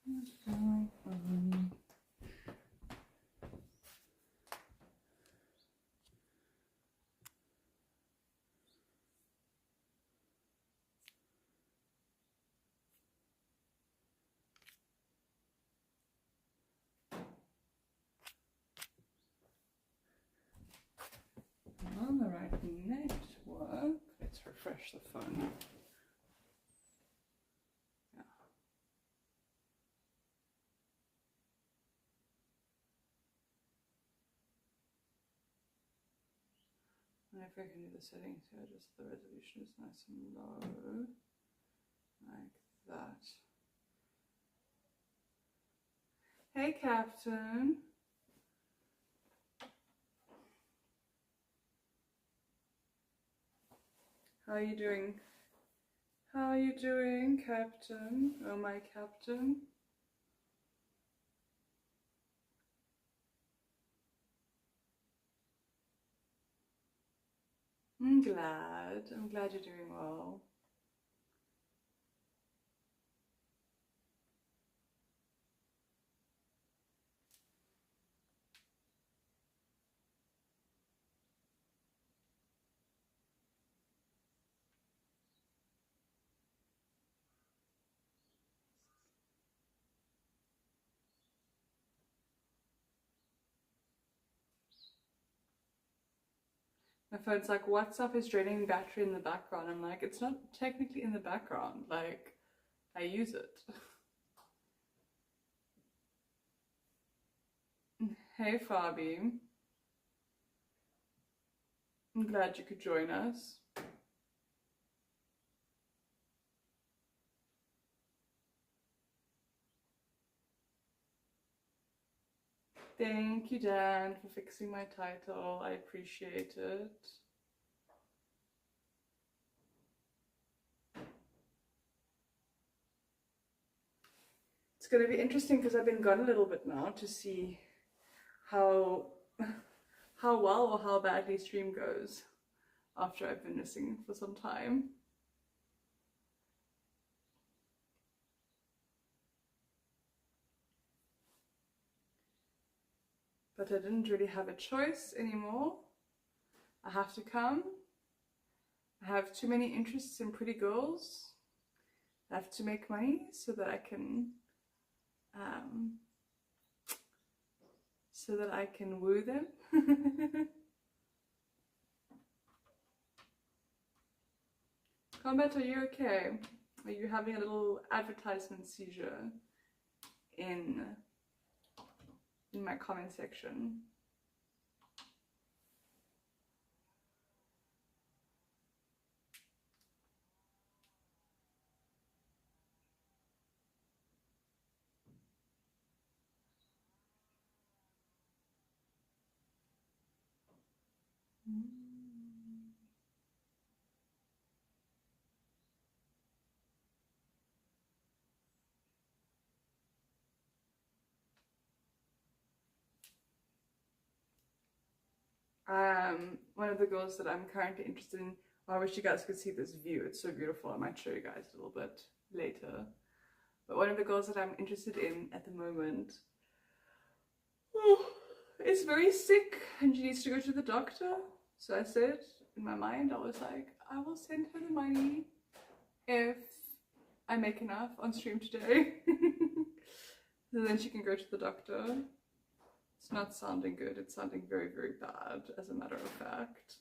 On the right network. Let's refresh the phone. Yeah. And if I can do the settings here, just the resolution is nice and low, like that. Hey, Captain. How are you doing? How are you doing, Captain? Oh, my Captain. I'm glad. I'm glad you're doing well. My phone's like, WhatsApp is draining battery in the background. I'm like, it's not technically in the background. Like, I use it. Hey, Fabi. I'm glad you could join us. Thank you, Dan, for fixing my title. I appreciate it. It's going to be interesting because I've been gone a little bit now to see how well or how badly stream goes after I've been missing for some time. But I didn't really have a choice anymore. I have to come. I have too many interests in pretty girls. I have to make money so that I can woo them. Combat, are you okay? Are you having a little advertisement seizure in my comment section? One of the girls that I'm currently interested in, I wish you guys could see this view, it's so beautiful. I might show you guys a little bit later. But one of the girls that I'm interested in at the moment is very sick and she needs to go to the doctor. So I said, in my mind, I was like, I will send her the money if I make enough on stream today. So then she can go to the doctor. It's not sounding good, it's sounding very, very bad, as a matter of fact.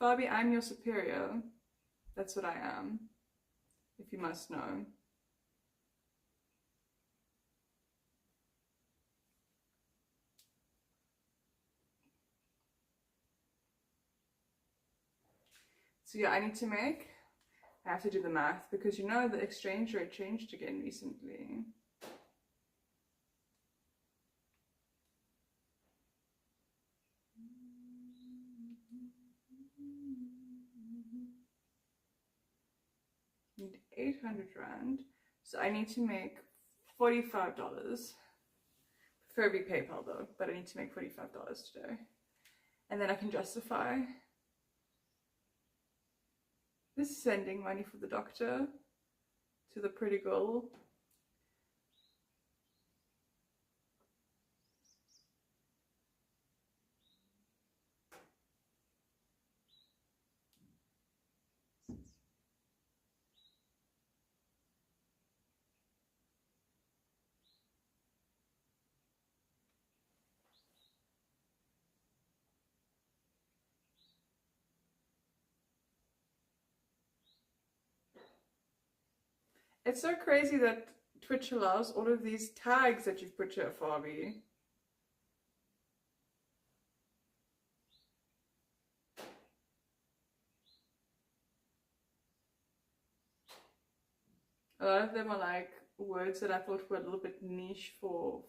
Fabi, I'm your superior. That's what I am, if you must know. So yeah, I have to do the math because you know the exchange rate changed again recently. Need 800 Rand. So I need to make $45 Furby PayPal though, but I need to make $45 today. And then I can justify this sending money for the doctor to the pretty girl. It's so crazy that Twitch allows all of these tags that you've put here, Fabi. A lot of them are like words that I thought were a little bit niche for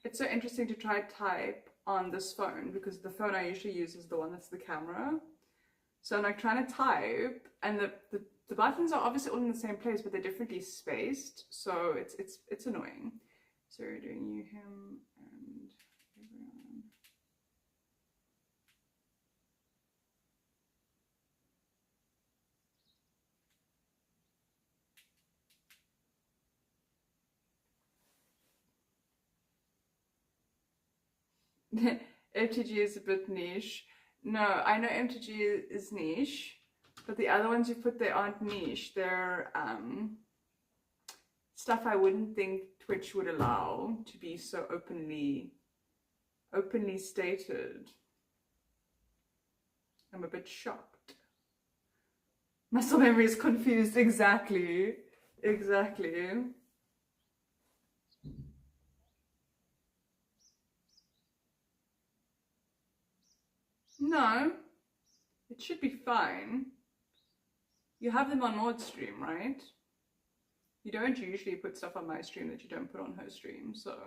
It's so interesting to try type on this phone because the phone I usually use is the one that's the camera. So I'm like trying to type and the buttons are obviously all in the same place, but they're differently spaced. So it's annoying. So we're doing you, him, and everyone. MTG is a bit niche. No, I know MTG is niche, but the other ones you put there aren't niche. They're stuff I wouldn't think Twitch would allow to be so openly stated. I'm a bit shocked. Muscle memory is confused. Exactly. No, it should be fine. You have them on Maud's stream, right? You don't usually put stuff on my stream that you don't put on her stream, so.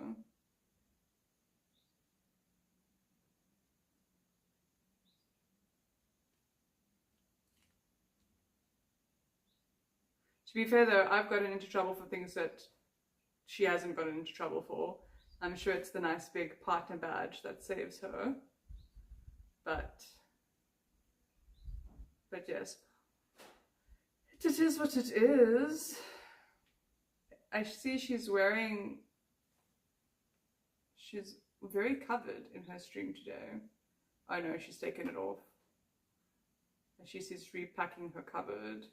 To be fair though, I've gotten into trouble for things that she hasn't gotten into trouble for. I'm sure it's the nice big partner badge that saves her. But yes, it is what it is. I see she's very covered in her stream today. I know she's taken it off. She's repacking her cupboard.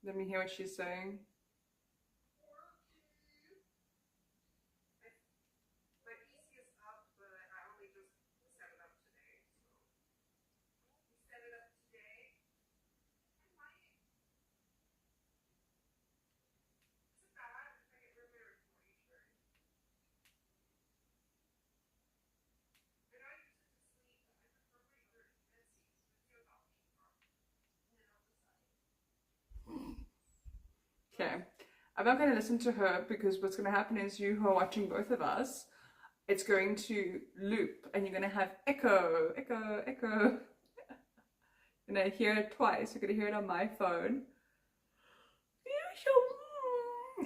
Let me hear what she's saying. Okay, I'm not going to listen to her because what's going to happen is you who are watching both of us, it's going to loop and you're going to have echo. You're going to hear it twice. You're going to hear it on my phone.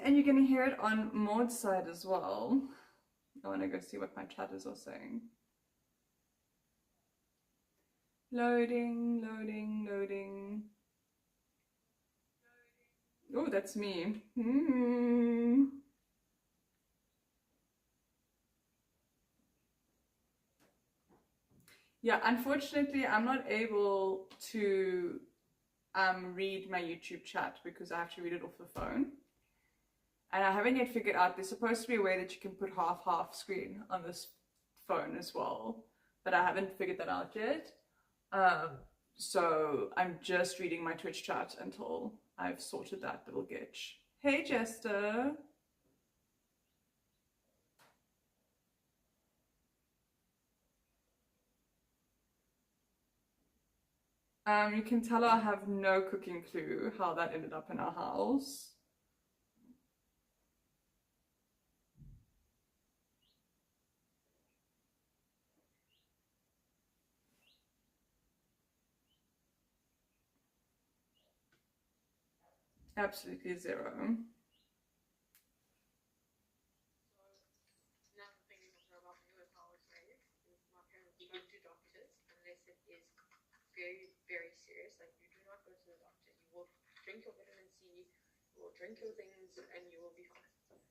And you're going to hear it on Maud's side as well. I want to go see what my chatters are saying. Loading, loading, loading. Oh, that's me. Yeah, unfortunately, I'm not able to read my YouTube chat because I have to read it off the phone. And I haven't yet figured out, there's supposed to be a way that you can put half screen on this phone as well, but I haven't figured that out yet. So I'm just reading my Twitch chat until I've sorted that little glitch. Hey Jester! You can tell I have no cooking clue how that ended up in our house. Absolutely zero. Another thing you know about me with how I was raised is my parents don't do doctors unless it is very, very serious. Like, you do not go to the doctor. You will drink your vitamin C, you will drink your things, and you will be fine.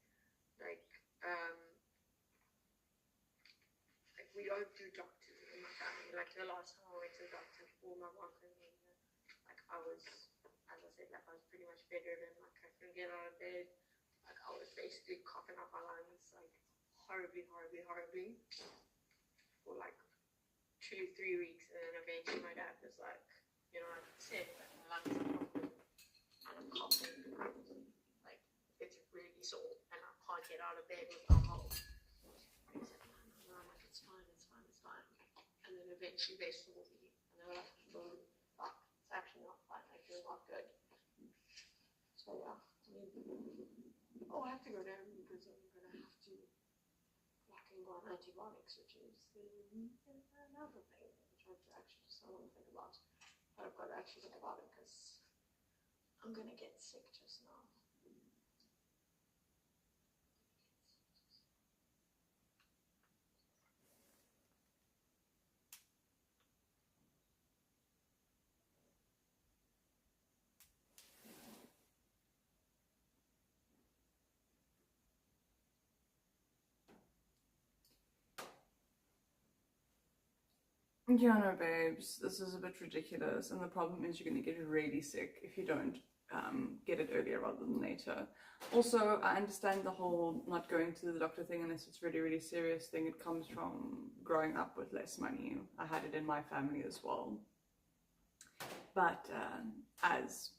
Like we don't do doctors in my family. Like, the last time I went to the doctor for my mom and me, like, I was, as I said, like, I was pretty much bedridden. Like, I couldn't get out of bed. Like, I was basically coughing up my lungs, like, horribly for like 2-3 weeks. And then eventually my dad was like, you know, like I said, like, my lungs are coughing and I'm coughing, like, it's really sore and I can't get out of bed with alcohol. And he said, no, I'm like, it's fine. And then eventually they saw me and they were like, fuck, it's actually not fine, like, you're not good. So yeah, I have to go down because I'm gonna have to fucking go on antibiotics, which is another thing which I actually just don't want to think about. But I've got to actually think about it because I'm gonna get sick just now. Yeah, no, babes, this is a bit ridiculous, and the problem is you're going to get really sick if you don't get it earlier rather than later. Also, I understand the whole not going to the doctor thing unless it's really, really serious thing. It comes from growing up with less money. I had it in my family as well. But as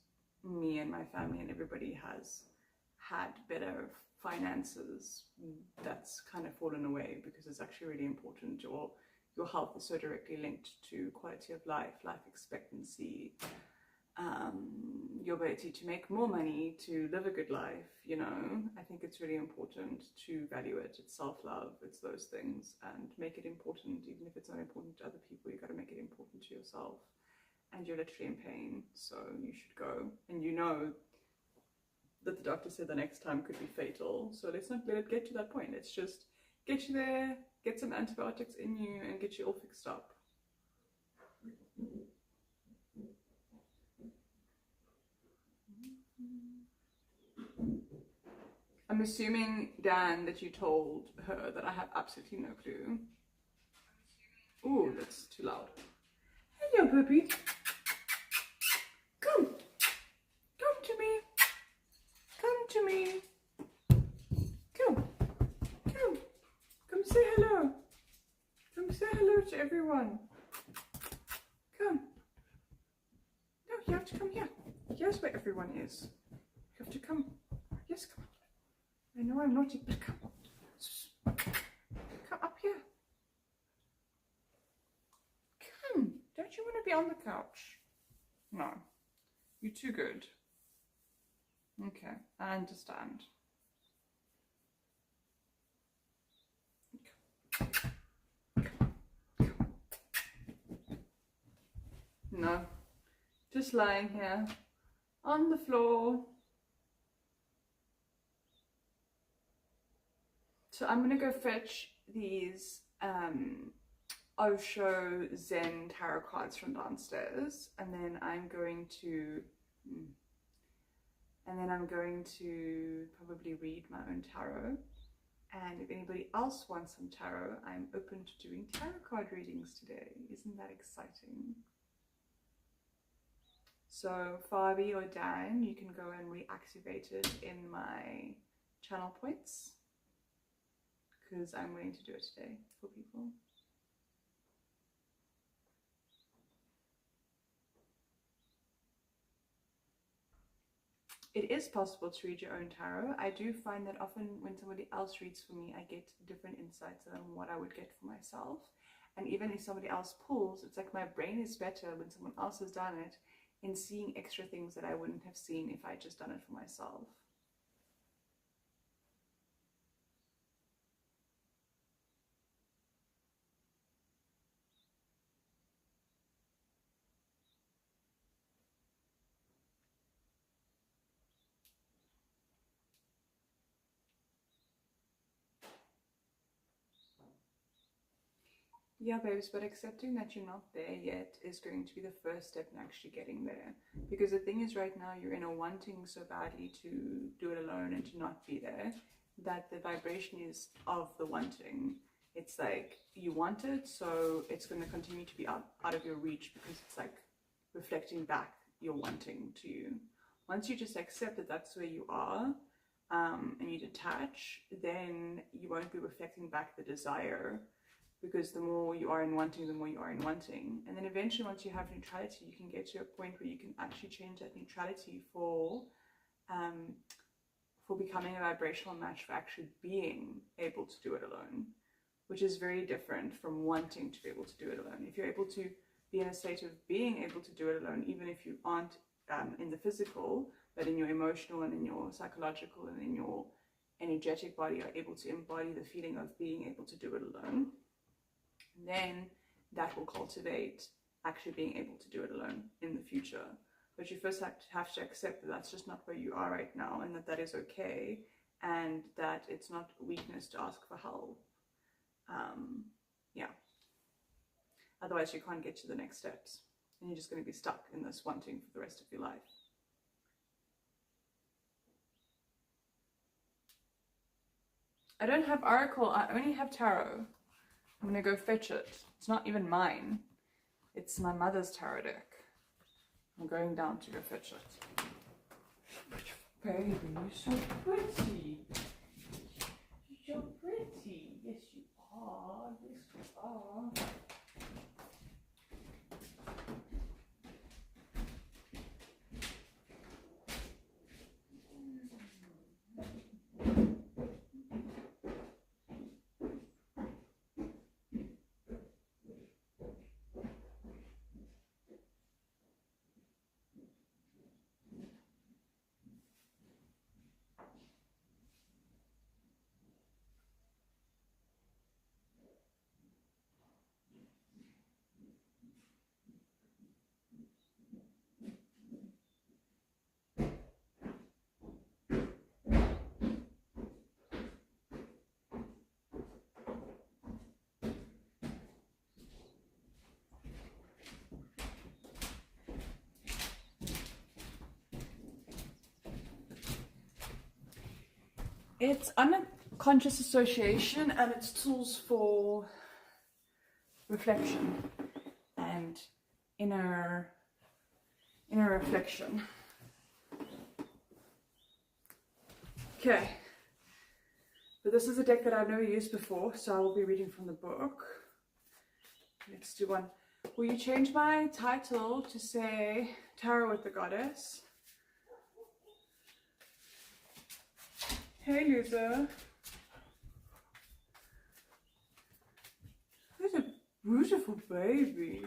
me and my family and everybody has had better finances, that's kind of fallen away because it's actually really important. Your health is so directly linked to quality of life, life expectancy, your ability to make more money, to live a good life, you know. I think it's really important to value it. It's self-love, it's those things, and make it important. Even if it's not important to other people, you got to make it important to yourself. And you're literally in pain, so you should go. And you know that the doctor said the next time could be fatal, so let's not let it get to that point. Let's just get you there, get some antibiotics in you, and get you all fixed up. I'm assuming, Dan, that you told her that I have absolutely no clue. Ooh, that's too loud. Hello, puppy. Come. Come to me. Come to me. Come. Come. Come say hello. Come say hello to everyone. Come. No, you have to come here. Here's where everyone is. You have to come. Yes, come on. I know I'm naughty, but come. Come up here. Come. Don't you want to be on the couch? No. You're too good. Okay, I understand. No. Just lying here on the floor. So I'm gonna go fetch these Osho Zen tarot cards from downstairs, and then I'm going to probably read my own tarot. And if anybody else wants some tarot, I'm open to doing tarot card readings today. Isn't that exciting? So Fabi or Dan, you can go and reactivate it in my channel points, because I'm willing to do it today for people. It is possible to read your own tarot. I do find that often when somebody else reads for me, I get different insights than what I would get for myself. And even if somebody else pulls, it's like my brain is better when someone else has done it in seeing extra things that I wouldn't have seen if I just done it for myself. Yeah, babes, but accepting that you're not there yet is going to be the first step in actually getting there. Because the thing is, right now, you're in a wanting so badly to do it alone and to not be there, that the vibration is of the wanting. It's like, you want it, so it's going to continue to be out of your reach, because it's like reflecting back your wanting to you. Once you just accept that that's where you are, and you detach, then you won't be reflecting back the desire, because the more you are in wanting, the more you are in wanting. And then eventually, once you have neutrality, you can get to a point where you can actually change that neutrality for becoming a vibrational match for actually being able to do it alone, which is very different from wanting to be able to do it alone. If you're able to be in a state of being able to do it alone, even if you aren't in the physical, but in your emotional and in your psychological and in your energetic body are able to embody the feeling of being able to do it alone, then that will cultivate actually being able to do it alone in the future. But you first have to accept that that's just not where you are right now, and that that is okay, and that it's not weakness to ask for help. Yeah. Otherwise you can't get to the next steps, and you're just going to be stuck in this wanting for the rest of your life. I don't have Oracle, I only have Tarot. I'm gonna go fetch it. It's not even mine. It's my mother's tarot deck. I'm going down to go fetch it. Baby, you're so pretty. You're so pretty. Yes, you are. Yes, you are. It's unconscious association, and it's tools for reflection and inner reflection. Okay, but this is a deck that I've never used before, so I will be reading from the book. Let's do one. Will you change my title to say Tarot with the Goddess? Hey, loser. There's a beautiful baby.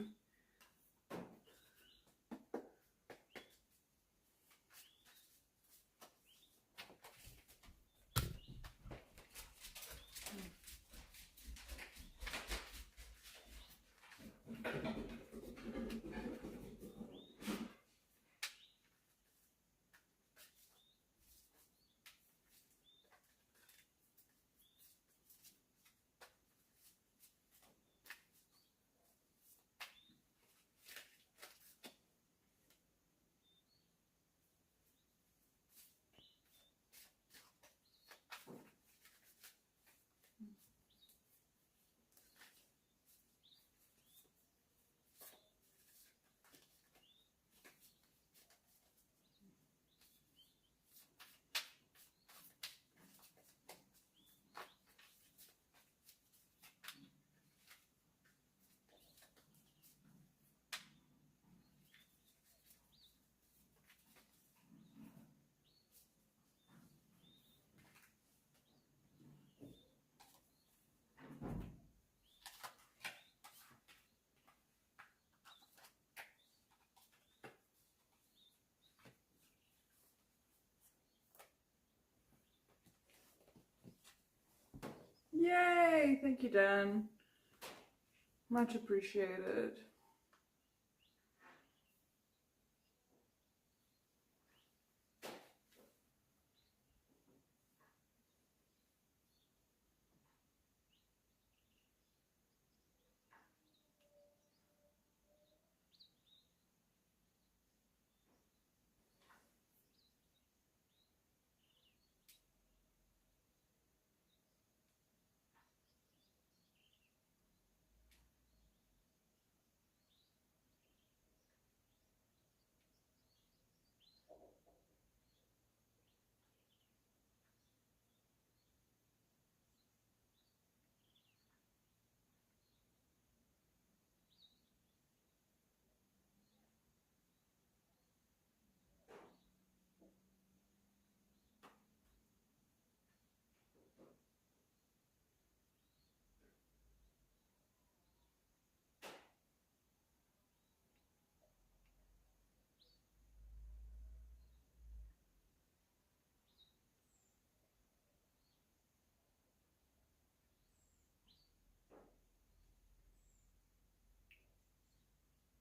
Yay! Thank you, Dan. Much appreciated.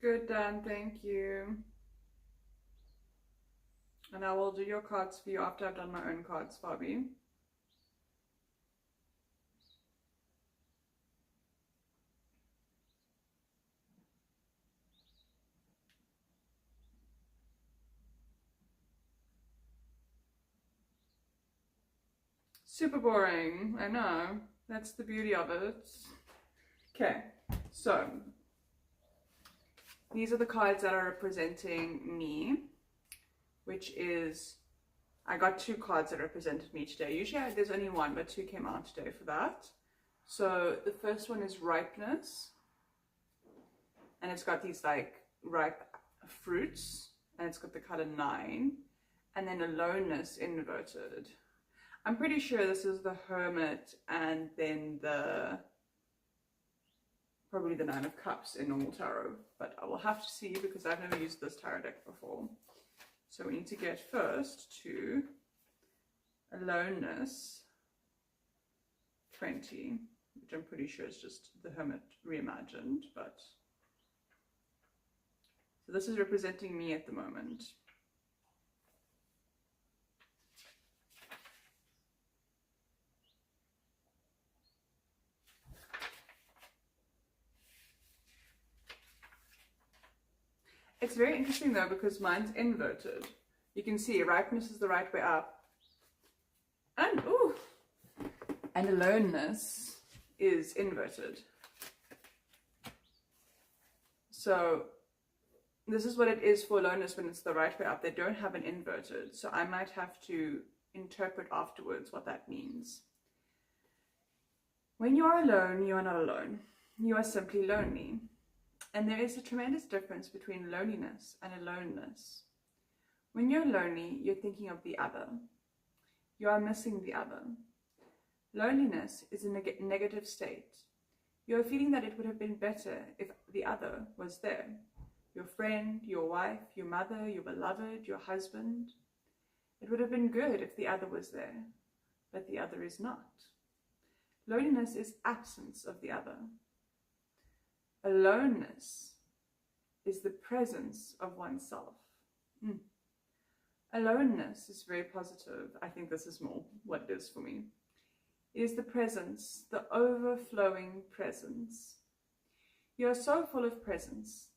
Good, Dan, thank you. And I will do your cards for you after I've done my own cards, Fabi. Super boring, I know. That's the beauty of it. Okay, so these are the cards that are representing me, which is, I got 2 cards that represented me today. Usually there's only 1, but 2 came out today for that. So the first one is ripeness, and it's got these like ripe fruits, and it's got the color 9, and then aloneness inverted. I'm pretty sure this is the Hermit, and then probably the 9 of Cups in normal tarot, but I will have to see because I've never used this tarot deck before. So we need to get first to aloneness 20, which I'm pretty sure is just the Hermit reimagined, but so this is representing me at the moment. It's very interesting though because mine's inverted. You can see ripeness is the right way up, and aloneness is inverted. So this is what it is for aloneness when it's the right way up. They don't have an inverted, so I might have to interpret afterwards what that means. When you are alone, you are not alone. You are simply lonely. And there is a tremendous difference between loneliness and aloneness. When you're lonely, you're thinking of the other. You are missing the other. Loneliness is a negative state. You're feeling that it would have been better if the other was there. Your friend, your wife, your mother, your beloved, your husband. It would have been good if the other was there, but the other is not. Loneliness is absence of the other. Aloneness is the presence of oneself. Aloneness is very positive. I think this is more what it is for me. It is the presence, the overflowing presence. You are so full of presence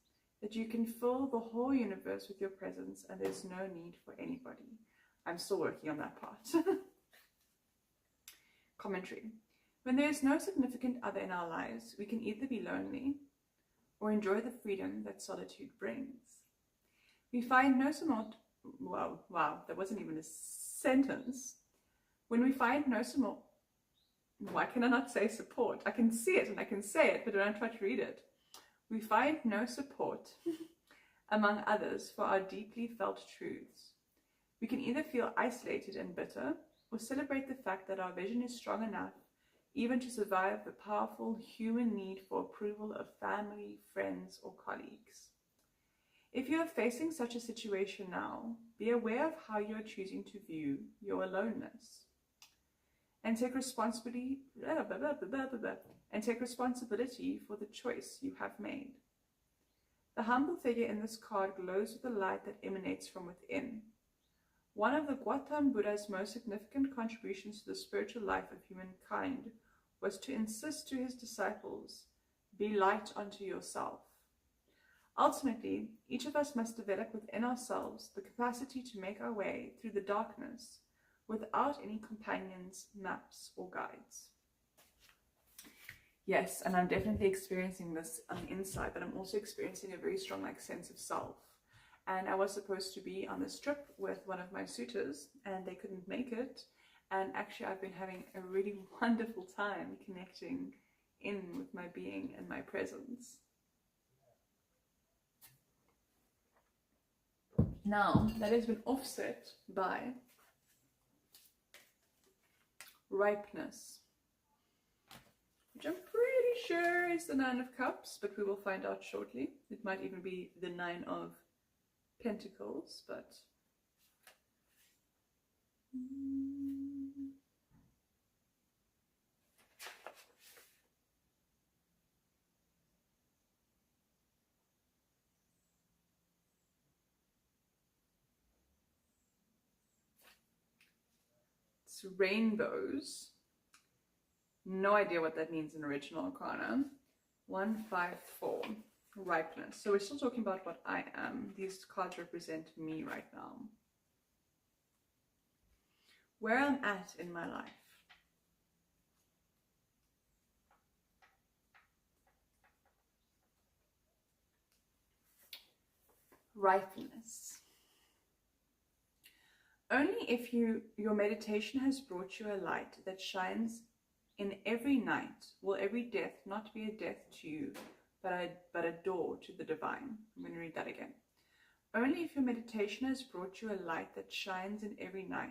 that you can fill the whole universe with your presence and there's no need for anybody. I'm still working on that part. Commentary. When there is no significant other in our lives, we can either be lonely or enjoy the freedom that solitude brings. We find no support. Wow, that wasn't even a sentence. When we find no support, why can I not say support? I can see it and I can say it, but don't try to read it. We find no support among others for our deeply felt truths. We can either feel isolated and bitter or celebrate the fact that our vision is strong enough even to survive the powerful human need for approval of family, friends, or colleagues. If you are facing such a situation now, be aware of how you are choosing to view your aloneness. and take responsibility for the choice you have made. The humble figure in this card glows with a light that emanates from within. One of the Gautama Buddha's most significant contributions to the spiritual life of humankind was to insist to his disciples, be light unto yourself. Ultimately, each of us must develop within ourselves the capacity to make our way through the darkness without any companions, maps, or guides. Yes, and I'm definitely experiencing this on the inside, but I'm also experiencing a very strong sense of self. And I was supposed to be on this trip with one of my suitors, and they couldn't make it. And actually, I've been having a really wonderful time connecting in with my being and my presence. Now, that has been offset by ripeness, which I'm pretty sure is the Nine of Cups, but we will find out shortly. It might even be the Nine of Pentacles, but it's rainbows. No idea what that means in original arcana. 154. Ripeness. So we're still talking about what I am. These cards represent me right now. Where I'm at in my life. Ripeness. Only if your meditation has brought you a light that shines in every night will every death not be a death to you, but a door to the divine. I'm going to read that again. Only if your meditation has brought you a light that shines in every night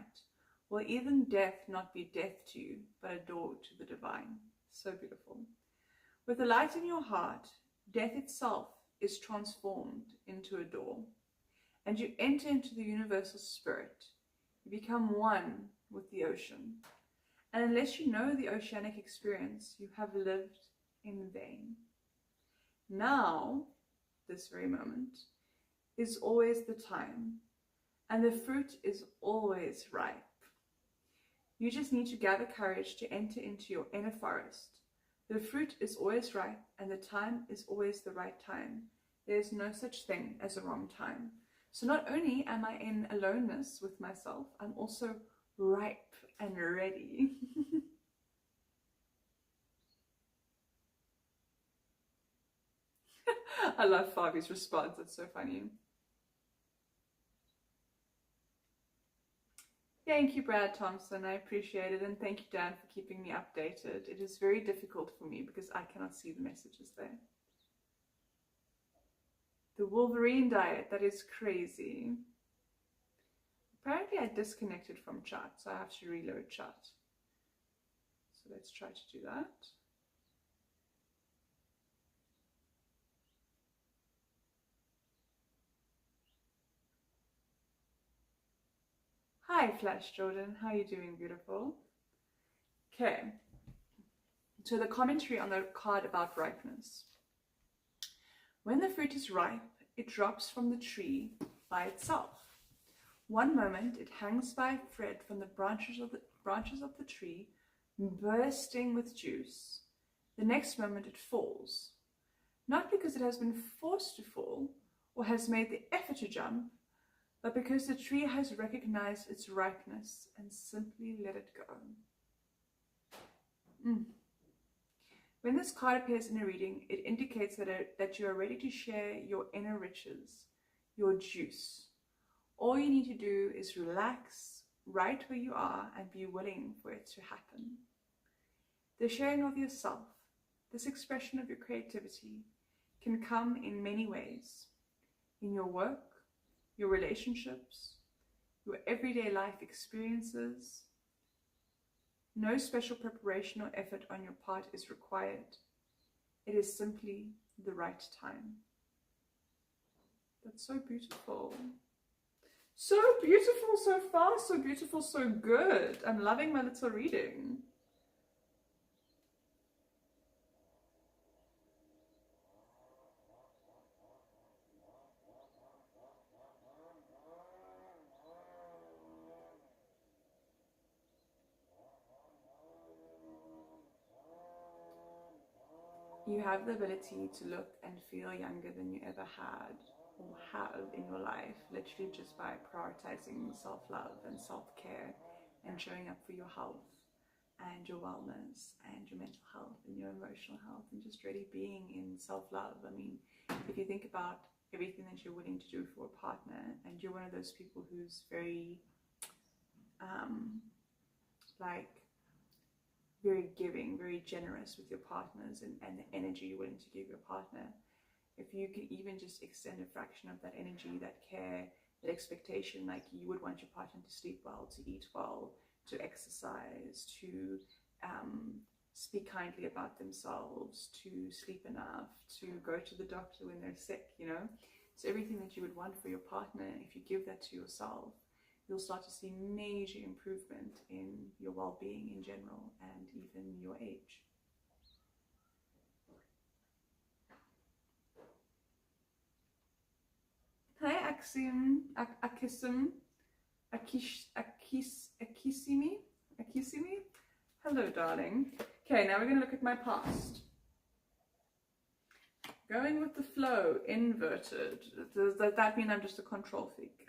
will even death not be death to you, but a door to the divine. So beautiful. With the light in your heart, death itself is transformed into a door, and you enter into the universal spirit. You become one with the ocean. And unless you know the oceanic experience, you have lived in vain. Now, this very moment, is always the time, and the fruit is always ripe. You just need to gather courage to enter into your inner forest. The fruit is always ripe, and the time is always the right time. There is no such thing as a wrong time. So not only am I in aloneness with myself, I'm also ripe and ready. I love Fabi's response, it's so funny. Thank you, Brad Thompson, I appreciate it, and thank you, Dan, for keeping me updated. It is very difficult for me because I cannot see the messages there. The Wolverine diet, that is crazy. Apparently I disconnected from chat, so I have to reload chat. So let's try to do that. Hi Flash Jordan, how are you doing, beautiful? Okay, so the commentary on the card about ripeness. When the fruit is ripe, it drops from the tree by itself. One moment it hangs by a thread from the branches of the tree, bursting with juice. The next moment it falls, not because it has been forced to fall or has made the effort to jump, but because the tree has recognized its ripeness and simply let it go. When this card appears in a reading, it indicates that you are ready to share your inner riches, your juice. All you need to do is relax right where you are and be willing for it to happen. The sharing of yourself, this expression of your creativity, can come in many ways. In your work, your relationships, your everyday life experiences. No special preparation or effort on your part is required. It is simply the right time. That's so beautiful. So beautiful so far, so beautiful, so good. I'm loving my little reading. You have the ability to look and feel younger than you ever had or have in your life, literally just by prioritizing self-love and self-care and showing up for your health and your wellness and your mental health and your emotional health and just really being in self-love. I mean, if you think about everything that you're willing to do for a partner, and you're one of those people who's very very giving, very generous with your partners, and the energy you're willing to give your partner, if you can even just extend a fraction of that energy, that care, that expectation, like you would want your partner to sleep well, to eat well, to exercise, to speak kindly about themselves, to sleep enough, to go to the doctor when they're sick, you know. So everything that you would want for your partner, if you give that to yourself, you'll start to see major improvement in your well-being in general and even your age. Hi Akisimi. Hello, darling. Okay, now we're going to look at my past. Going with the flow, inverted. Does that mean I'm just a control freak?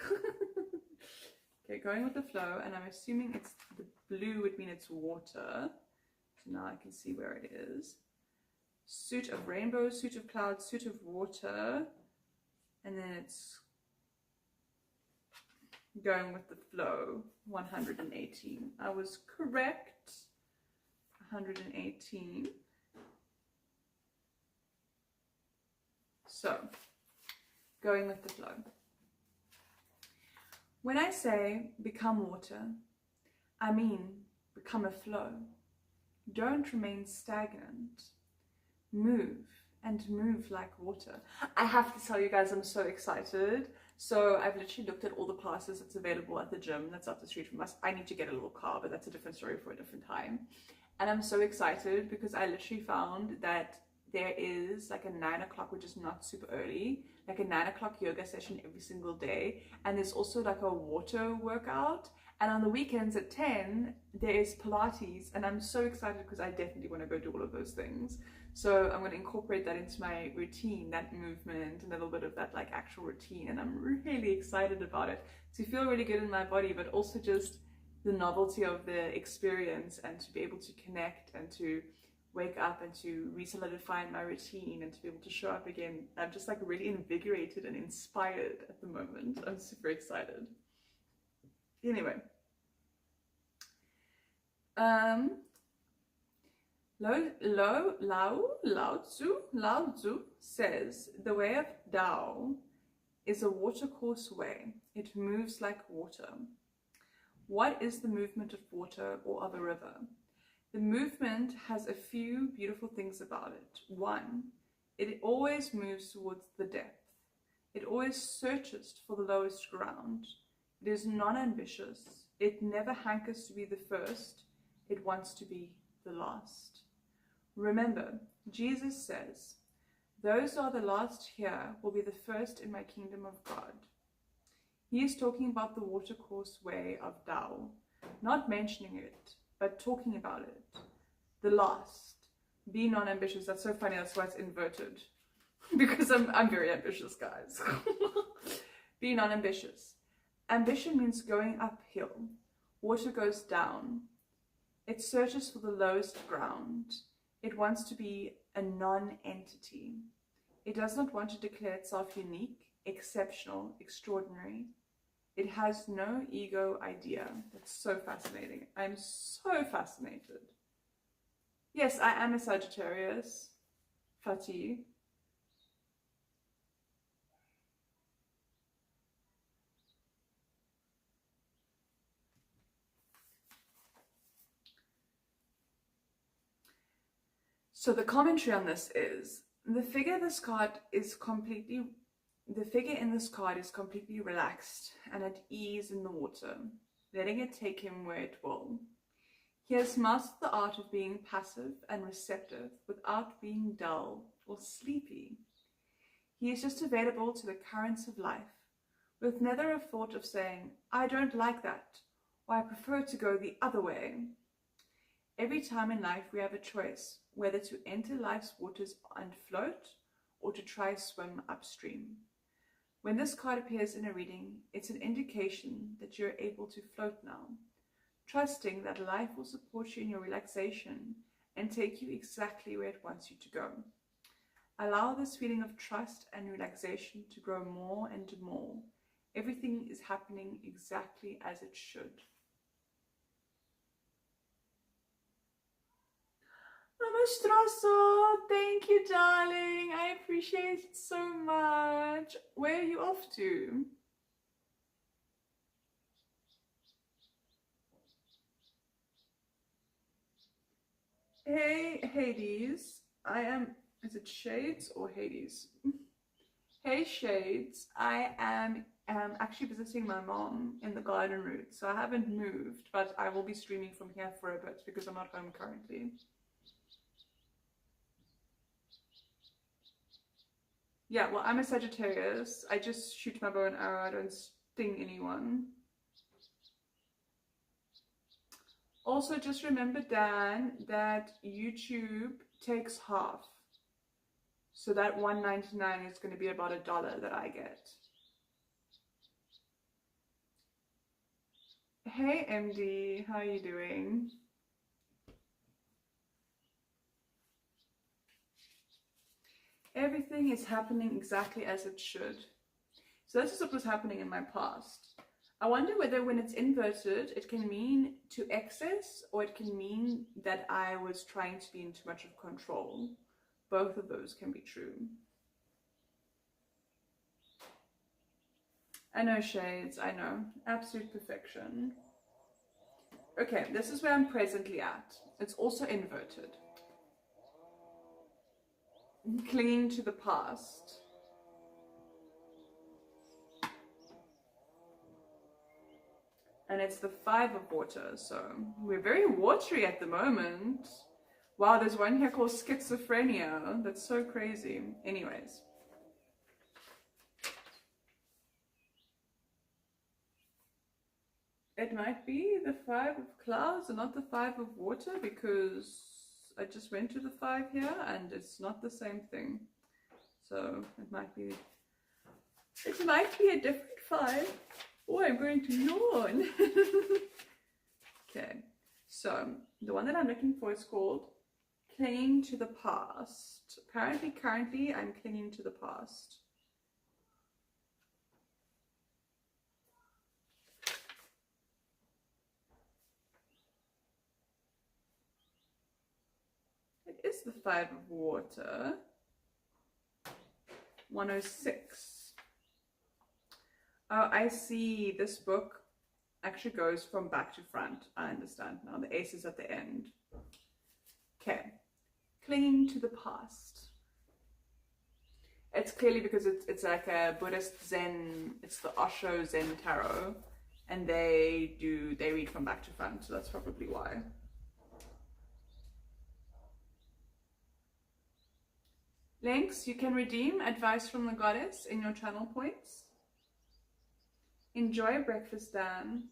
Okay, going with the flow, and I'm assuming it's the blue would mean it's water. So now I can see where it is. Suit of rainbow, suit of clouds, suit of water, and then it's going with the flow, 118. I was correct, 118. So, going with the flow. When I say become water, I mean become a flow. Don't remain stagnant. Move, and move like water. I have to tell you guys, I'm so excited. So I've literally looked at all the classes that's available at the gym that's up the street from us. I need to get a little car, but that's a different story for a different time. And I'm so excited because I literally found that there is like a 9 o'clock, which is not super early, like a 9 o'clock yoga session every single day. And there's also like a water workout. And on the weekends at 10, there is Pilates. And I'm so excited because I definitely want to go do all of those things. So I'm going to incorporate that into my routine, that movement, and a little bit of that like actual routine. And I'm really excited about it to feel really good in my body, but also just the novelty of the experience and to be able to connect and to wake up and to re-solidify my routine and to be able to show up again. I'm just like really invigorated and inspired at the moment. I'm super excited. Anyway. Lao Tzu says, the way of Tao is a watercourse way. It moves like water. What is the movement of water or of a river? The movement has a few beautiful things about it. One, it always moves towards the depth. It always searches for the lowest ground. It is non-ambitious. It never hankers to be the first. It wants to be the last. Remember, Jesus says, those who are the last here will be the first in my kingdom of God. He is talking about the watercourse way of Tao, not mentioning it, but talking about it. The last. Be non-ambitious. That's so funny. That's why it's inverted. Because I'm very ambitious, guys. Be non-ambitious. Ambition means going uphill. Water goes down. It searches for the lowest ground. It wants to be a non-entity. It does not want to declare itself unique, exceptional, extraordinary. It has no ego idea. That's so fascinating. I'm so fascinated. Yes, I am a Sagittarius. Fatih. So the commentary on this is, the figure this card is completely The figure in this card is completely relaxed and at ease in the water, letting it take him where it will. He has mastered the art of being passive and receptive without being dull or sleepy. He is just available to the currents of life, with never a thought of saying, I don't like that, or I prefer to go the other way. Every time in life we have a choice, whether to enter life's waters and float, or to try swim upstream. When this card appears in a reading, it's an indication that you're able to float now, trusting that life will support you in your relaxation and take you exactly where it wants you to go. Allow this feeling of trust and relaxation to grow more and more. Everything is happening exactly as it should. Amastroso, thank you, darling. I appreciate it so much. Where are you off to? Hey, Hades. Is it Shades or Hades? Hey, Shades. I am actually visiting my mom in the garden route, so I haven't moved, but I will be streaming from here for a bit because I'm not home currently. Yeah, well, I'm a Sagittarius. I just shoot my bow and arrow. I don't sting anyone. Also, just remember, Dan, that YouTube takes half. So that $1.99 is going to be about $1 that I get. Hey, MD, how are you doing? Everything is happening exactly as it should. So this is what was happening in my past. I wonder whether when it's inverted, it can mean to excess or it can mean that I was trying to be in too much of control. Both of those can be true. I know, Shades, I know. Absolute perfection. Okay, this is where I'm presently at. It's also inverted. Clinging to the past. And it's the 5 of water, so we're very watery at the moment. Wow, there's one here called schizophrenia. That's so crazy. Anyways. It might be the 5 of clouds and not the 5 of water, because I just went to the 5 here and it's not the same thing. So it might be a different 5. Oh, I'm going to yawn. Okay, so the one that I'm looking for is called Clinging to the Past. Currently, I'm clinging to the past. It is the 5 of water. 106. Oh, I see. This book actually goes from back to front. I understand now. The ace is at the end. Okay. Clinging to the past. It's clearly because it's like a Buddhist Zen. It's the Osho Zen Tarot. And they read from back to front. So that's probably why. Links, you can redeem advice from the goddess in your channel points. Enjoy breakfast, Dan.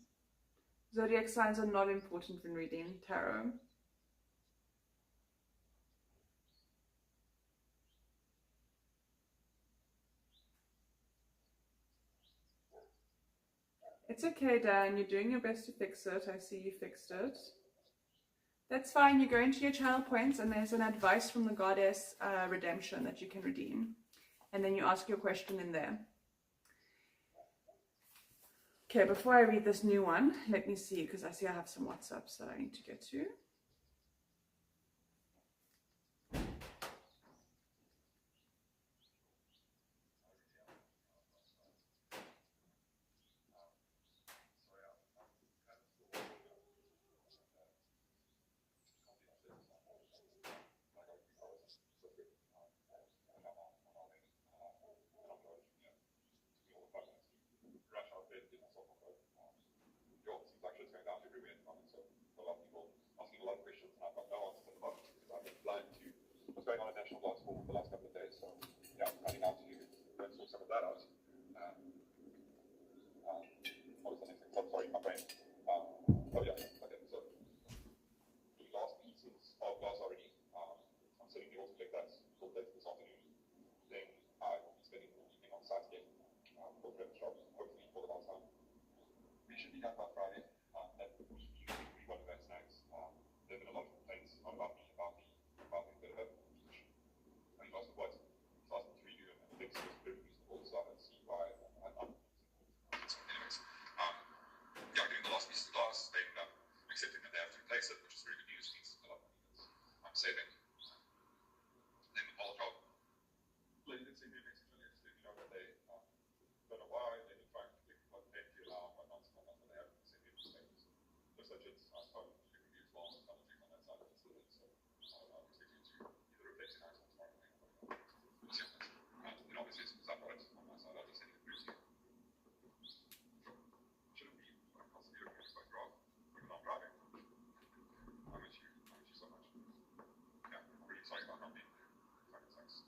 Zodiac signs are not important when reading tarot. It's okay, Dan. You're doing your best to fix it. I see you fixed it. That's fine. You go into your channel points and there's an advice from the goddess redemption that you can redeem. And then you ask your question in there. Okay, before I read this new one, let me see, because I see I have some WhatsApps that I need to get to. that out. What was the next thing? Oh, sorry, my brain. Oh yeah, okay. So the last pieces of glass already. I'm sitting here to collect that full plate this afternoon. Then I will be spending the evening on site again for the shop, hopefully for the last time. We should be done by Friday. That we should use one of those snacks. There have been a lot of complaints about me about the bit of a position. I mean, lots of what it's asking to redo and fix is very reasonable, so I don't see why I'm not. So anyways, yeah, doing the last piece of the glass, then accepting that they have to replace it, which is very good news. Means a lot of money that I'm saving. Then the whole job. Lady did send me a message on yesterday, you know, that they don't know why they didn't try and predict what they have to allow and whatnot, but they haven't sent me a message. Looks like it's probably check with you as well, and double check on that side of it still. So I'll expect you to either replace it or tomorrow morning. Then obviously it's because I've got it on my side, I'll just send it through to you. Shouldn't be possibly looking at it quite wrong, even though I'm driving. I miss you so much. Yeah, I'm really sorry about not being there. It fucking sucks.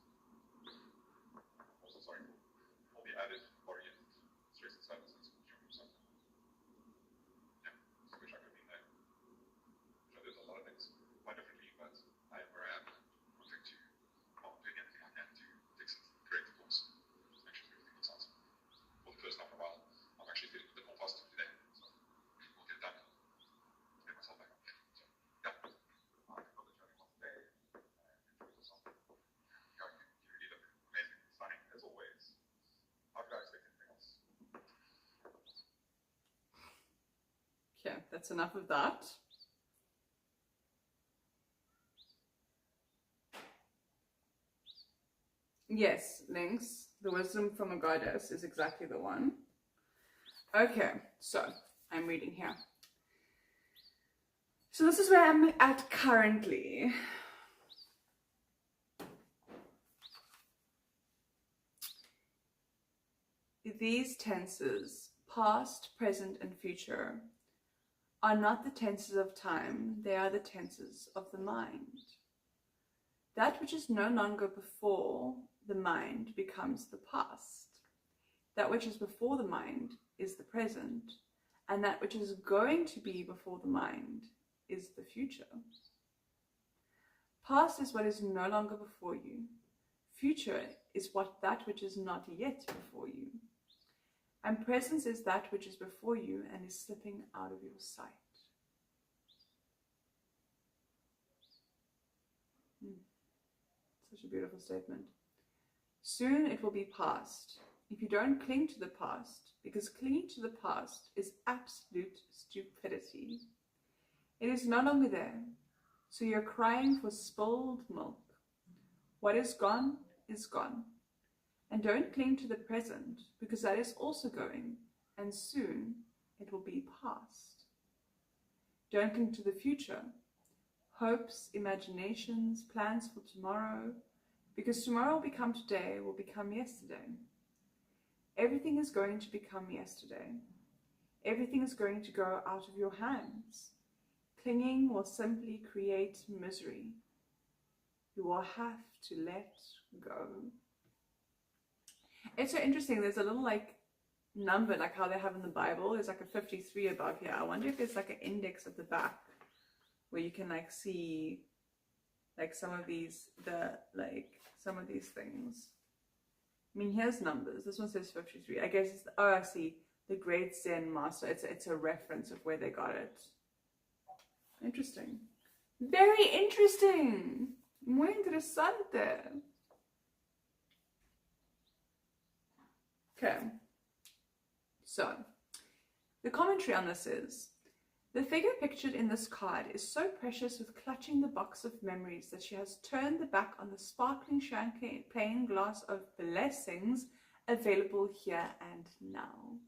Also sorry for all the added worry and stress and sadness and school during stuff. Yeah, just wish I could have been there. Wish I did a lot of things quite differently, but I am where I am. I'm trying to, doing everything I can to fix it, correct the course, make sure everything makes sense. For the first time in a while, I'm actually feeling a bit more positive today, so we'll get it done. Get myself back up. So, yeah. I hope that you're having a wonderful day and enjoy yourself. Yeah, you really look amazing and stunning as always. How could I expect anything else? Okay, that's enough of that. Yes, Lynx, the wisdom from a goddess is exactly the one. Okay, so I'm reading here. So this is where I'm at currently. These tenses, past, present, and future, are not the tenses of time, they are the tenses of the mind. That which is no longer before the mind becomes the past. That which is before the mind is the present, and that which is going to be before the mind is the future. Past is what is no longer before you. Future is that which is not yet before you. And presence is that which is before you and is slipping out of your sight. Such a beautiful statement. Soon it will be past. If you don't cling to the past, because clinging to the past is absolute stupidity. It is no longer there, so you're crying for spilled milk. What is gone is gone. And don't cling to the present, because that is also going, and soon it will be past. Don't cling to the future, hopes, imaginations, plans for tomorrow, because tomorrow will become today, will become yesterday. Everything is going to become yesterday. Everything is going to go out of your hands. Clinging will simply create misery. You will have to let go. It's so interesting. There's a little number, like how they have in the Bible. There's a 53 above here. I wonder if there's an index at the back where you can see some of these things. I mean, here's numbers. This one says 53. I guess it's, oh, I see. The Great Zen Master. It's a reference of where they got it. Interesting. Very interesting. Muy interesante. Okay. So, the commentary on this is, the figure pictured in this card is so precious with clutching the box of memories that she has turned the back on the sparkling champagne glass of blessings available here and now.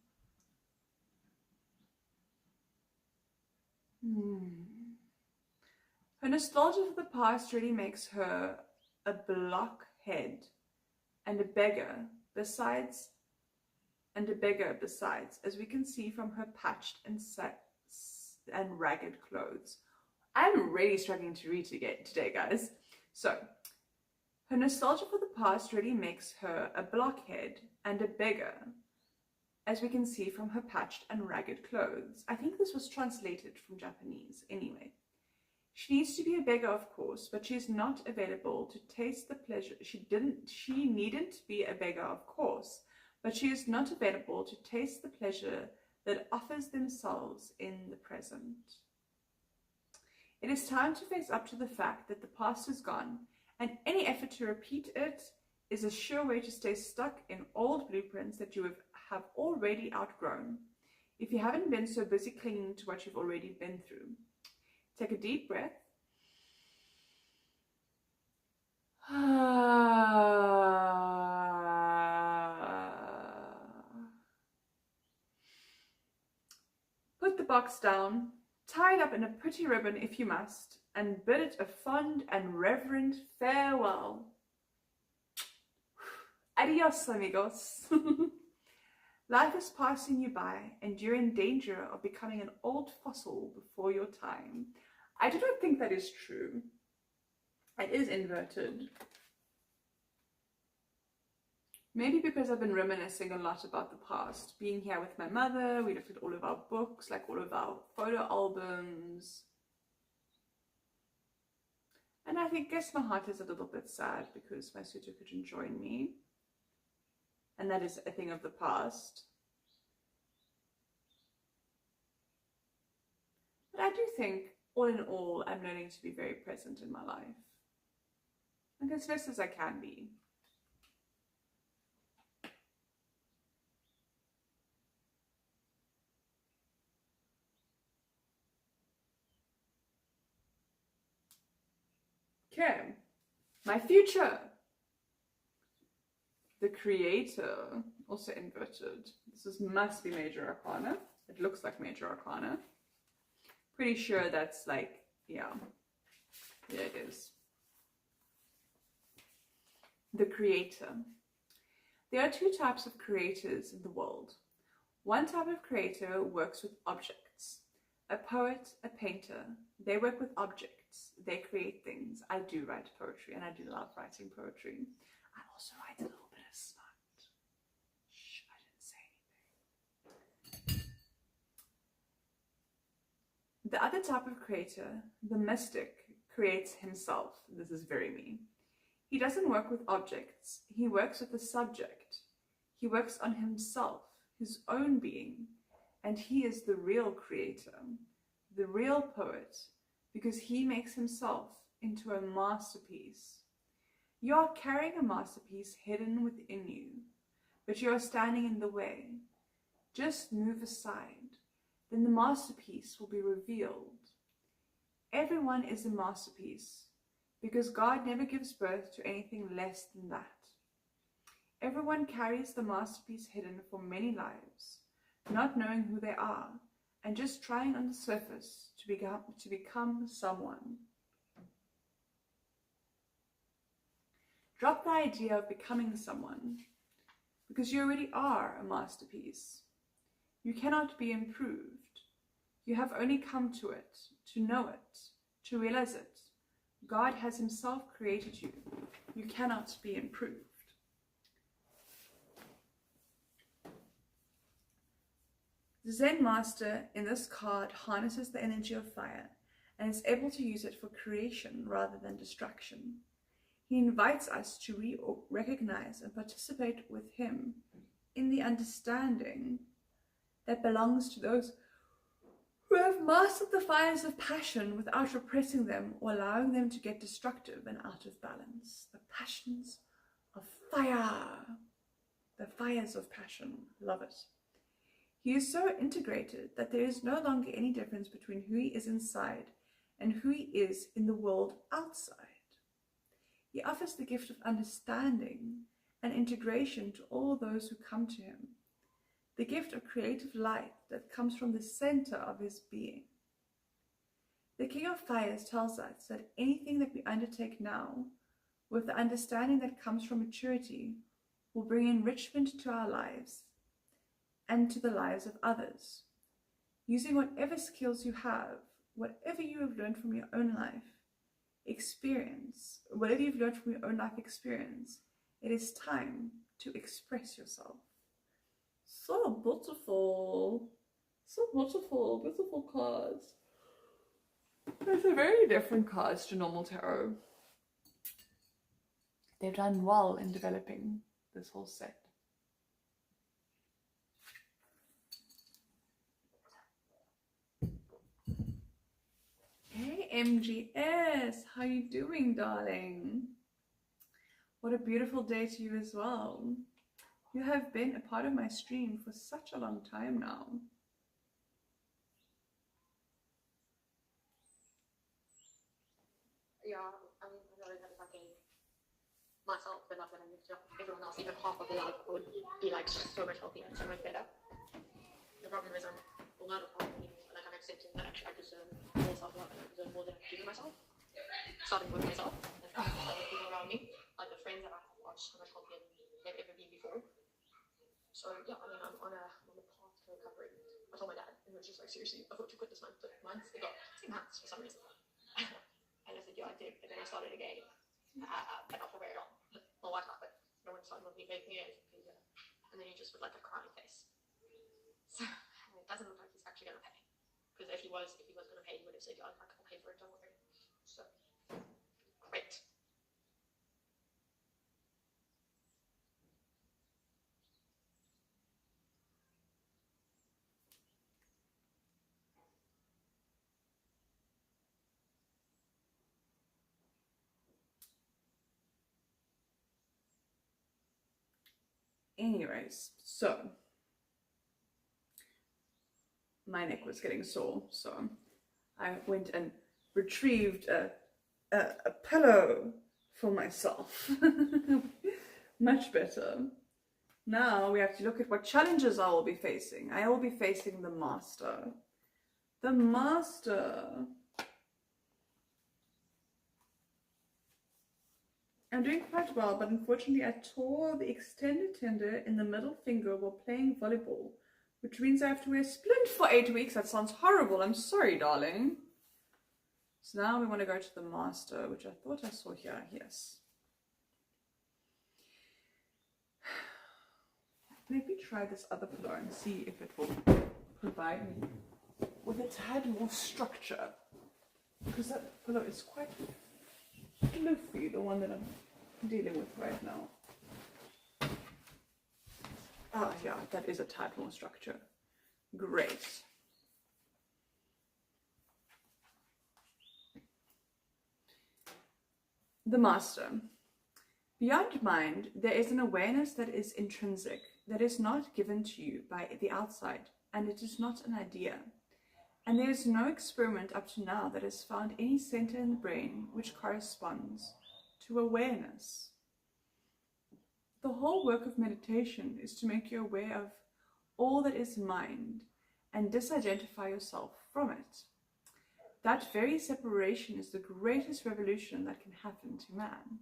Her nostalgia for the past really makes her a blockhead and a beggar besides, as we can see from her patched and ragged clothes. I'm really struggling to read today, guys. So, Her nostalgia for the past really makes her a blockhead and a beggar, as we can see from her patched and ragged clothes. I think this was translated from Japanese anyway. She needs to be a beggar, of course, but she is not available to taste the pleasure. She needn't be a beggar, of course, but she is not available to taste the pleasure that offers themselves in the present. It is time to face up to the fact that the past is gone, and any effort to repeat it is a sure way to stay stuck in old blueprints that you have already outgrown, if you haven't been so busy clinging to what you've already been through. Take a deep breath. Put the box down, tie it up in a pretty ribbon if you must, and bid it a fond and reverent farewell. Adios, amigos. Life is passing you by, and you're in danger of becoming an old fossil before your time. I do not think that is true. It is inverted. Maybe because I've been reminiscing a lot about the past. Being here with my mother, we looked at all of our books, like all of our photo albums. And I guess my heart is a little bit sad because my suitor couldn't join me. And that is a thing of the past. But I do think, all in all, I'm learning to be very present in my life. And as best as I can be. Okay, my future. The Creator, also inverted. This must be Major Arcana. It looks like Major Arcana. Pretty sure that's like, yeah, it is. The Creator. There are two types of creators in the world. One type of creator works with objects. A poet, a painter, they work with objects. They create things. I do write poetry, and I do love writing poetry. I also write a little bit of smut. Shh, I didn't say anything. The other type of creator, the mystic, creates himself. This is very me. He doesn't work with objects. He works with the subject. He works on himself, his own being. And he is the real creator, the real poet, because he makes himself into a masterpiece. You are carrying a masterpiece hidden within you, but you are standing in the way. Just move aside, then the masterpiece will be revealed. Everyone is a masterpiece, because God never gives birth to anything less than that. Everyone carries the masterpiece hidden for many lives, not knowing who they are, and just trying on the surface to become someone. Drop the idea of becoming someone, because you already are a masterpiece. You cannot be improved. You have only come to it, to know it, to realize it. God has himself created you. You cannot be improved. The Zen master in this card harnesses the energy of fire and is able to use it for creation rather than destruction. He invites us to recognize and participate with him in the understanding that belongs to those who have mastered the fires of passion without repressing them or allowing them to get destructive and out of balance. The passions of fire. The fires of passion. Love it. He is so integrated that there is no longer any difference between who he is inside and who he is in the world outside. He offers the gift of understanding and integration to all those who come to him, the gift of creative light that comes from the center of his being. The King of Fires tells us that anything that we undertake now, with the understanding that comes from maturity, will bring enrichment to our lives and to the lives of others. Using whatever skills you have, whatever you have learned from your own life, experience, whatever you've learned from your own life experience, it is time to express yourself. So beautiful. So beautiful. Beautiful cards. It's a very different cards to normal tarot. They've done well in developing this whole set. Hey MGS, how you doing, darling? What a beautiful day to you as well. You have been a part of my stream for such a long time now. Yeah, I mean, I know that if I gave myself the love that I give to everyone else, even half of the life, I would be like so much healthier and so much better. The problem is I'm a lot of me, like I'm accepting that actually I deserve more self-love and I deserve more than I give myself. Starting with myself and other people around me, like the friends that I have are so much healthier than they've ever been before. So yeah, I mean, I'm on a path to recovery. I told my dad, and he was just like, seriously, I thought you quit this month, but months, it got 2 months for some reason. And I said, yeah, I did. And then I started again. But not for very long. My wife got it. No one started with me making it. And then he just with like a crying face. So it doesn't look like he's actually going to pay. Because if he was going to pay, he would have said, yeah, I can pay for it, don't worry. So, great. Anyways, so my neck was getting sore, so I went and retrieved a pillow for myself. Much better. Now we have to look at what challenges I will be facing. I will be facing the Master. The Master. I'm doing quite well, but unfortunately I tore the extended tendon in the middle finger while playing volleyball, which means I have to wear a splint for 8 weeks. That sounds horrible. I'm sorry, darling. So now we want to go to the Master, which I thought I saw here. Yes. Let me try this other pillow and see if it will provide me with a tad more structure, because that pillow is quite fluffy, the one that I'm dealing with right now. Ah, yeah, that is a tad more structure. Great. The Master. Beyond mind, there is an awareness that is intrinsic, that is not given to you by the outside, and it is not an idea. And there is no experiment up to now that has found any center in the brain which corresponds to awareness. The whole work of meditation is to make you aware of all that is mind and disidentify yourself from it. That very separation is the greatest revolution that can happen to man.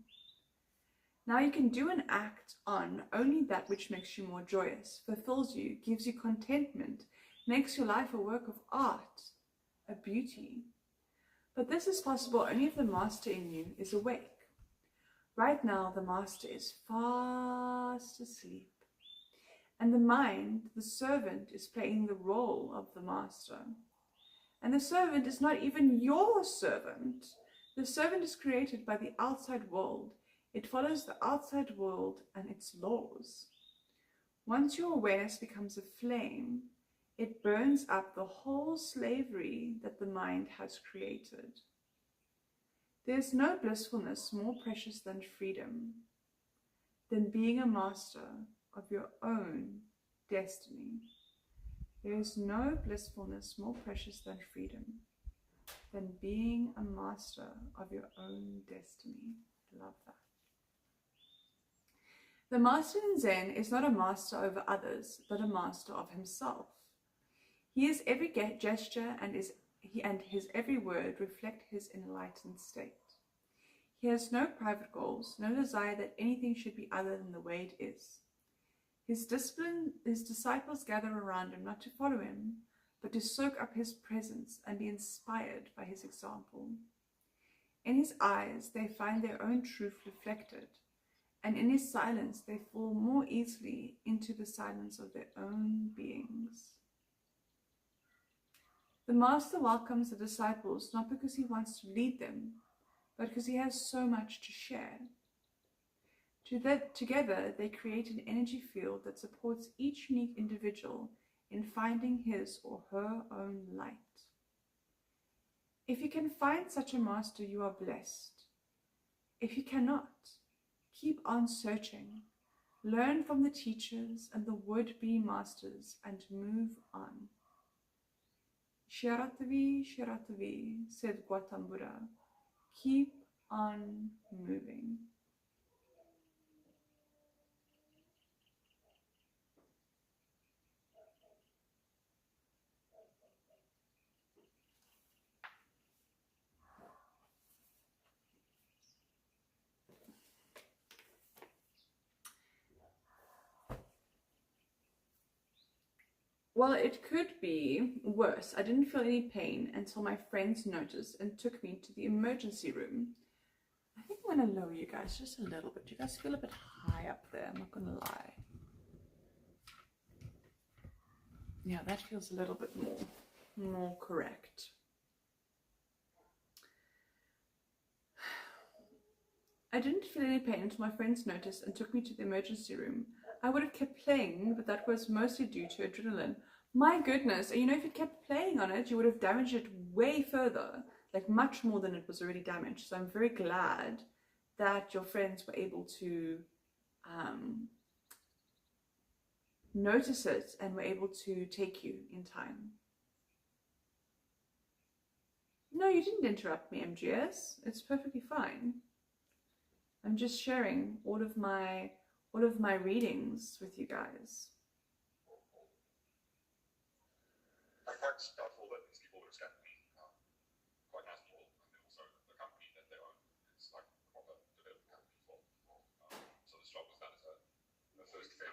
Now you can do and act on only that which makes you more joyous, fulfills you, gives you contentment, makes your life a work of art, a beauty. But this is possible only if the Master in you is awake. Right now, the Master is fast asleep. And the mind, the servant, is playing the role of the Master. And the servant is not even your servant. The servant is created by the outside world. It follows the outside world and its laws. Once your awareness becomes a flame, it burns up the whole slavery that the mind has created. There is no blissfulness more precious than freedom, than being a master of your own destiny. There is no blissfulness more precious than freedom, than being a master of your own destiny. I love that. The Master in Zen is not a master over others, but a master of himself. He is every gesture and his every word reflect his enlightened state. He has no private goals, no desire that anything should be other than the way it is. His disciples gather around him not to follow him, but to soak up his presence and be inspired by his example. In his eyes, they find their own truth reflected, and in his silence, they fall more easily into the silence of their own beings. The Master welcomes the disciples not because he wants to lead them, but because he has so much to share. Together, they create an energy field that supports each unique individual in finding his or her own light. If you can find such a master, you are blessed. If you cannot, keep on searching. Learn from the teachers and the would-be masters and move on. Shiratavi, Shiratavi, said Gautam Buddha. Keep on moving. Well, it could be worse. I didn't feel any pain until my friends noticed and took me to the emergency room. I think I'm going to lower you guys just a little bit. You guys feel a bit high up there, I'm not going to lie. Yeah, that feels a little bit more correct. I didn't feel any pain until my friends noticed and took me to the emergency room. I would have kept playing, but that was mostly due to adrenaline. My goodness, you know, if you kept playing on it, you would have damaged it way further, like much more than it was already damaged. So I'm very glad that your friends were able to notice it and were able to take you in time. No, you didn't interrupt me, MGS. It's perfectly fine. I'm just sharing all of my readings with you guys. I'm quite doubtful that these people would have scanned me. Quite nice people, and also the company that they own. It's like a proper development company so this job was done as a first step.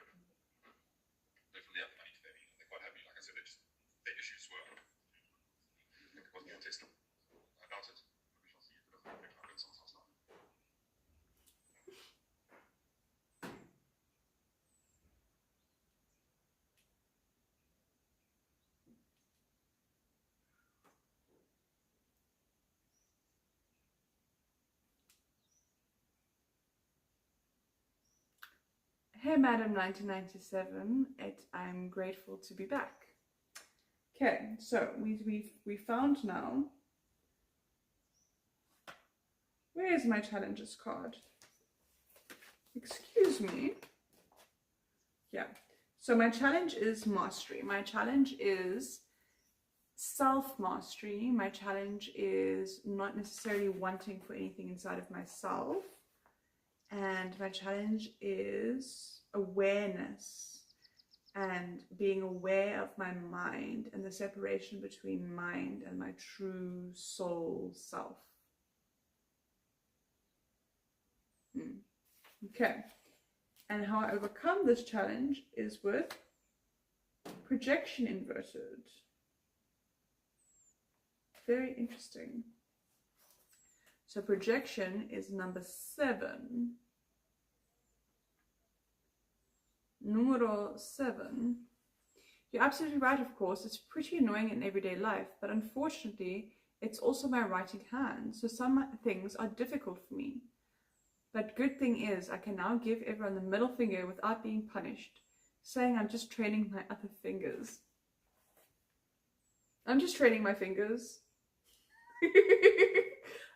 Definitely have the money to them, and they're quite happy. Like I said, their issues were, I think it was more testing. I doubt it. We shall see if it doesn't affect our business last night. Hey, Madam 1997, I'm grateful to be back. Okay, so we found now. Where is my challenges card? Excuse me. Yeah. So my challenge is mastery. My challenge is self-mastery. My challenge is not necessarily wanting for anything inside of myself. And my challenge is awareness and being aware of my mind and the separation between mind and my true soul self. Okay. And how I overcome this challenge is with projection inverted. Very interesting. So projection is number 7. Numero 7. You're absolutely right, of course. It's pretty annoying in everyday life, but unfortunately, it's also my writing hand. So some things are difficult for me. But good thing is, I can now give everyone the middle finger without being punished, saying I'm just training my other fingers. I'm just training my fingers.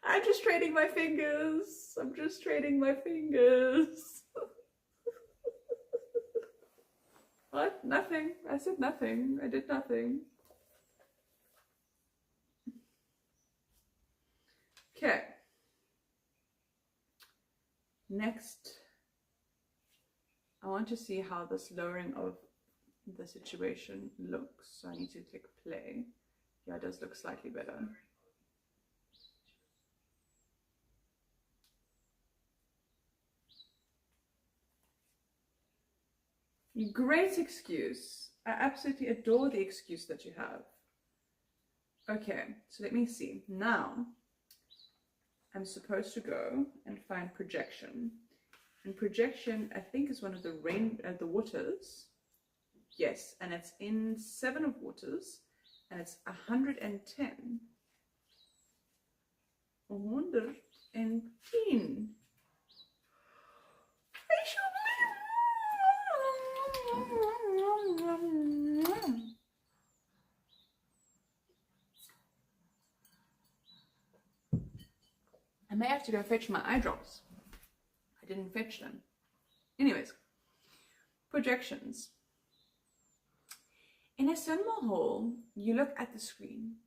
I'm just training my fingers. I'm just training my fingers. What? Nothing. I said nothing. I did nothing. Okay. Next, I want to see how this lowering of the situation looks. So I need to click play. Yeah, it does look slightly better. Great excuse. I absolutely adore the excuse that you have. Okay, so let me see. Now, I'm supposed to go and find projection. And projection, I think, is one of the the waters. Yes, and it's in 7 of waters, and it's 110. 110. I may have to go fetch my eye drops. I didn't fetch them. Anyways, projections. In a cinema hall, you look at the screen.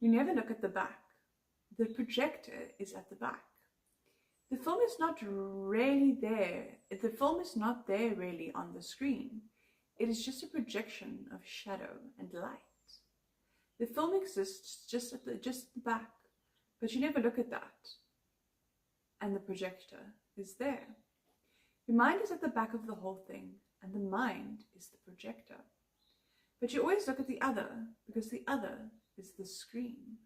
You never look at the back. The projector is at the back. The film is not really there. The film is not there really on the screen. It is just a projection of shadow and light. The film exists just at the back, but you never look at that. And the projector is there. Your mind is at the back of the whole thing, and the mind is the projector. But you always look at the other, because the other is the screen.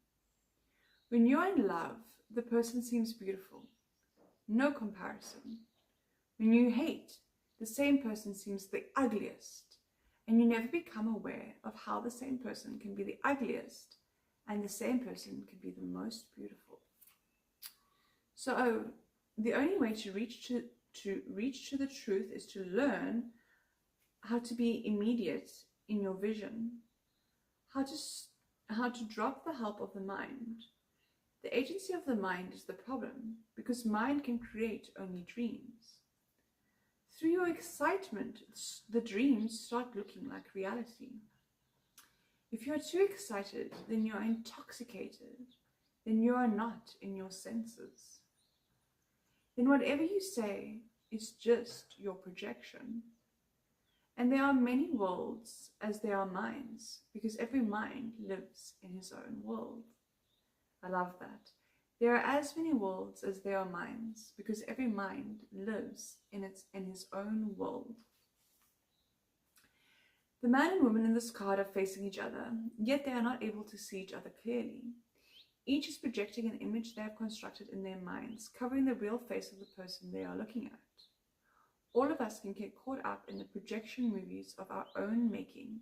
When you're in love, the person seems beautiful. No comparison. When you hate, the same person seems the ugliest, and you never become aware of how the same person can be the ugliest, and the same person can be the most beautiful. So the only way to reach to the truth is to learn how to be immediate in your vision, how to drop the help of the mind. The agency of the mind is the problem, because mind can create only dreams. Through your excitement, the dreams start looking like reality. If you're too excited, then you're intoxicated, then you are not in your senses. Then whatever you say is just your projection. And there are many worlds as there are minds, because every mind lives in his own world. I love that. There are as many worlds as there are minds, because every mind lives in his own world. The man and woman in this card are facing each other, yet they are not able to see each other clearly. Each is projecting an image they have constructed in their minds, covering the real face of the person they are looking at. All of us can get caught up in the projection movies of our own making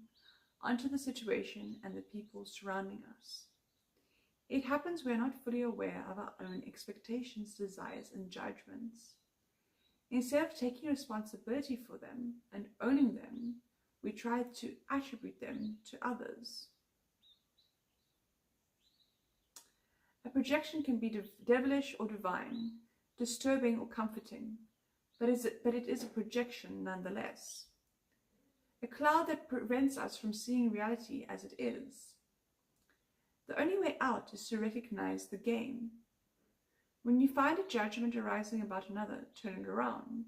onto the situation and the people surrounding us. It happens we are not fully aware of our own expectations, desires, and judgments. Instead of taking responsibility for them and owning them, we try to attribute them to others. A projection can be devilish or divine, disturbing or comforting, but it is a projection nonetheless. A cloud that prevents us from seeing reality as it is. The only way out is to recognize the game. When you find a judgment arising about another, turn it around.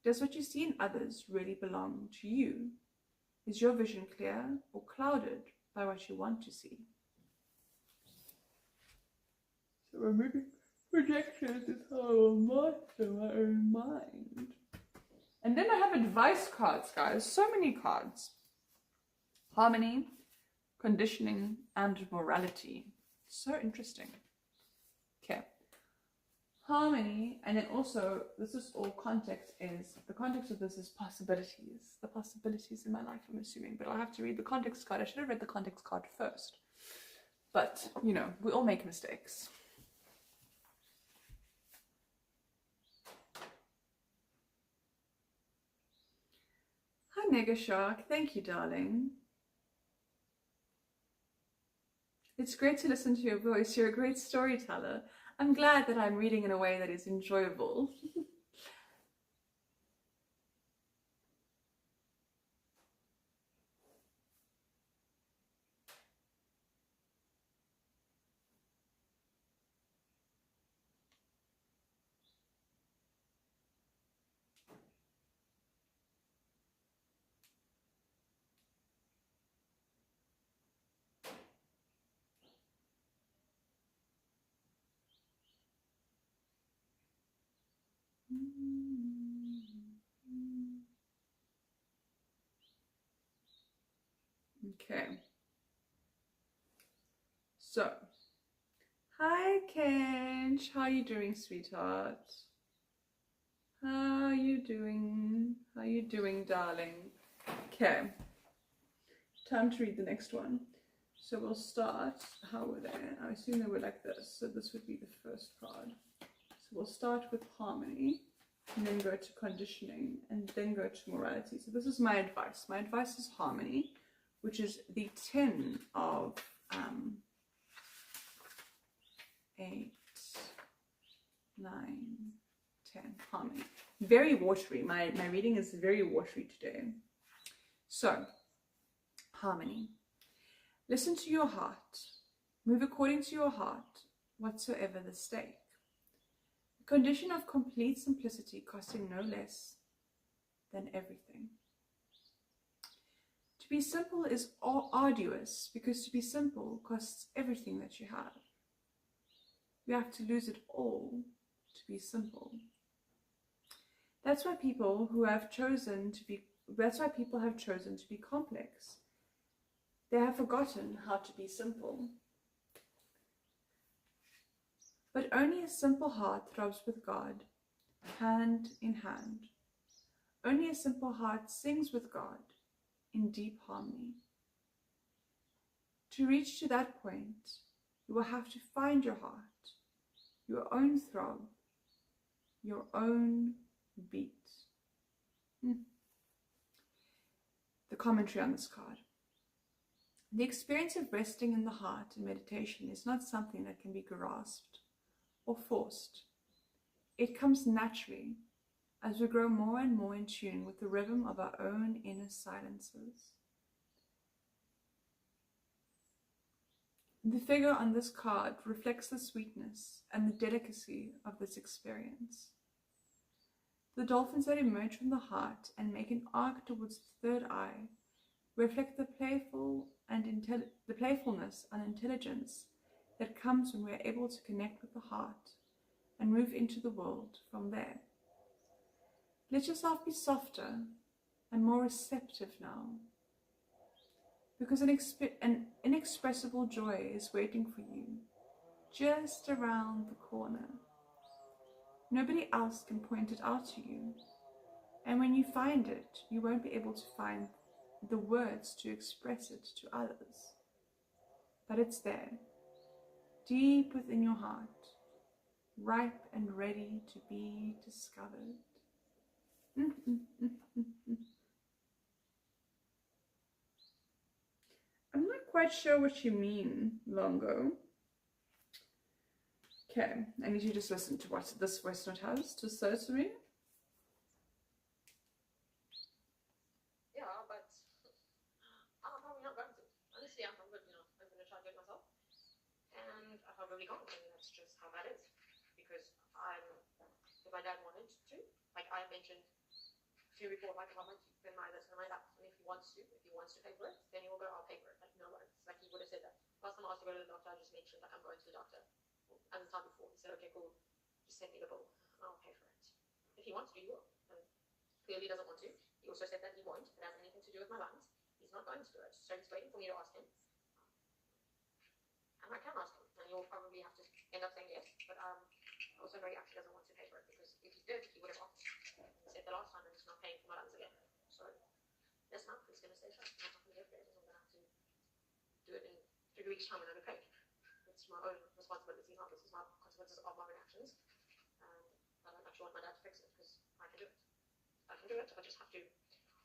Does what you see in others really belong to you? Is your vision clear or clouded by what you want to see? So removing projections is how I will master my own mind. And then I have advice cards, guys. So many cards. Harmony, conditioning, and morality. So interesting. Okay. Harmony, and then also, this is all context is, the context of this is possibilities. The possibilities in my life, I'm assuming. But I'll have to read the context card. I should have read the context card first. But, you know, we all make mistakes. Hi, Mega Shark. Thank you, darling. It's great to listen to your voice. You're a great storyteller. I'm glad that I'm reading in a way that is enjoyable. Okay. So, Hi, Kench. How are you doing, sweetheart? How are you doing? How are you doing, darling? Okay. Time to read the next one. So we'll start. How were they? I assume they were like this. So this would be the first card. So we'll start with harmony, and then go to conditioning, and then go to morality. So this is my advice. My advice is harmony, which is the 10 of 8, 9, 10. Harmony. Very watery. My reading is very watery today. So, harmony. Listen to your heart. Move according to your heart, whatsoever the stake. The condition of complete simplicity costing no less than everything. To be simple is arduous, because to be simple costs everything that you have. You have to lose it all to be simple. That's why people have chosen to be complex. They have forgotten how to be simple. But only a simple heart throbs with God, hand in hand. Only a simple heart sings with God in deep harmony. To reach to that point, you will have to find your heart, your own throb, your own beat. The commentary on this card. The experience of resting in the heart in meditation is not something that can be grasped or forced. It comes naturally as we grow more and more in tune with the rhythm of our own inner silences. The figure on this card reflects the sweetness and the delicacy of this experience. The dolphins that emerge from the heart and make an arc towards the third eye reflect the playfulness and intelligence that comes when we are able to connect with the heart and move into the world from there. Let yourself be softer and more receptive now, because an inexpressible joy is waiting for you just around the corner. Nobody else can point it out to you, and when you find it, you won't be able to find the words to express it to others. But it's there, deep within your heart, ripe and ready to be discovered. I'm not quite sure what you mean, Longo. Okay, I need you to just listen to what this voice note has to say to me. Yeah, but I'm probably not going to. Honestly, I'm going to try to do it myself. And I probably can't, and that's just how that is. Because if my dad wanted to, like I mentioned to you before, like if I want to, then my dad, and if he wants to pay for it, then he will go, I'll pay for it. Like no worries. Like he would have said that. Last time I asked to go to the doctor, I just mentioned like I'm going to the doctor. And the time before, he said, okay, cool, just send me the bill, and I'll pay for it. If he wants to, he will. And clearly doesn't want to. He also said that he won't. It has anything to do with my lungs. He's not going to do it. So he's waiting for me to ask him. And I can ask him, and he'll probably have to end up saying yes. But I also know he actually doesn't want to pay for it, because if he did, he would have asked. He said the last time, and he's not paying for my lungs again. So this month he's going to stay shut. I'm not going to get paid. I'm going to have to do it in 3 weeks' time and I'll be paid. It's my own responsibility, not this is my consequences of my reactions. And I don't actually want my dad to fix it, because I can do it. I can do it. I just have to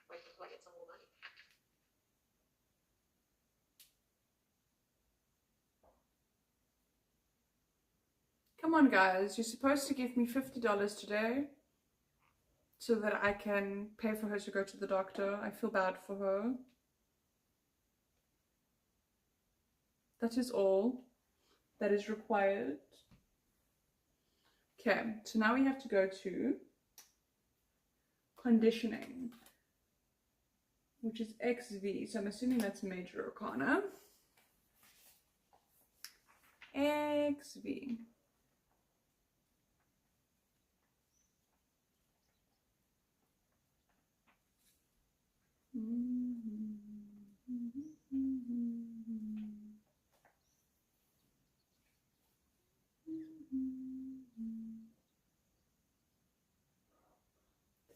wait until I get some more money. Come on, guys, you're supposed to give me $50 today so that I can pay for her to go to the doctor. I feel bad for her. That is all that is required. Okay, so now we have to go to conditioning, which is XV. So I'm assuming that's Major Arcana. XV.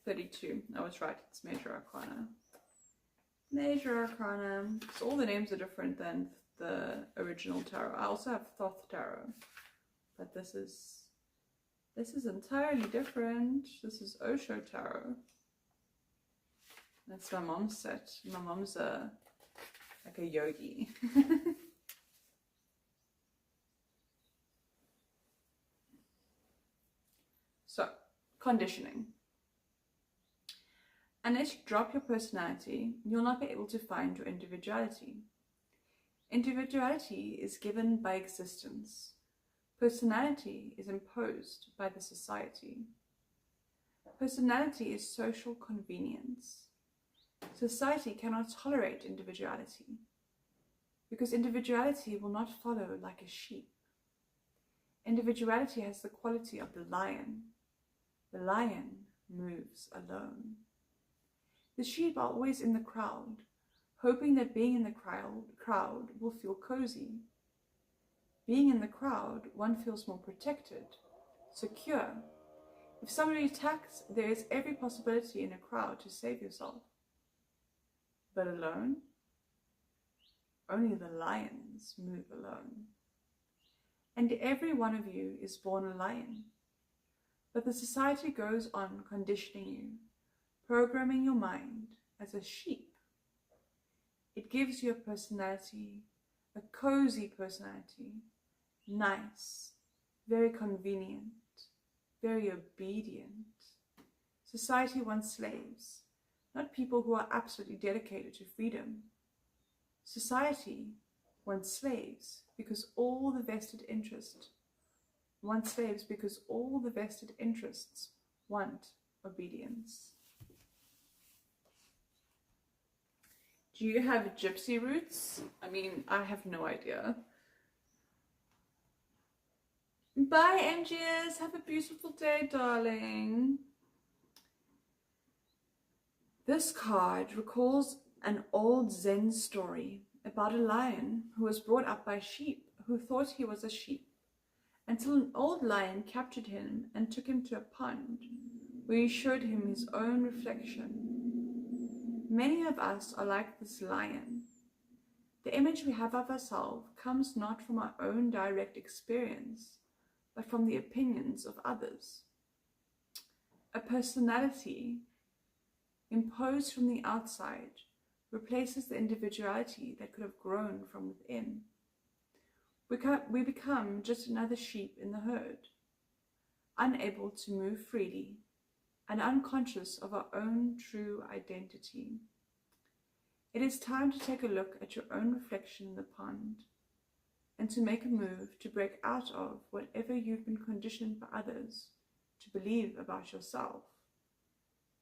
32. I was right, it's Major Arcana. Major Arcana. So all the names are different than the original tarot. I also have Thoth Tarot, but this is entirely different. This is Osho Tarot. That's my mom's set. My mom's like a yogi. So, conditioning. Unless you drop your personality, you'll not be able to find your individuality. Individuality is given by existence. Personality is imposed by the society. Personality is social convenience. Society cannot tolerate individuality because individuality will not follow like a sheep. Individuality has the quality of the lion. The lion moves alone. The sheep are always in the crowd, hoping that being in the crowd will feel cozy. Being in the crowd, one feels more protected, secure. If somebody attacks, there is every possibility in a crowd to save yourself. But alone, only the lions move alone. And every one of you is born a lion. But the society goes on conditioning you, programming your mind as a sheep. It gives you a personality, a cozy personality, nice, very convenient, very obedient. Society wants slaves, not people who are absolutely dedicated to freedom. Society wants slaves because all the vested interests want obedience. Do you have gypsy roots? I mean, I have no idea. Bye, MGS. Have a beautiful day, darling. This card recalls an old Zen story about a lion who was brought up by sheep who thought he was a sheep, until an old lion captured him and took him to a pond where he showed him his own reflection. Many of us are like this lion. The image we have of ourselves comes not from our own direct experience, but from the opinions of others. A personality imposed from the outside replaces the individuality that could have grown from within. We become just another sheep in the herd, unable to move freely and unconscious of our own true identity. It is time to take a look at your own reflection in the pond and to make a move to break out of whatever you've been conditioned by others to believe about yourself.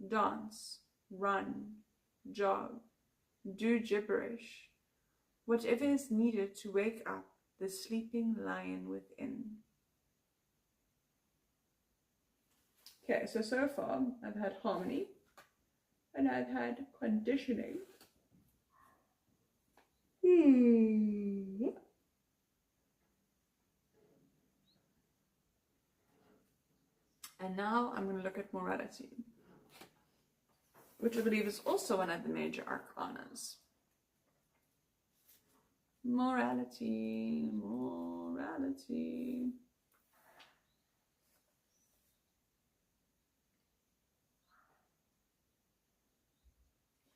Dance, run, jog, do gibberish, whatever is needed to wake up the sleeping lion within. Okay, so far I've had harmony and I've had conditioning. And now I'm going to look at morality, which I believe is also one of the major arcanas. Morality.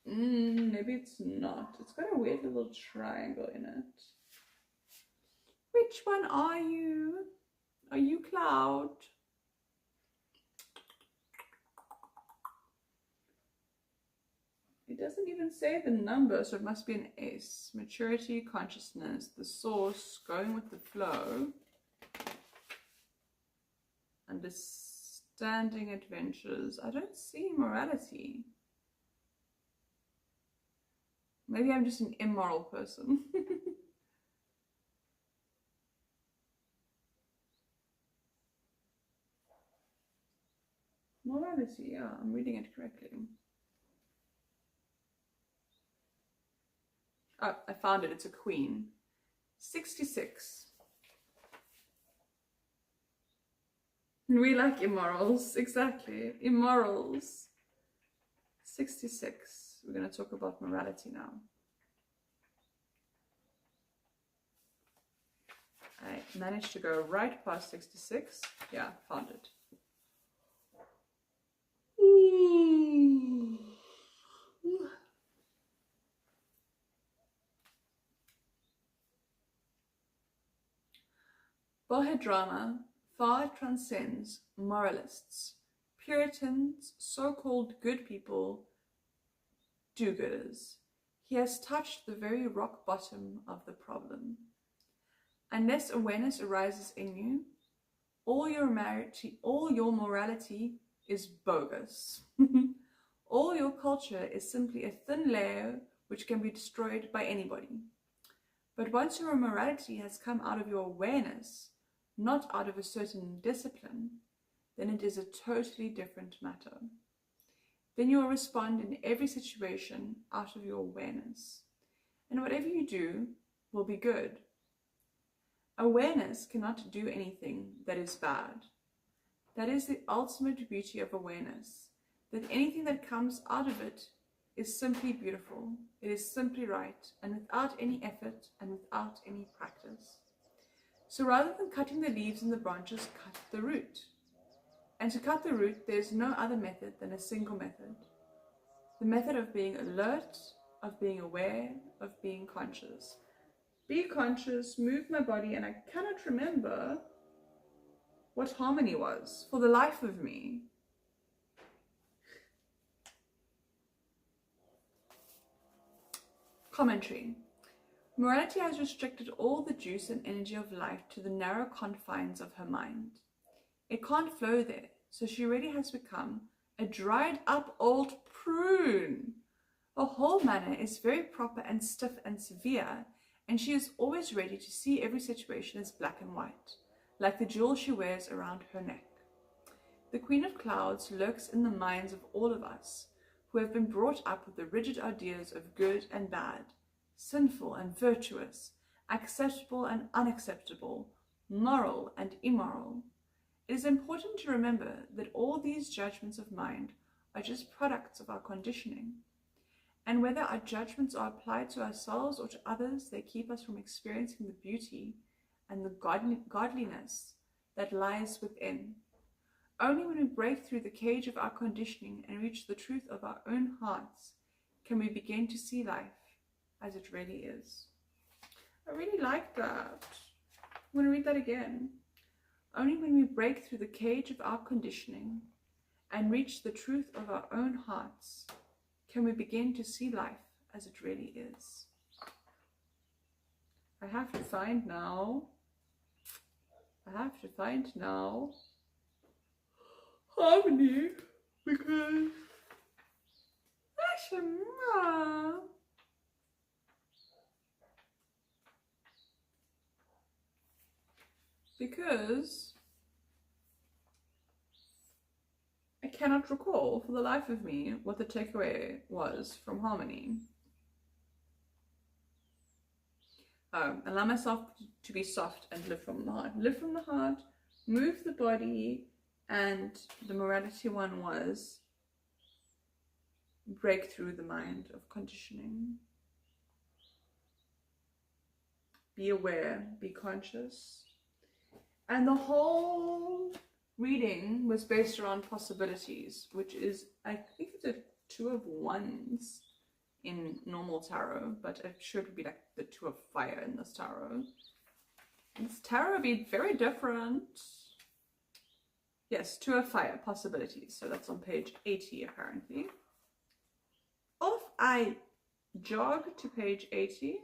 Maybe it's not. It's got a weird little triangle in it. Which one are you? Are you Cloud? It doesn't even say the number, so it must be an S. Maturity, consciousness, the source, going with the flow, understanding, adventures. I don't see morality. Maybe I'm just an immoral person. Morality, yeah, I'm reading it correctly. Oh, I found it. It's a queen. 66. We like immorals. Exactly. Immorals. 66. We're going to talk about morality now. I managed to go right past 66. Yeah, found it. Ooh. Bohedrama far transcends moralists, Puritans, so-called good people, do-gooders. He has touched the very rock bottom of the problem. Unless awareness arises in you, all your morality is bogus. All your culture is simply a thin layer which can be destroyed by anybody. But once your morality has come out of your awareness, not out of a certain discipline, then it is a totally different matter. Then you will respond in every situation out of your awareness. And whatever you do will be good. Awareness cannot do anything that is bad. That is the ultimate beauty of awareness, that anything that comes out of it is simply beautiful. It is simply right, and without any effort and without any practice. So rather than cutting the leaves and the branches, cut the root. And to cut the root, there is no other method than a single method. The method of being alert, of being aware, of being conscious. Be conscious, move my body, and I cannot remember what harmony was for the life of me. Commentary. Morality has restricted all the juice and energy of life to the narrow confines of her mind. It can't flow there, so she really has become a dried up old prune. Her whole manner is very proper and stiff and severe, and she is always ready to see every situation as black and white, like the jewel she wears around her neck. The Queen of Clouds lurks in the minds of all of us, who have been brought up with the rigid ideas of good and bad, sinful and virtuous, acceptable and unacceptable, moral and immoral. It is important to remember that all these judgments of mind are just products of our conditioning, and whether our judgments are applied to ourselves or to others, they keep us from experiencing the beauty and the godliness that lies within. Only when we break through the cage of our conditioning and reach the truth of our own hearts can we begin to see life as it really is. I really like that. I'm going to read that again. Only when we break through the cage of our conditioning and reach the truth of our own hearts can we begin to see life as it really is. I have to find now harmony, because I cannot recall for the life of me what the takeaway was from harmony. Allow myself to be soft and live from the heart. Live from the heart, move the body, and the morality one was break through the mind of conditioning. Be aware, be conscious. And the whole reading was based around possibilities, which is, I think it's a 2 of Wands in normal tarot, but it should be like the 2 of Fire in this tarot. This tarot would be very different. Yes, 2 of Fire, possibilities. So that's on page 80 apparently. Off I jog to page 80.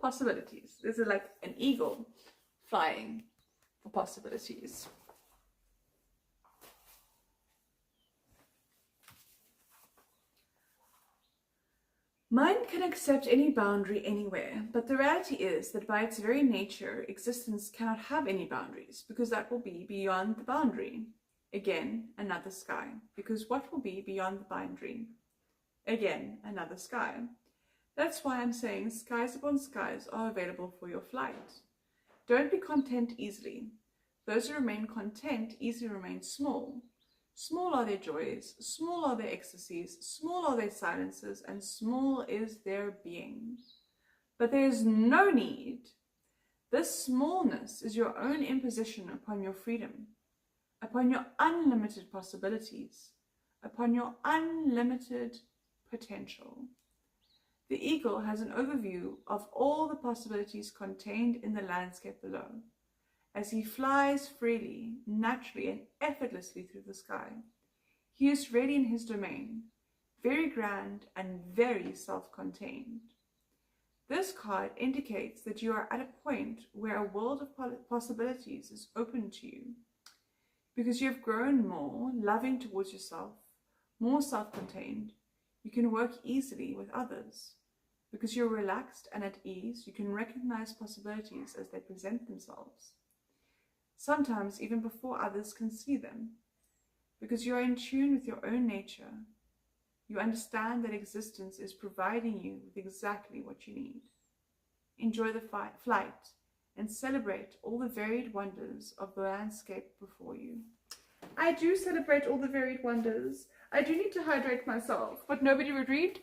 Possibilities. This is like an eagle flying for possibilities. Mind can accept any boundary anywhere, but the reality is that by its very nature, existence cannot have any boundaries, because that will be beyond the boundary. Again, another sky, because what will be beyond the boundary? Again, another sky. That's why I'm saying skies upon skies are available for your flight. Don't be content easily. Those who remain content easily remain small. Small are their joys, small are their ecstasies, small are their silences, and small is their being. But there is no need. This smallness is your own imposition upon your freedom, upon your unlimited possibilities, upon your unlimited potential. The eagle has an overview of all the possibilities contained in the landscape below, as he flies freely, naturally, and effortlessly through the sky. He is ready in his domain, very grand and very self-contained. This card indicates that you are at a point where a world of possibilities is open to you, because you have grown more loving towards yourself, more self-contained. You can work easily with others. Because you're relaxed and at ease, you can recognize possibilities as they present themselves, sometimes even before others can see them. Because you are in tune with your own nature, you understand that existence is providing you with exactly what you need. Enjoy the flight and celebrate all the varied wonders of the landscape before you. I do celebrate all the varied wonders. I do need to hydrate myself, but nobody redeemed.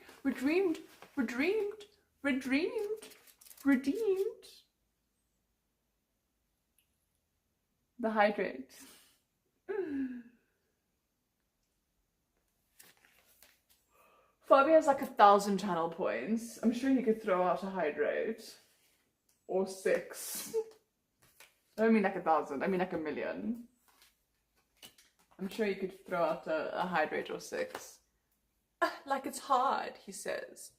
The hydrate. Fabi has like 1,000 channel points. I'm sure he could throw out a hydrate. Or 6. I don't mean like 1,000, I mean like 1,000,000. I'm sure you could throw out a hydrate or 6. Like it's hard, he says.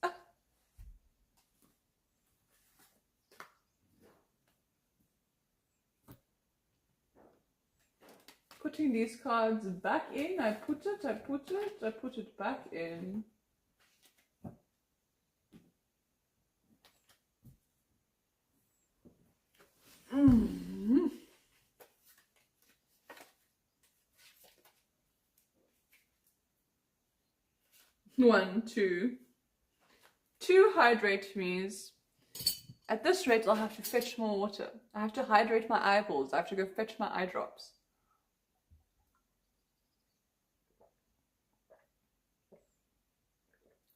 Putting these cards back in, I put it back in. Mm-hmm. One, two. 2 hydrate means at this rate I'll have to fetch more water. I have to hydrate my eyeballs. I have to go fetch my eye drops.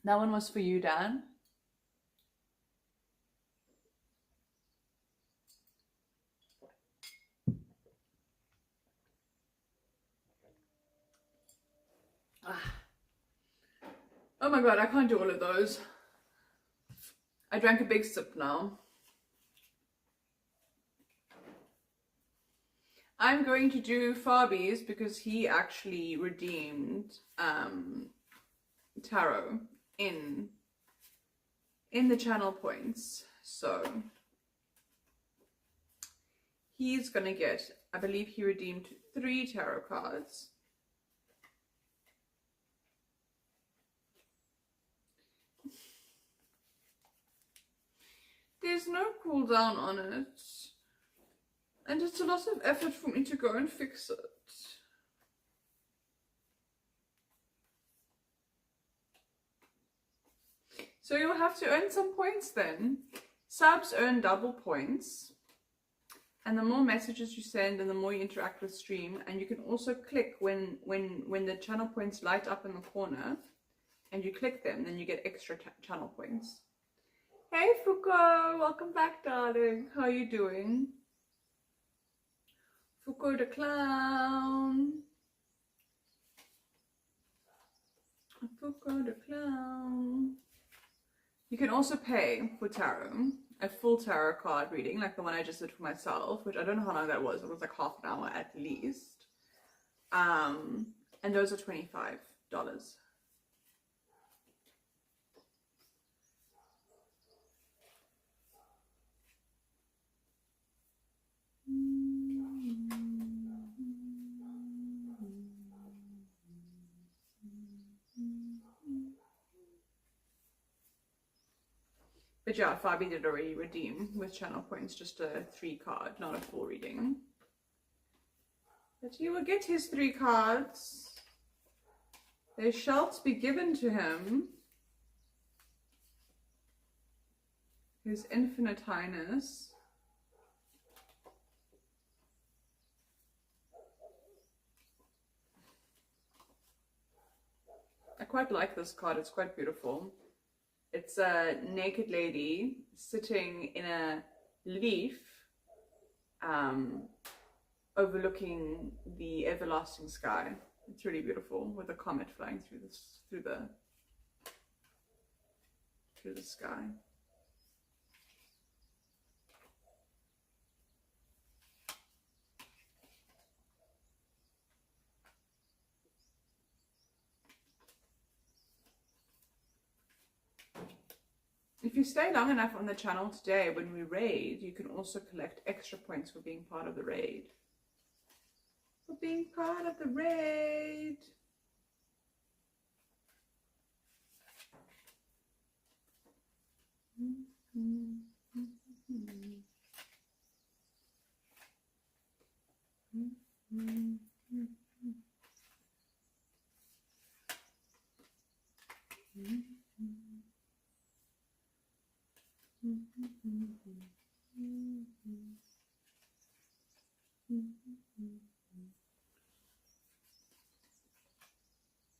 That one was for you, Dan. Oh my god, I can't do all of those. I drank a big sip now. I'm going to do Fabi's because he actually redeemed tarot in the channel points. So he's gonna get, I believe he redeemed 3 tarot cards. There's no cooldown on it, and it's a lot of effort for me to go and fix it. So you'll have to earn some points then. Subs earn double points, and the more messages you send and the more you interact with stream, and you can also click when the channel points light up in the corner and you click them, then you get extra channel points. Hey Foucault, welcome back darling, how are you doing? Foucault the clown. Foucault the clown. You can also pay for tarot, a full tarot card reading, like the one I just did for myself, which I don't know how long that was. It was like half an hour at least. And those are $25. But yeah, Fabi did already redeem with channel points, just a 3 card, not a full reading. But he will get his 3 cards. They shall be given to him. His Infinite Highness. quite like this card. It's quite beautiful. It's a naked lady sitting in a leaf, overlooking the everlasting sky. It's really beautiful, with a comet flying through the sky. If you stay long enough on the channel today, when we raid, you can also collect extra points for being part of the raid. For being part of the raid.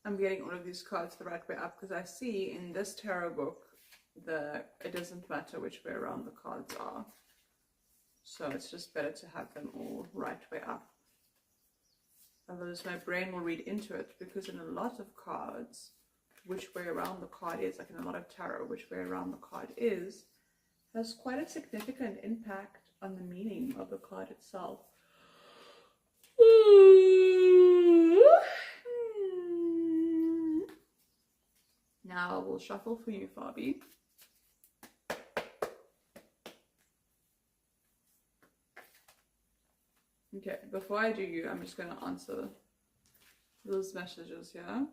I'm getting all of these cards the right way up because I see in this tarot book it doesn't matter which way around the cards are. So it's just better to have them all right way up. Otherwise my brain will read into it, because in a lot of cards, which way around the card is, like in a lot of tarot, which way around the card is, has quite a significant impact on the meaning of the card itself. Now I will shuffle for you, Fabi. Okay, before I do you, I'm just going to answer those messages here.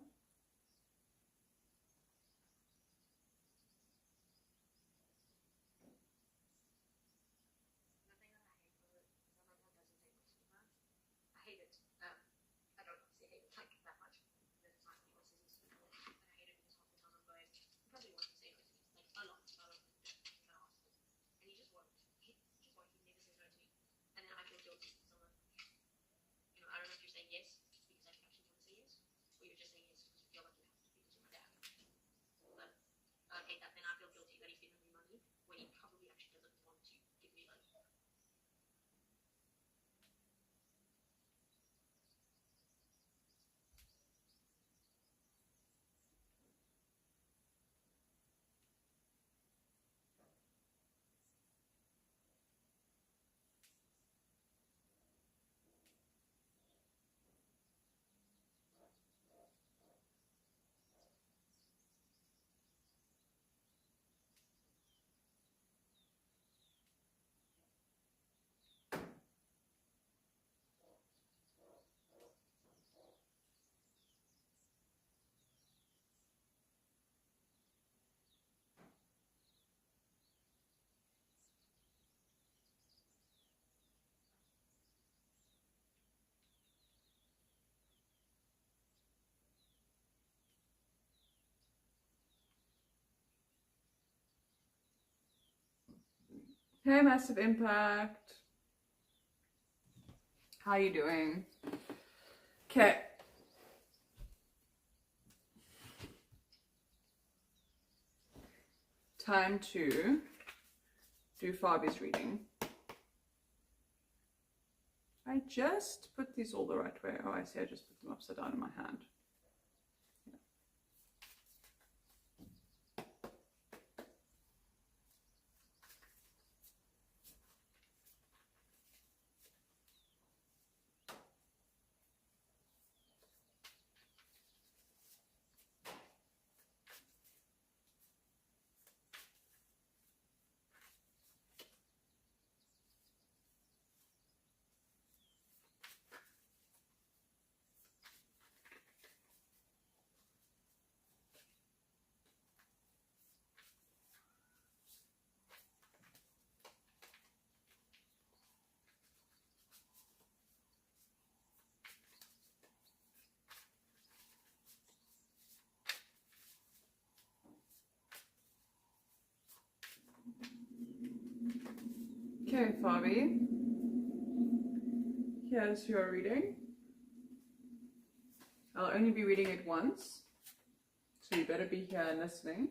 Hey, Massive Impact. How you doing? Okay. Time to do Fabi's reading. I just put these all the right way. Oh, I see, I just put them upside down in my hand. Okay, Fabi, here's your reading. I'll only be reading it once, So you better be here and listening.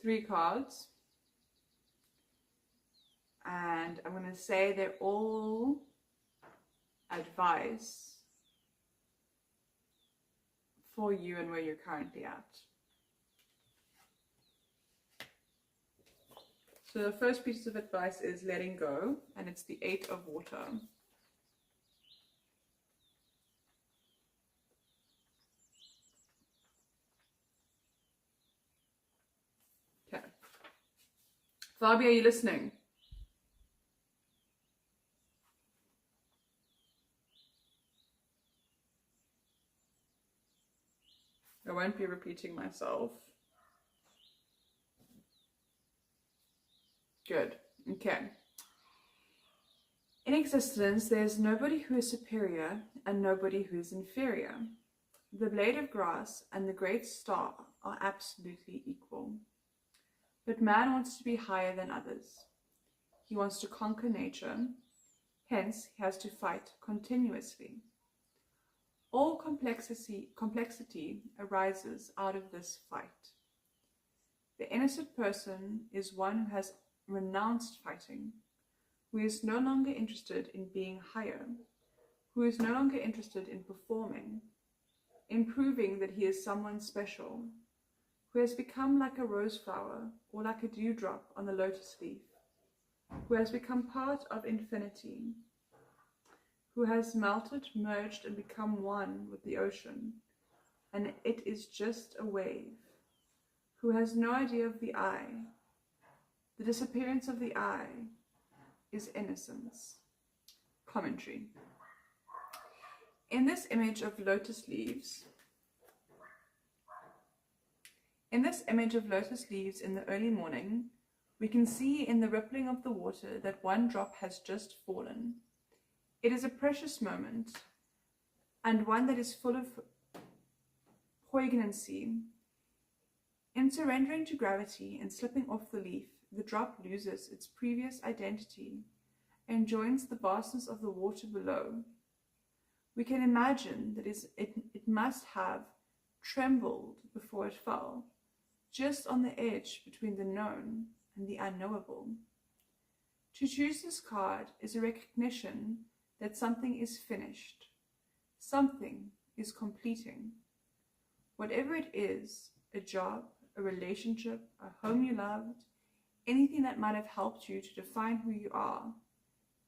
3 cards. And I'm going to say they're all advice for you and where you're currently at. So the first piece of advice is letting go, and it's the 8 of water. Okay. Fabi, are you listening? I won't be repeating myself. Good. Okay. In existence, there's nobody who is superior and nobody who is inferior. The blade of grass and the great star are absolutely equal. But man wants to be higher than others. He wants to conquer nature. Hence, he has to fight continuously. All complexity arises out of this fight. The innocent person is one who has renounced fighting, who is no longer interested in being higher, who is no longer interested in performing, in proving that he is someone special, who has become like a rose flower or like a dewdrop on the lotus leaf, who has become part of infinity, who has melted, merged, and become one with the ocean, and it is just a wave, who has no idea of the I. The disappearance of the I is innocence. Commentary. In this image of lotus leaves, in the early morning, we can see in the rippling of the water that one drop has just fallen. It is a precious moment, and one that is full of poignancy. In surrendering to gravity and slipping off the leaf, the drop loses its previous identity and joins the vastness of the water below. We can imagine that it must have trembled before it fell, just on the edge between the known and the unknowable. To choose this card is a recognition that something is finished, something is completing. Whatever it is, a job, a relationship, a home you loved, anything that might have helped you to define who you are,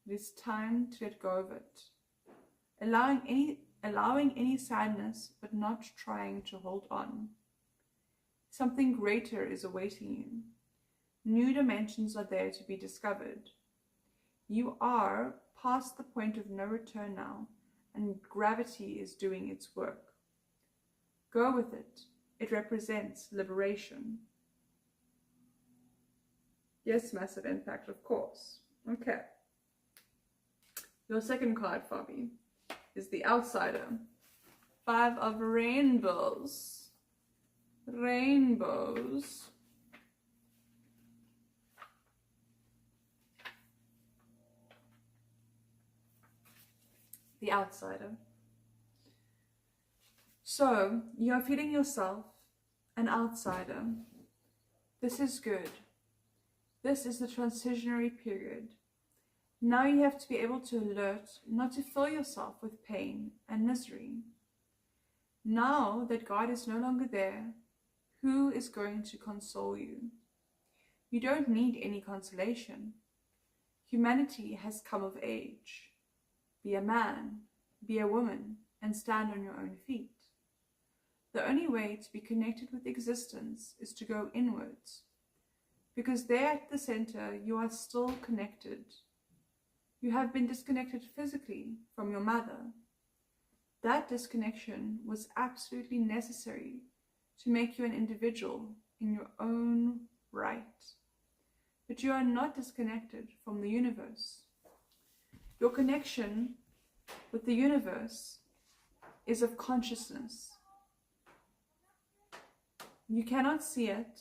it is time to let go of it. Allowing any sadness, but not trying to hold on. Something greater is awaiting you. New dimensions are there to be discovered. You are past the point of no return now, and gravity is doing its work. Go with it. It represents liberation. Yes, massive impact, of course. Okay. Your second card, Fabi, is the Outsider. 5 of Rainbows. Rainbows. The Outsider. So, you are feeling yourself an outsider. This is good. This is the transitionary period. Now you have to be able to alert not to fill yourself with pain and misery. Now that God is no longer there, who is going to console you? You don't need any consolation. Humanity has come of age. Be a man, be a woman, and stand on your own feet. The only way to be connected with existence is to go inwards, because there at the center you are still connected. You have been disconnected physically from your mother. That disconnection was absolutely necessary to make you an individual in your own right. But you are not disconnected from the universe. Your connection with the universe is of consciousness. You cannot see it,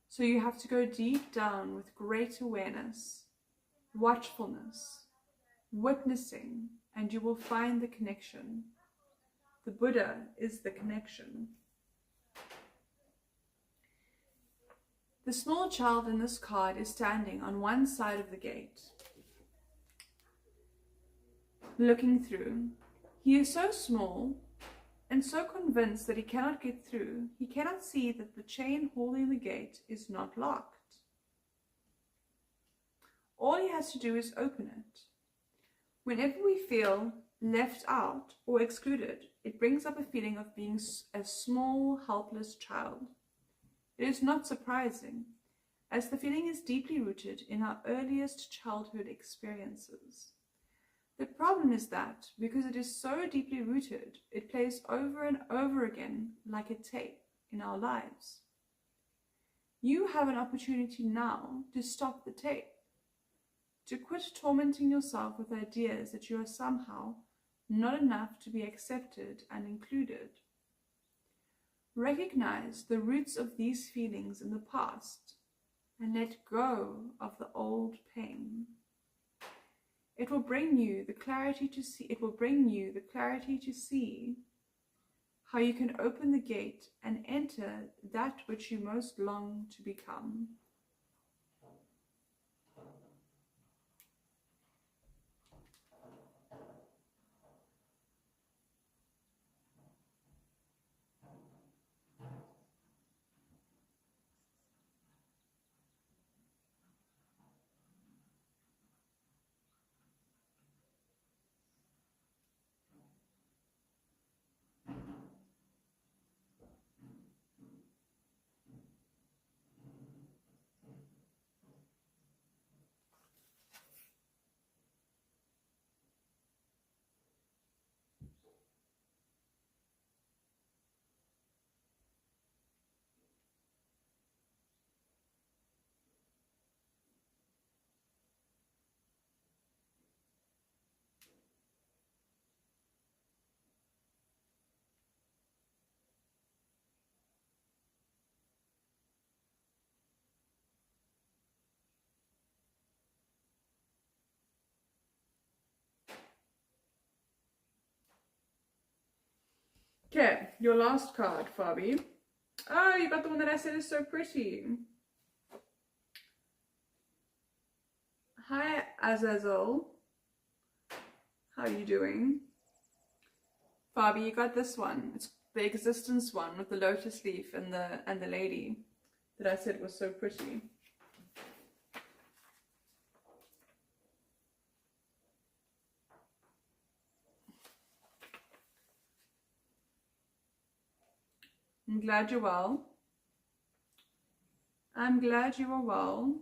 so you have to go deep down with great awareness, watchfulness, witnessing, and you will find the connection. The Buddha is the connection. The small child in this card is standing on one side of the gate, looking through. He is so small and so convinced that he cannot get through, he cannot see that the chain holding the gate is not locked. All he has to do is open it. Whenever we feel left out or excluded, it brings up a feeling of being a small, helpless child. It is not surprising, as the feeling is deeply rooted in our earliest childhood experiences. The problem is that, because it is so deeply rooted, it plays over and over again like a tape in our lives. You have an opportunity now to stop the tape, to quit tormenting yourself with ideas that you are somehow not enough to be accepted and included. Recognize the roots of these feelings in the past and let go of the old pain. It will bring you the clarity to see how you can open the gate and enter that which you most long to become. Okay, your last card, Fabi. Oh, you got the one that I said is so pretty. Hi, Azazel. How are you doing? Fabi, you got this one. It's the existence one with the lotus leaf and the lady that I said was so pretty. I'm glad you're well. I'm glad you are well.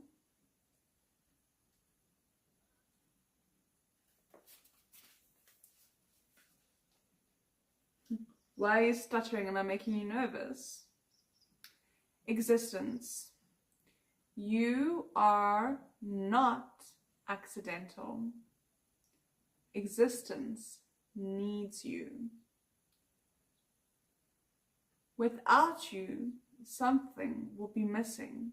Why are you stuttering? Am I making you nervous? Existence. You are not accidental. Existence needs you. Without you, something will be missing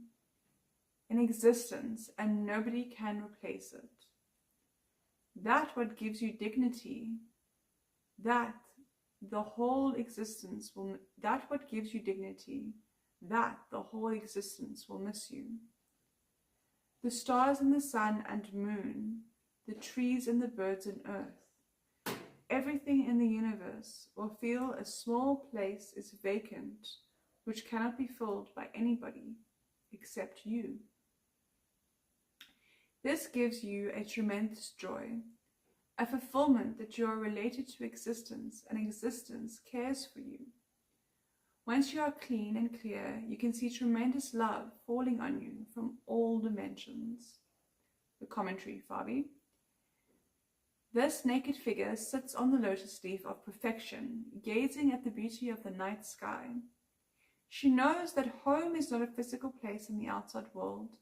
in existence and nobody can replace it. That what gives you dignity, that the whole existence will, that what gives you dignity, that the whole existence will miss you. The stars and the sun and moon, the trees and the birds and earth, everything in the universe will feel a small place is vacant, which cannot be filled by anybody except you. This gives you a tremendous joy, a fulfillment that you are related to existence and existence cares for you. Once you are clean and clear, you can see tremendous love falling on you from all dimensions. The commentary, Fabi. This naked figure sits on the lotus leaf of perfection, gazing at the beauty of the night sky. She knows that home is not a physical place in the outside world,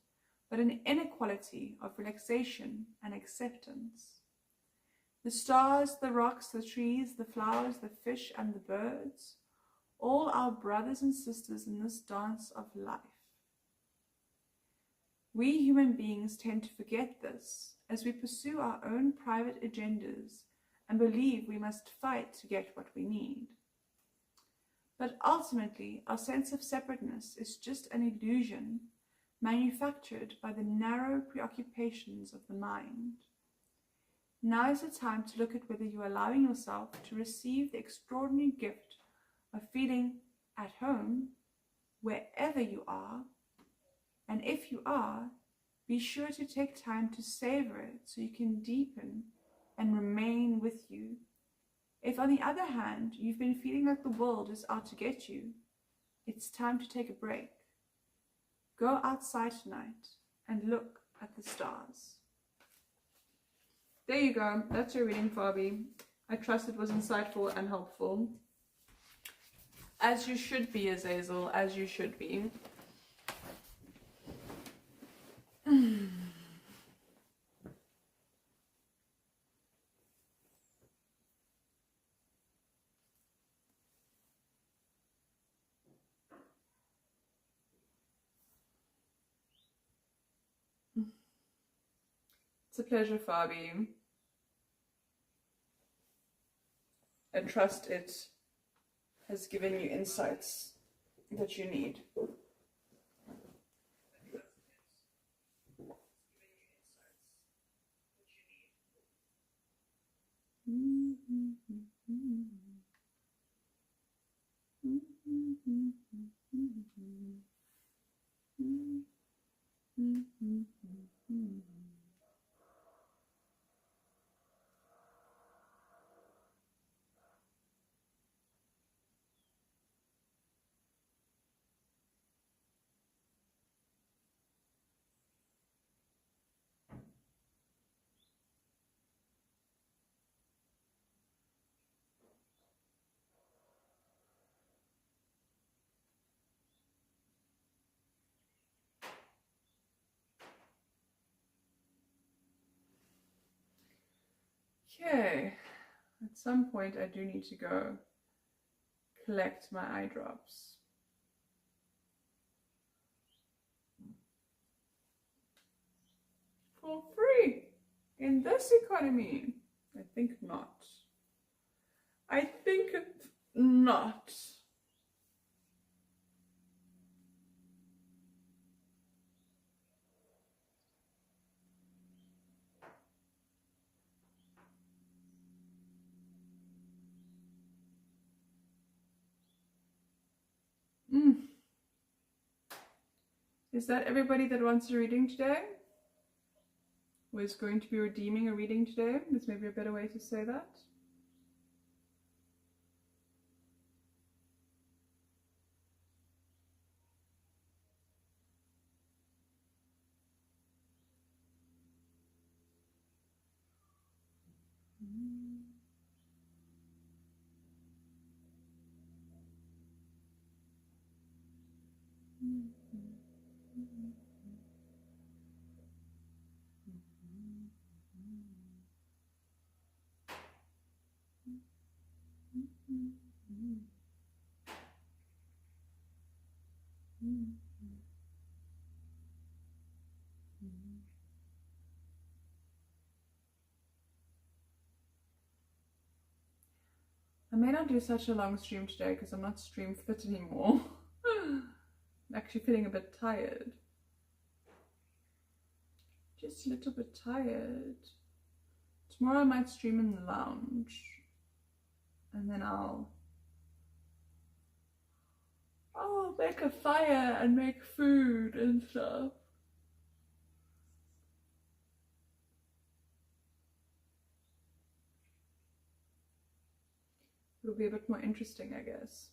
but an inequality of relaxation and acceptance. The stars, the rocks, the trees, the flowers, the fish, and the birds, all our brothers and sisters in this dance of life. We human beings tend to forget this as we pursue our own private agendas and believe we must fight to get what we need. But ultimately, our sense of separateness is just an illusion manufactured by the narrow preoccupations of the mind. Now is the time to look at whether you are allowing yourself to receive the extraordinary gift of feeling at home wherever you are, and if you are, be sure to take time to savor it so you can deepen and remain with you. If, on the other hand, you've been feeling like the world is out to get you, it's time to take a break. Go outside tonight and look at the stars. There you go. That's your reading, Fabi. I trust it was insightful and helpful. As you should be, Azazel, as you should be. It's a pleasure, Fabi. I trust it has given you insights that you need. Okay, at some point I do need to go collect my eye drops. For free in this economy? I think not. I think not. Is that everybody that wants a reading today? Or is going to be redeeming a reading today? There's maybe a better way to say that. I may not do such a long stream today because I'm not stream fit anymore. I'm actually feeling a bit tired. Just a little bit tired. Tomorrow I might stream in the lounge. And then I'll make a fire and make food and stuff. It'll be a bit more interesting, I guess.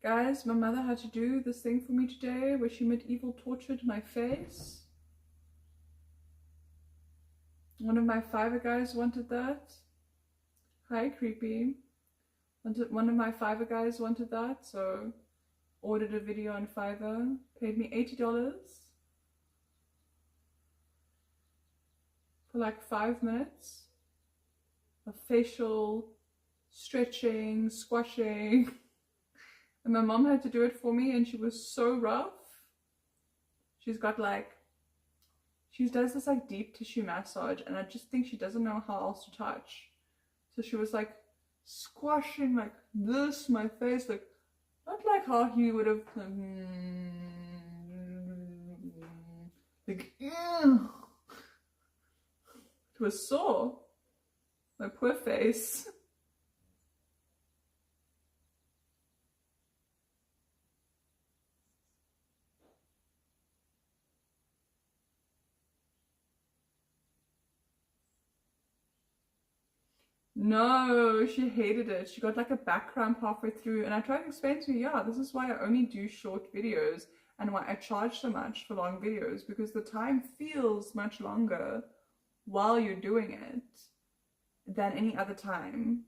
Guys, my mother had to do this thing for me today where she medieval tortured my face. One of my Fiverr guys wanted that. Hi, creepy. One of my Fiverr guys wanted that, so ordered a video on Fiverr, paid me $80 for like 5 minutes of facial stretching, squashing, And my mom had to do it for me, and she was so rough. She's got like, she does this like deep tissue massage, and I just think she doesn't know how else to touch. So she was like squashing like this my face, like not like how he would have like ew. It was sore. My poor face. No, she hated it. She got like a back cramp halfway through, and I tried to explain to her, yeah, this is why I only do short videos and why I charge so much for long videos, because the time feels much longer while you're doing it than any other time.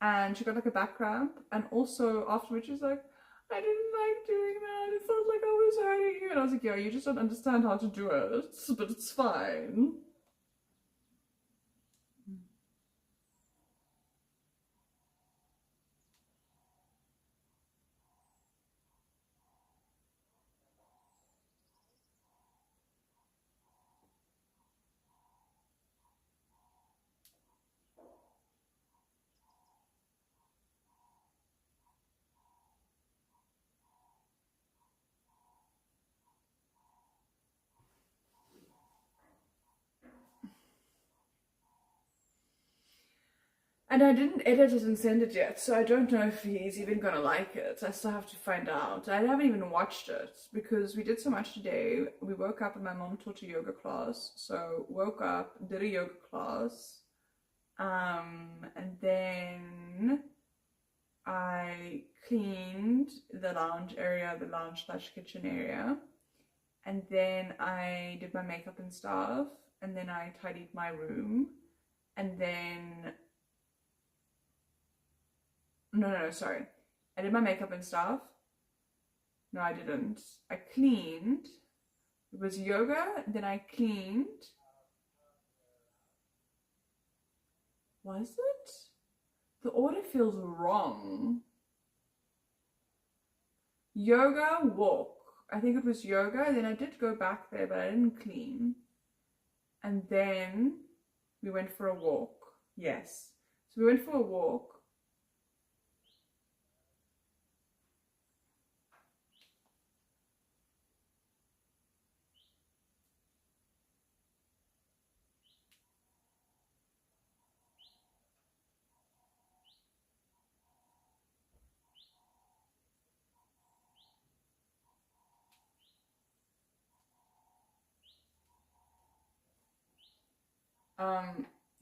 And she got like a back cramp, and also afterwards she's like, I didn't like doing that, it felt like I was hurting you. And I was like, yeah, you just don't understand how to do it, but it's fine. And I didn't edit it and send it yet, so I don't know if he's even gonna like it. I still have to find out. I haven't even watched it because we did so much today. We woke up and my mom taught a yoga class. So woke up, did a yoga class, and then I cleaned the lounge area, the lounge/kitchen area, and then I did my makeup and stuff, and then I tidied my room, and then no, sorry. I did my makeup and stuff. No, I didn't. I cleaned. It was yoga, then I cleaned. Was it? The order feels wrong. Yoga, walk. I think it was yoga. Then I did go back there, but I didn't clean. And then we went for a walk. Yes. So we went for a walk.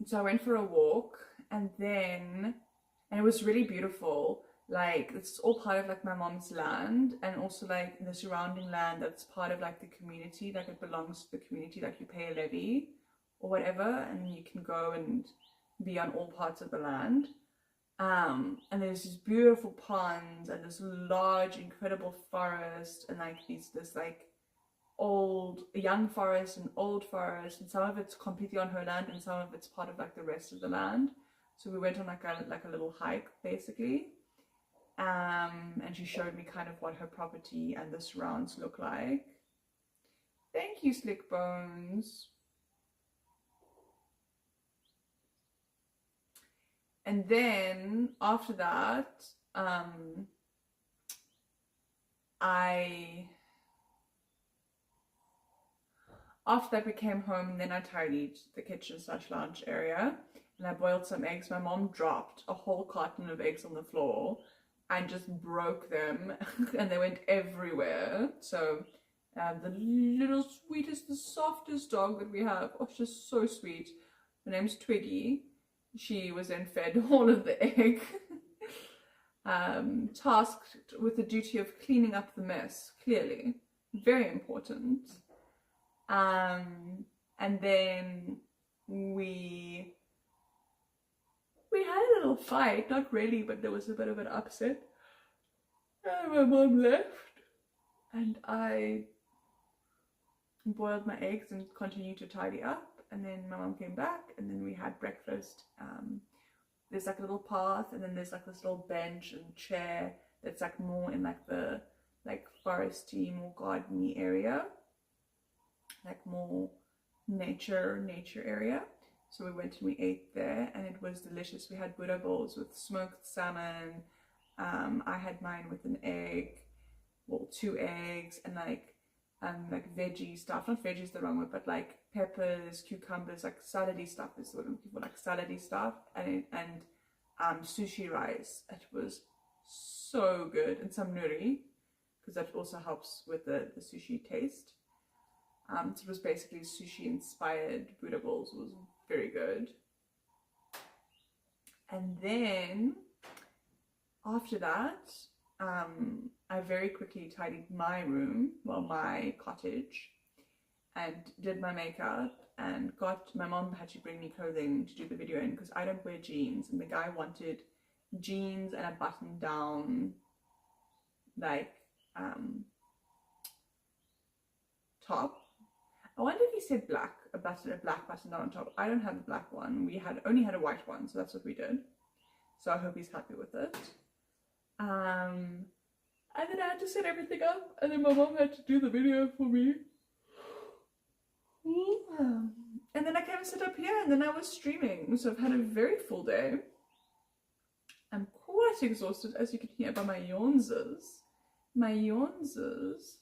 So I went for a walk, and it was really beautiful. Like, it's all part of like my mom's land, and also like the surrounding land that's part of like the community, like it belongs to the community, like you pay a levy or whatever, and you can go and be on all parts of the land. And there's these beautiful ponds and this large, incredible forest, and like this like young forest and old forest, and some of it's completely on her land and some of it's part of like the rest of the land. So we went on like a little hike basically, and she showed me kind of what her property and the surrounds look like. Thank you, Slick Bones. And then after that, after that we came home, and then I tidied the kitchen/lounge area, and I boiled some eggs. My mom dropped a whole carton of eggs on the floor and just broke them and they went everywhere. So the little sweetest, the softest dog that we have, oh, she's so sweet. Her name's Twiggy. She was then fed all of the egg. Tasked with the duty of cleaning up the mess, clearly. Very important. And then we had a little fight, not really, but there was a bit of an upset. And my mom left, and I boiled my eggs and continued to tidy up. And then my mom came back, and then we had breakfast. There's like a little path, and then there's like this little bench and chair that's like more in like the like foresty, more gardeny area, like more nature area. So we went and we ate there, and it was delicious. We had Buddha bowls with smoked salmon. I had mine with an egg, well, 2 eggs, and like veggie stuff. Not veggie is the wrong word, but like peppers, cucumbers, like salady stuff is what I'm looking for, like salady stuff, and sushi rice. It was so good, and some nori, because that also helps with the sushi taste. So it was basically sushi inspired Buddha bowls. It was very good. And then after that, I very quickly tidied my room, well, my cottage, and did my makeup, and my mom had to bring me clothing to do the video in because I don't wear jeans, and the guy wanted jeans and a button down like top. I wonder if he said black, a black button down on top. I don't have a black one. We only had a white one, so that's what we did. So I hope he's happy with it. And then I had to set everything up, and then my mom had to do the video for me. And then I came and set up here, and then I was streaming. So I've had a very full day. I'm quite exhausted, as you can hear by my yawnses. My yawnses.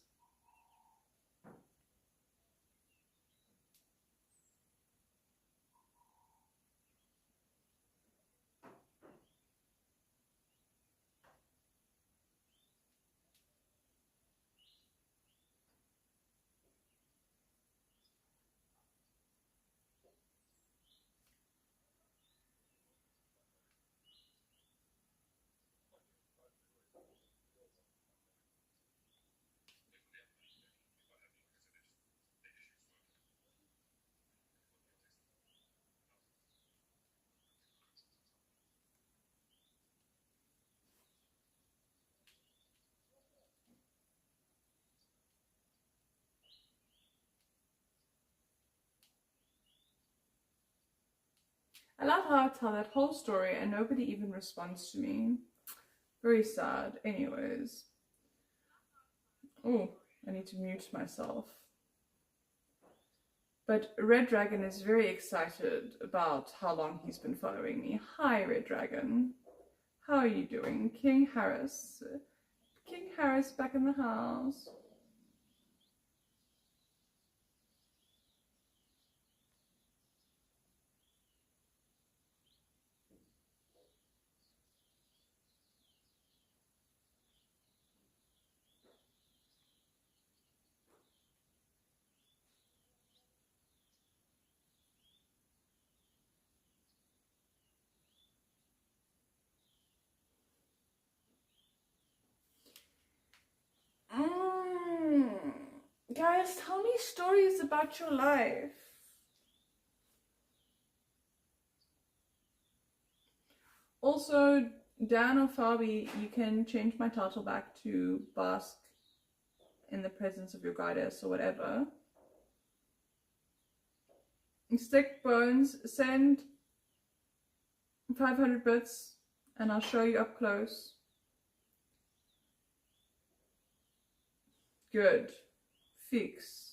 I love how I tell that whole story and nobody even responds to me. Very sad. Anyways. Oh, I need to mute myself. But Red Dragon is very excited about how long he's been following me. Hi, Red Dragon. How are you doing? King Harris. King Harris back in the house. Guys, tell me stories about your life. Also, Dan or Fabi, you can change my title back to Bask in the Presence of Your Goddess or whatever. Stick Bones, send 500 bits and I'll show you up close. Good. Fix.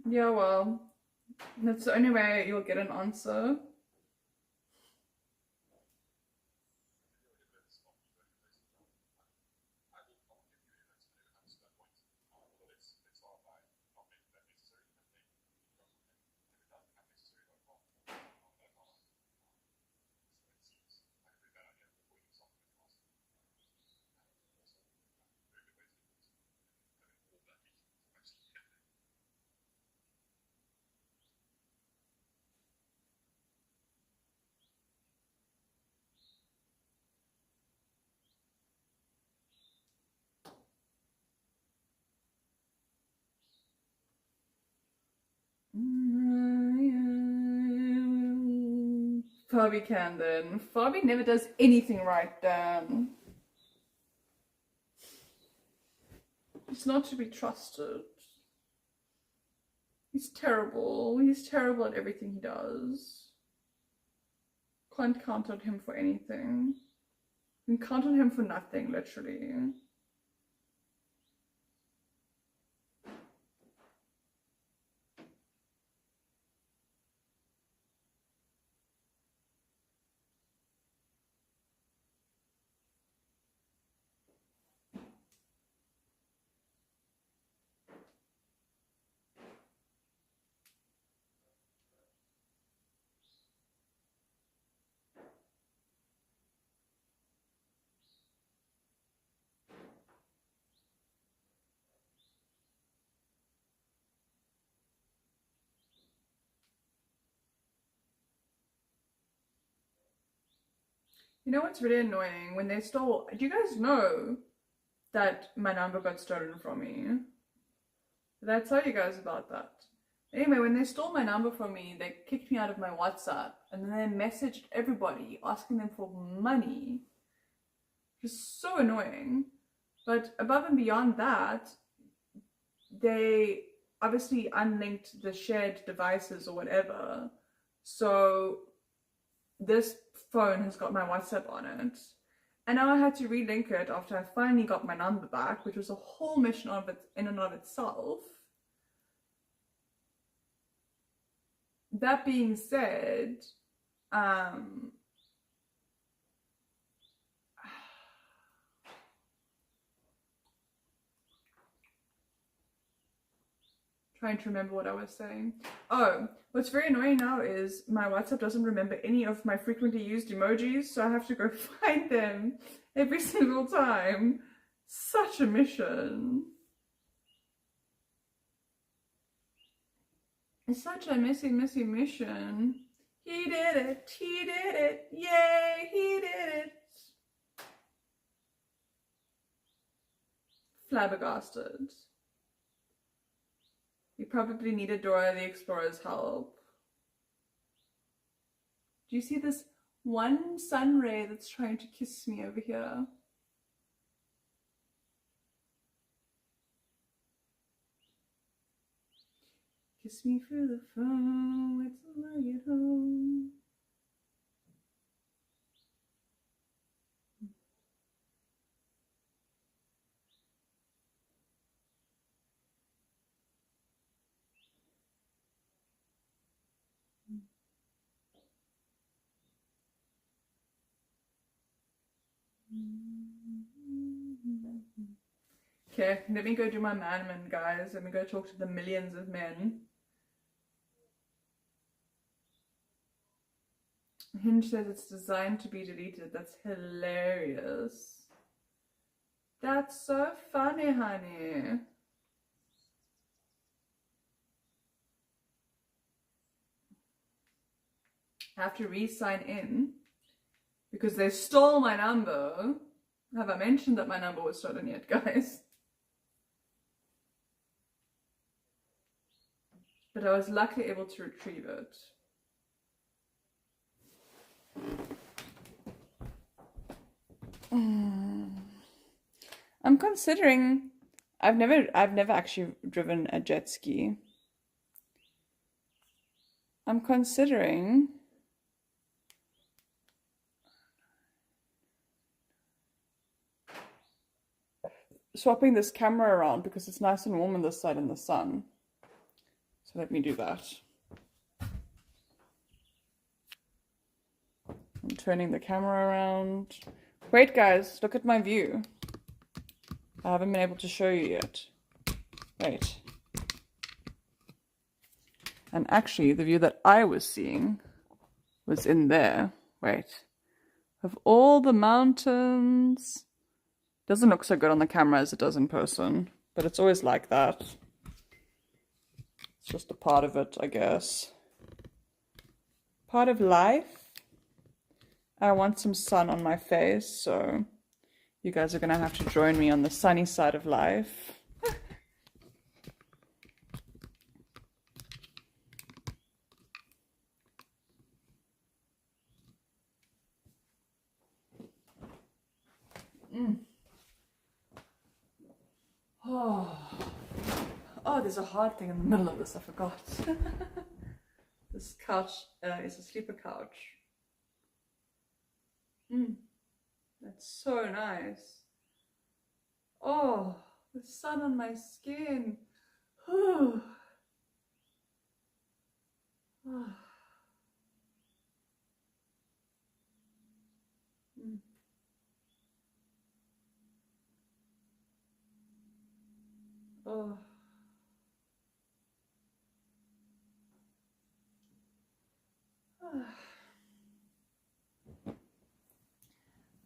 Yeah, well, that's the only way you'll get an answer. Fabi can then. Fabi never does anything right, Dan. He's not to be trusted. He's terrible. He's terrible at everything he does. Can't count on him for anything. You can count on him for nothing, literally. You know what's really annoying? When they stole... Do you guys know that my number got stolen from me? Did I tell you guys about that? Anyway, when they stole my number from me, they kicked me out of my WhatsApp. And then they messaged everybody asking them for money. Which is so annoying. But above and beyond that, they obviously unlinked the shared devices or whatever. So this phone has got my WhatsApp on it, and now I had to relink it after I finally got my number back, which was a whole mission of it in and of itself. That being said, trying to remember what I was saying. Oh, what's very annoying now is my WhatsApp doesn't remember any of my frequently used emojis, so I have to go find them every single time. Such a mission. It's such a messy mission. He did it, yay, he did it. Flabbergasted. You probably needed Dora the Explorer's help. Do you see this one sun ray that's trying to kiss me over here? Kiss me through the phone, wait till I get home. Okay, let me go do my man, guys. Let me go talk to the millions of men. Hinge says it's designed to be deleted. That's hilarious. That's so funny, honey. I have to re-sign in because they stole my number. Have I mentioned that my number was stolen yet, guys? But I was luckily able to retrieve it. I'm considering. I've never actually driven a jet ski. I'm considering swapping this camera around because it's nice and warm on this side in the sun. So let me do that. I'm turning the camera around. Wait, guys, look at my view. I haven't been able to show you yet. Wait. And actually, the view that I was seeing was in there. Wait. Of all the mountains. Doesn't look so good on the camera as it does in person, but it's always like that. It's just a part of it, I guess. Part of life. I want some sun on my face, so you guys are gonna have to join me on the sunny side of life. there's a hard thing in the middle of this, I forgot. This couch is a sleeper couch. That's so nice. Oh, the sun on my skin. Oh. Oh.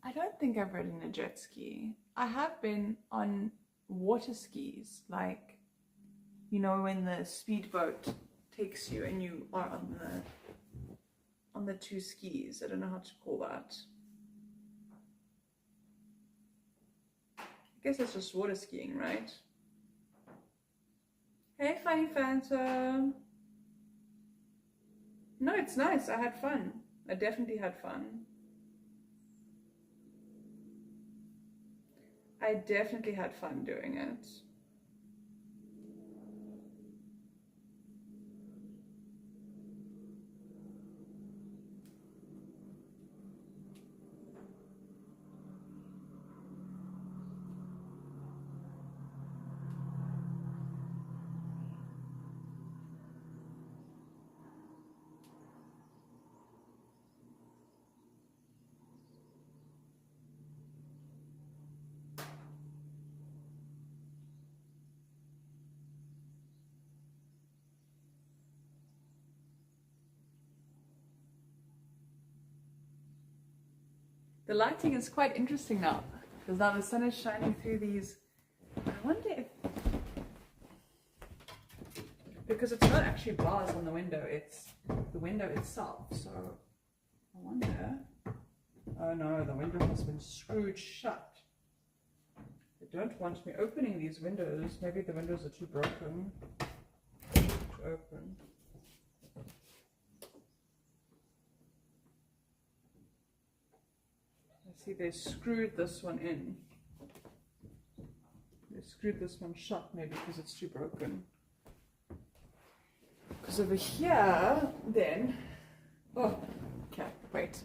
I don't think I've ridden a jet ski. I have been on water skis, like, you know, when the speedboat takes you and you are on the two skis. I don't know how to call that. I guess it's just water skiing, right? Hey, Funny Phantom. No, it's nice. I had fun. I definitely had fun. I definitely had fun doing it. The lighting is quite interesting now, because now the sun is shining through these. I wonder if, because it's not actually bars on the window, it's the window itself, so I wonder. Oh no, the window has been screwed shut. They don't want me opening these windows. Maybe the windows are too broken to open. See, they screwed this one in. They screwed this one shut, maybe because it's too broken. Because over here, then... Oh, okay, wait.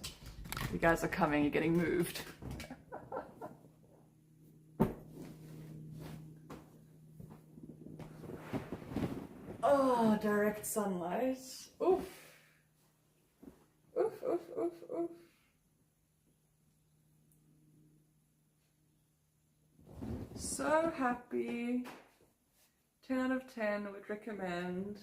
You guys are coming, you're getting moved. Oh, direct sunlight. Oof. Oof, oof, oof, oof. So happy. 10 out of 10 would recommend.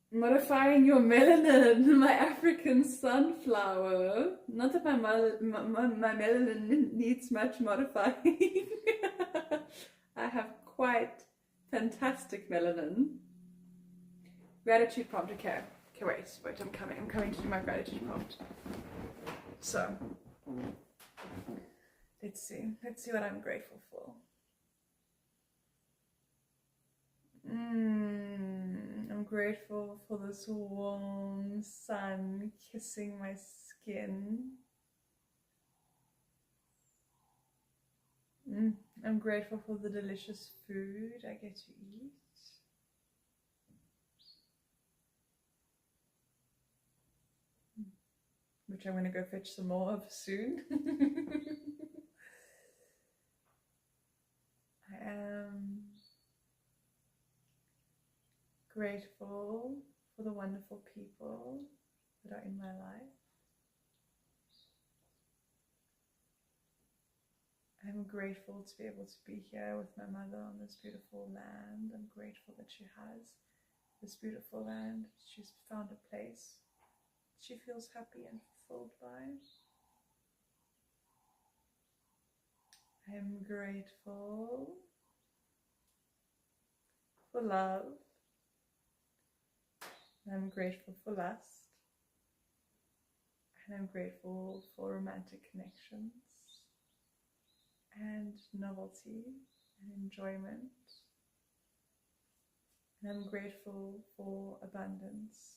Modifying your melanin, my African sunflower. Not that my melanin needs much modifying. I have quite fantastic melanin. Gratitude prompt, okay. Okay, wait, I'm coming to do my gratitude prompt. So, let's see what I'm grateful for. I'm grateful for this warm sun kissing my skin. I'm grateful for the delicious food I get to eat. Which I'm going to go fetch some more of soon. I am grateful for the wonderful people that are in my life. I'm grateful to be able to be here with my mother on this beautiful land. I'm grateful that she has this beautiful land. She's found a place she feels happy and fulfilled by. I'm grateful for love. I'm grateful for lust. And I'm grateful for romantic connections and novelty and enjoyment. And I'm grateful for abundance.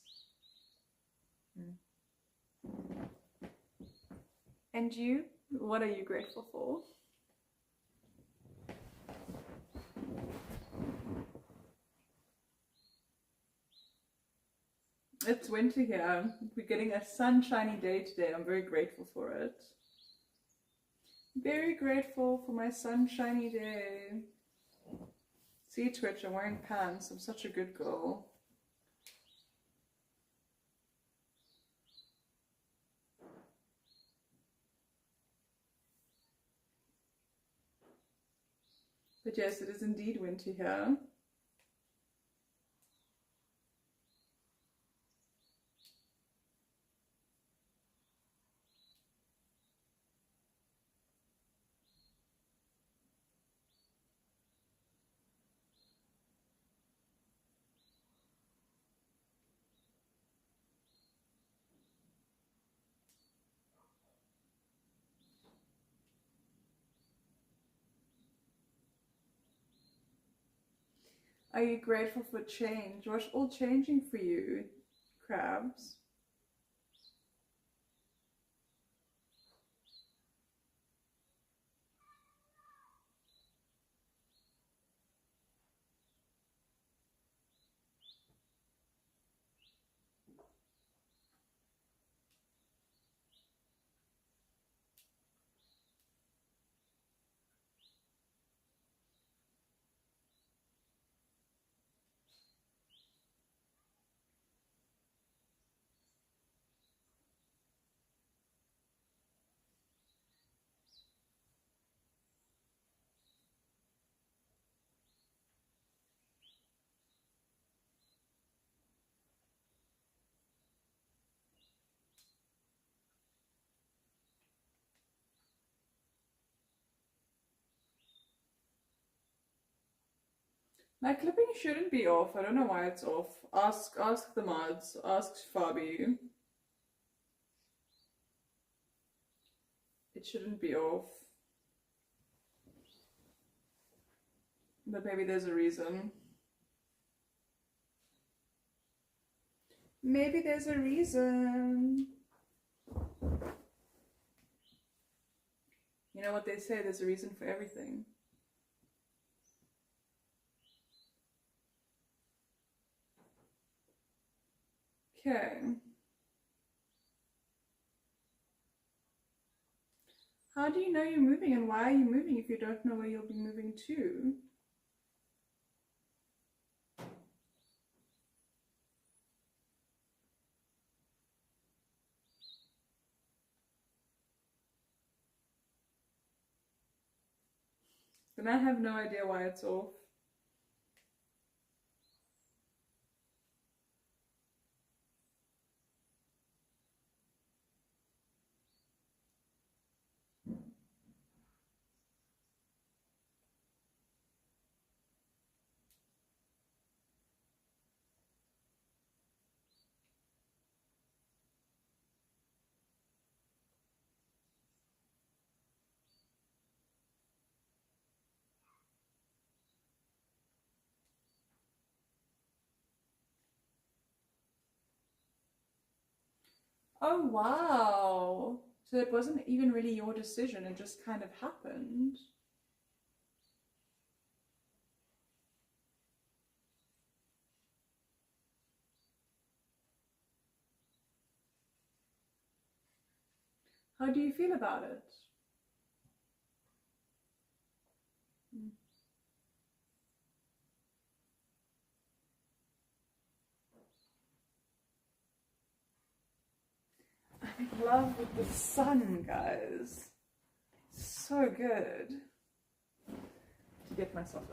And you? What are you grateful for? It's winter here. We're getting a sunshiny day today. I'm very grateful for it. Very grateful for my sunshiny day. See, Twitch, I'm wearing pants. I'm such a good girl. But yes, it is indeed winter here. Are you grateful for change? What's all changing for you, crabs? My clipping shouldn't be off. I don't know why it's off. Ask the mods. Ask Fabi. It shouldn't be off. But maybe there's a reason. Maybe there's a reason. You know what they say, there's a reason for everything. Okay. How do you know you're moving, and why are you moving if you don't know where you'll be moving to? Then I have no idea why it's off. Oh, wow. So it wasn't even really your decision, it just kind of happened. How do you feel about it? I'm in love with the sun, guys. So good. To get myself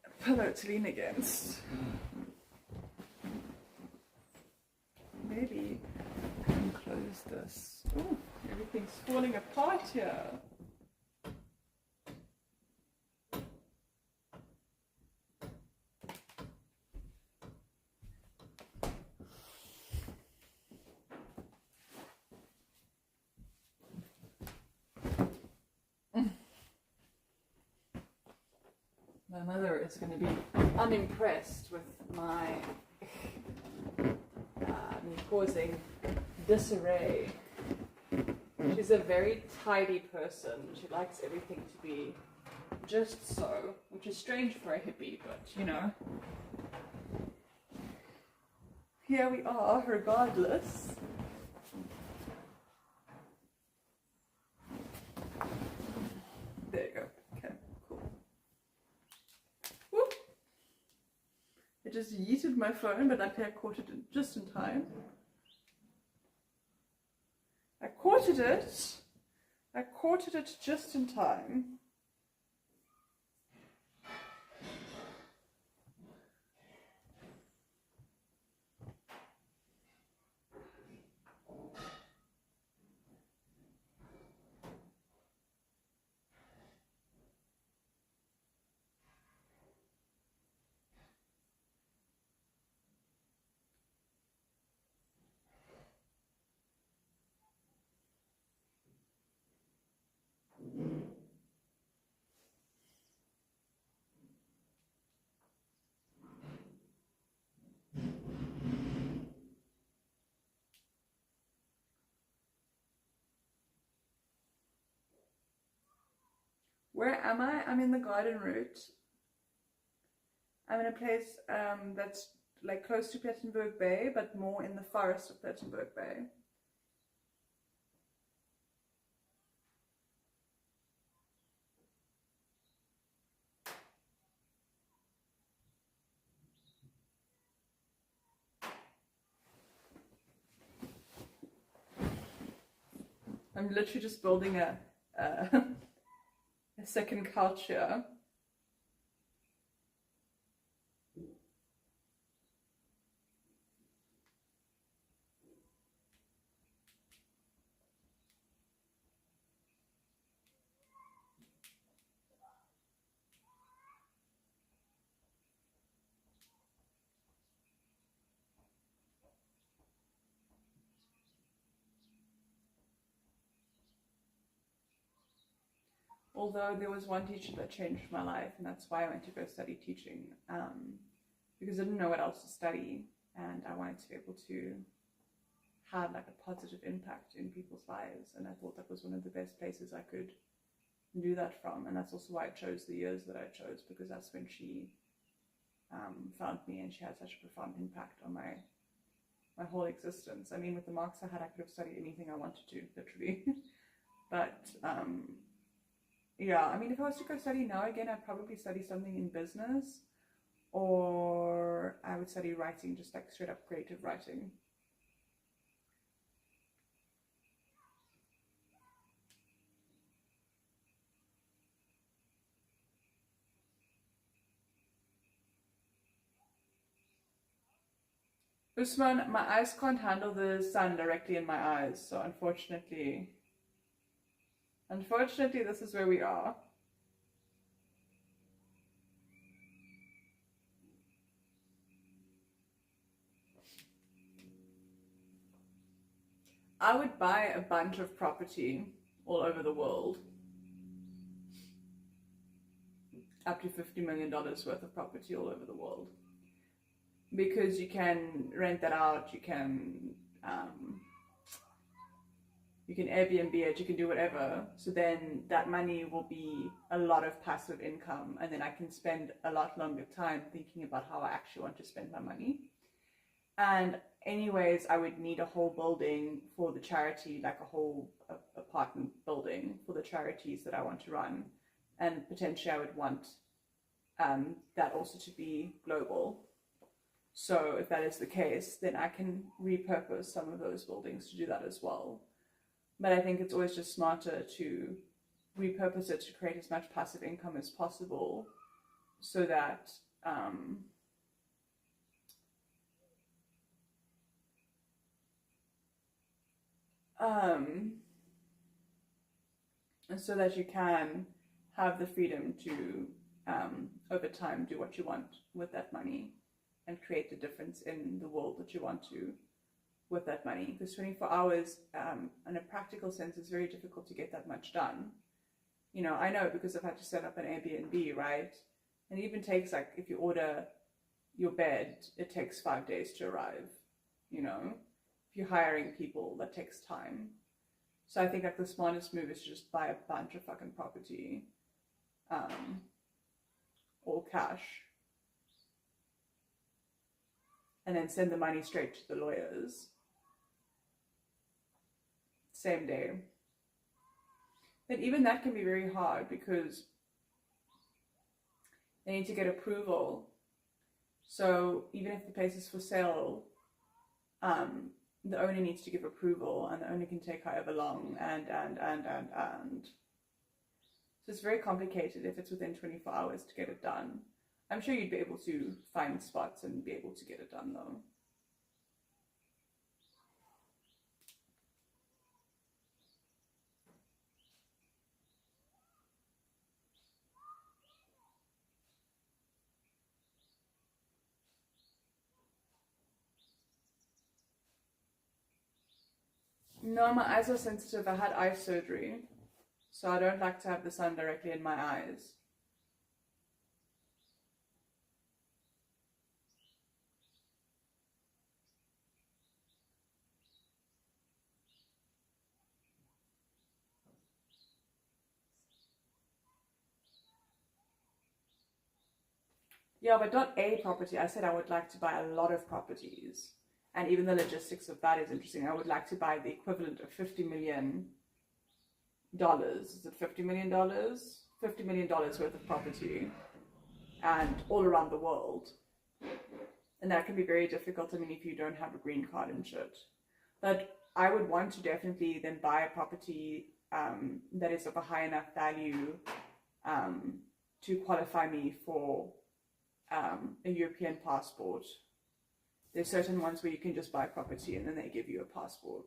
a pillow to lean against. Maybe I can close this. Ooh, everything's falling apart here. My mother is going to be unimpressed with my me causing disarray. She's a very tidy person. She likes everything to be just so, which is strange for a hippie, but you know. Here we are, regardless. There you go. Okay, cool. Whoop. I just yeeted my phone, but luckily I caught it just in time. I caught it just in time. Where am I? I'm in the garden route. I'm in a place that's like close to Plettenberg Bay, but more in the forest of Plettenberg Bay. I'm literally just building a second couch here. Although there was one teacher that changed my life, and that's why I went to go study teaching, because I didn't know what else to study, and I wanted to be able to have like a positive impact in people's lives, and I thought that was one of the best places I could do that from, and that's also why I chose the years that I chose, because that's when she found me, and she had such a profound impact on my whole existence. I mean, with the marks I had, I could have studied anything I wanted to, literally. But yeah, I mean, if I was to go study now again, I'd probably study something in business, or I would study writing, just like straight up creative writing. Usman, my eyes can't handle the sun directly in my eyes, so unfortunately, this is where we are. I would buy a bunch of property all over the world. Up to $50 million worth of property all over the world. Because you can rent that out, you can you can Airbnb it, you can do whatever. So then that money will be a lot of passive income, and then I can spend a lot longer time thinking about how I actually want to spend my money. And anyways, I would need a whole building for the charity, like a whole apartment building for the charities that I want to run. And potentially I would want that also to be global. So if that is the case, then I can repurpose some of those buildings to do that as well. But I think it's always just smarter to repurpose it to create as much passive income as possible, so that so that you can have the freedom to over time do what you want with that money and create the difference in the world that you want to with that money. Because 24 hours in a practical sense is very difficult to get that much done. You know, I know because I've had to set up an Airbnb, right? And it even takes, like, if you order your bed, it takes 5 days to arrive. You know, if you're hiring people, that takes time. So I think like the smartest move is to just buy a bunch of fucking property, all cash, and then send the money straight to the lawyers same day. But even that can be very hard because they need to get approval. So even if the place is for sale, the owner needs to give approval, and the owner can take however long, and. So it's very complicated if it's within 24 hours to get it done. I'm sure you'd be able to find spots and be able to get it done though. No, my eyes are sensitive. I had eye surgery, so I don't like to have the sun directly in my eyes. Yeah, but not a property. I said I would like to buy a lot of properties. And even the logistics of that is interesting. I would like to buy the equivalent of $50 million. Is it $50 million? $50 million worth of property. And all around the world. And that can be very difficult, I mean, if you don't have a green card and shit. But I would want to definitely then buy a property that is of a high enough value to qualify me for a European passport. There's certain ones where you can just buy property and then they give you a passport.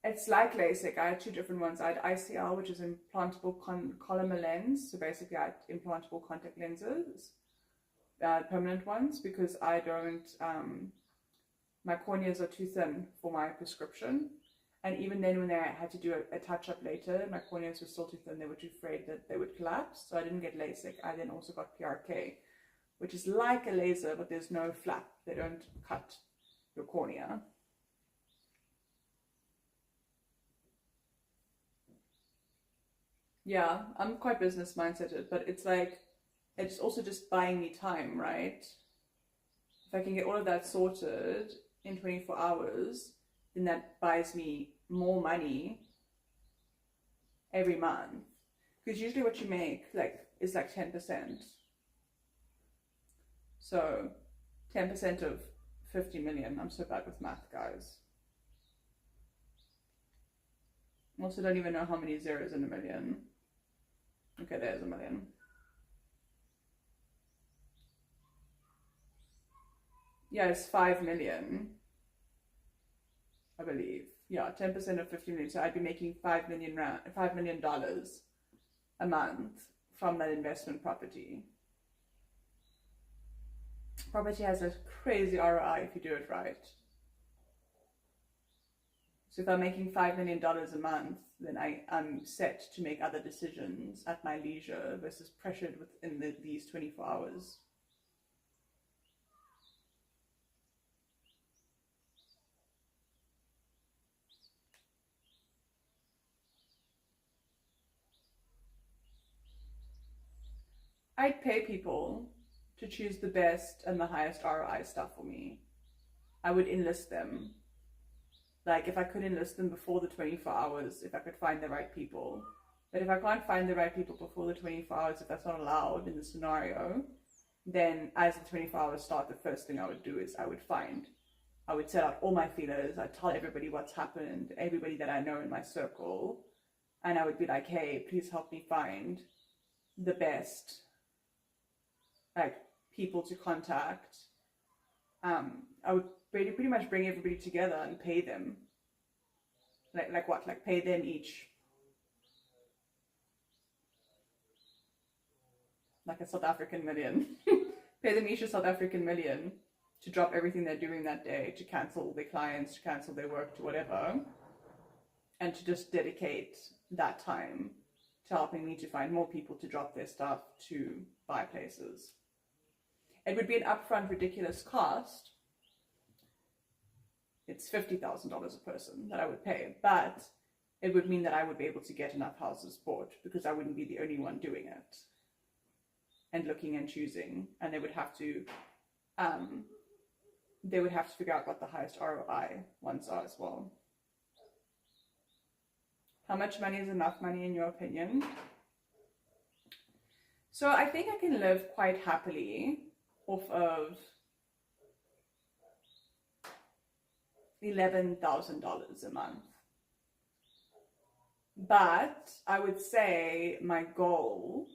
It's like LASIK. I had two different ones. I had ICL, which is implantable Collamer lens. So basically I had implantable contact lenses, permanent ones, because I don't, my corneas are too thin for my prescription. And even then when I had to do a touch-up later, my corneas were still too thin. They were too afraid that they would collapse. So I didn't get LASIK. I then also got PRK, which is like a laser, but there's no flap. They don't cut your cornea. Yeah, I'm quite business mindseted, but it's like, it's also just buying me time, right? If I can get all of that sorted in 24 hours, then that buys me more money every month. Because usually what you make is like 10%. So 10% of 50 million. I'm so bad with math, guys. I also don't even know how many zeros in a million. Okay, there's a million. Yeah, it's 5 million, I believe. Yeah, 10% of 50 million. So I'd be making $5 million a month from that investment property. Property has a crazy ROI if you do it right. So if I'm making $5 million a month, then I'm set to make other decisions at my leisure versus pressured within these 24 hours. I'd pay people to choose the best and the highest ROI stuff for me. I would enlist them. Like, if I could enlist them before the 24 hours, if I could find the right people. But if I can't find the right people before the 24 hours, if that's not allowed in the scenario, then as the 24 hours start, the first thing I would do is I would set out all my feelers. I'd tell everybody what's happened, everybody that I know in my circle. And I would be like, hey, please help me find the best, like, people to contact. I would pretty much bring everybody together and pay them. Like what? Like pay them each like a South African million. Pay them each a South African million to drop everything they're doing that day, to cancel their clients, to cancel their work, to whatever, and to just dedicate that time to helping me to find more people to drop their stuff, to buy places. It would be an upfront ridiculous cost. It's $50,000 a person that I would pay, but it would mean that I would be able to get enough houses bought because I wouldn't be the only one doing it and looking and choosing, and they would have to figure out what the highest ROI ones are as well. How much money is enough money in your opinion? So I think I can live quite happily off of $11,000 a month. But I would say my goal,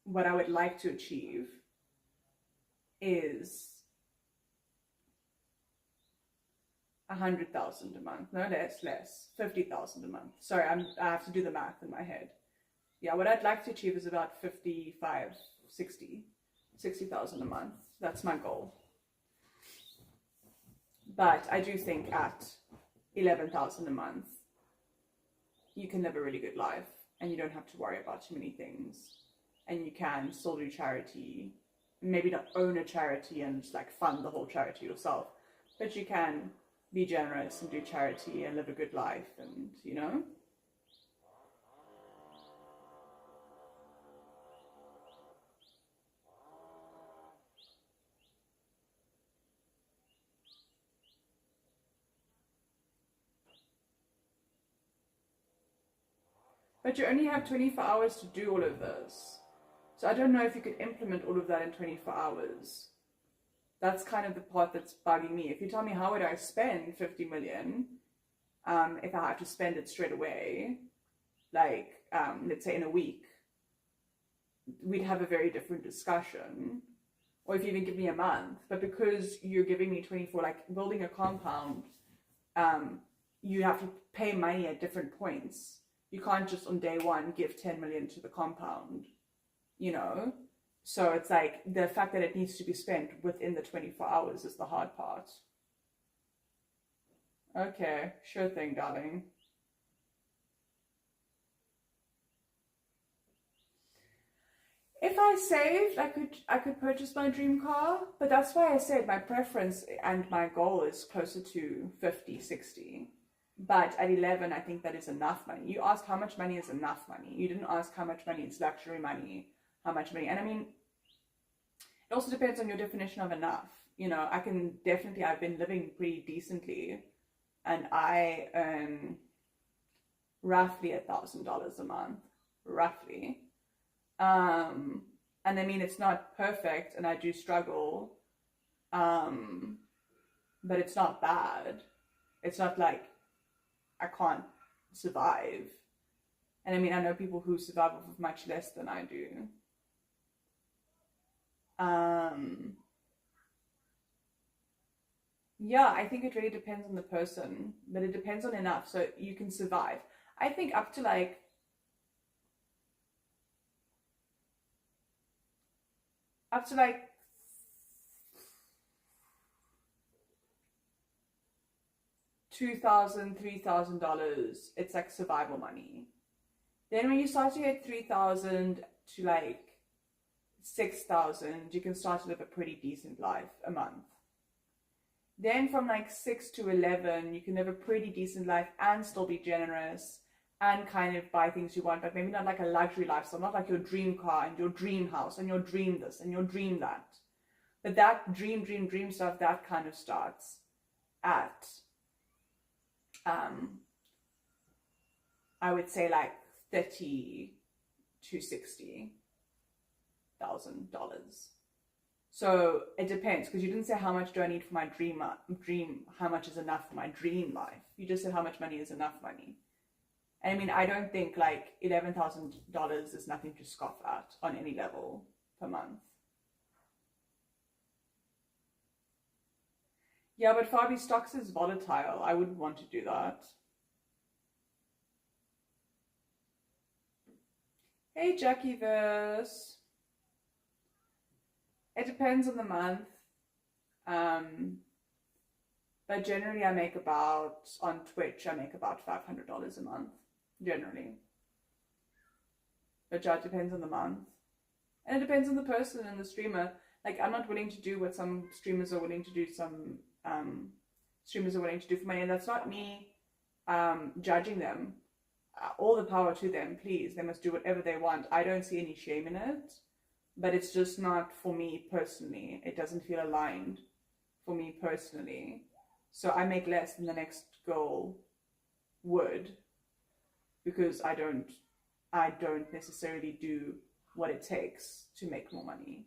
what I would like to achieve, is 100,000 a month. No, less, 50,000 a month. Sorry, I have to do the math in my head. Yeah, what I'd like to achieve is about 60,000 a month. That's my goal. But I do think at 11,000 a month, you can live a really good life and you don't have to worry about too many things. And you can still do charity, maybe not own a charity and like fund the whole charity yourself, but you can be generous and do charity and live a good life, and you know. But you only have 24 hours to do all of this. So I don't know if you could implement all of that in 24 hours. That's kind of the part that's bugging me. If you tell me how would I spend 50 million, if I have to spend it straight away, like let's say in a week, we'd have a very different discussion. Or if you even give me a month. But because you're giving me 24, like building a compound, you have to pay money at different points. You can't just on day one give 10 million to the compound, you know? So it's like the fact that it needs to be spent within the 24 hours is the hard part. Okay, sure thing, darling. If I saved, I could purchase my dream car, but that's why I said my preference and my goal is closer to 50, 60. But at 11, I think that is enough money. You asked how much money is enough money. You didn't ask how much money is luxury money, how much money. And I mean, it also depends on your definition of enough. You know, I've been living pretty decently, and I earn roughly $1,000 a month, roughly. And I mean, it's not perfect, and I do struggle, but it's not bad. It's not like I can't survive. And I mean, I know people who survive off of much less than I do. Yeah, I think it really depends on the person, but it depends on enough so you can survive. I think up to like $2,000, $3,000, it's like survival money. Then when you start to get 3,000 to like 6,000, you can start to live a pretty decent life a month. Then from like 6 to 11, you can live a pretty decent life and still be generous and kind of buy things you want, but maybe not like a luxury lifestyle, not like your dream car and your dream house and your dream this and your dream that. But that dream stuff, that kind of starts at, I would say like $30,000 to $60,000. So it depends, because you didn't say how much do I need for my dream, how much is enough for my dream life. You just said how much money is enough money. And I mean, I don't think like $11,000 is nothing to scoff at on any level per month. Yeah, but Fabi, stocks is volatile. I wouldn't want to do that. Hey, Jackie Verse. It depends on the month. But generally I make about, on Twitch, I make about $500 a month, generally. But yeah, it depends on the month. And it depends on the person and the streamer. Like, I'm not willing to do what some streamers are willing to do, streamers are willing to do for money. And that's not me judging them. All the power to them, please. They must do whatever they want. I don't see any shame in it. But it's just not for me personally. It doesn't feel aligned for me personally. So I make less than the next girl would, because I don't necessarily do what it takes to make more money.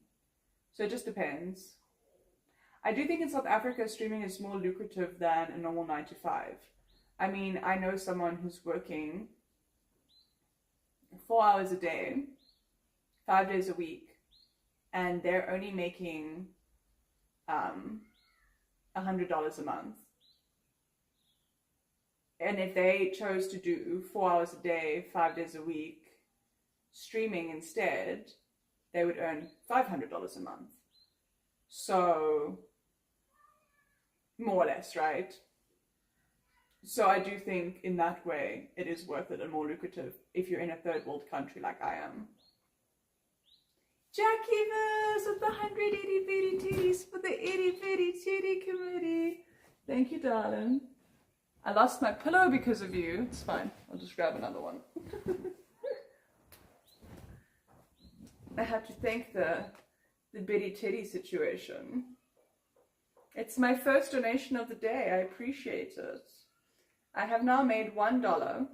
So it just depends. I do think in South Africa, streaming is more lucrative than a normal 9 to 5. I mean, I know someone who's working 4 hours a day, 5 days a week, and they're only making $100 a month. And if they chose to do 4 hours a day, 5 days a week, streaming instead, they would earn $500 a month. So, more or less, right? So I do think in that way, it is worth it and more lucrative if you're in a third world country like I am. Jackie Verse with the 100 itty bitty titties for the itty bitty titty committee. Thank you, darling. I lost my pillow because of you. It's fine. I'll just grab another one. I have to thank the bitty titty situation. It's my first donation of the day. I appreciate it. I have now made $1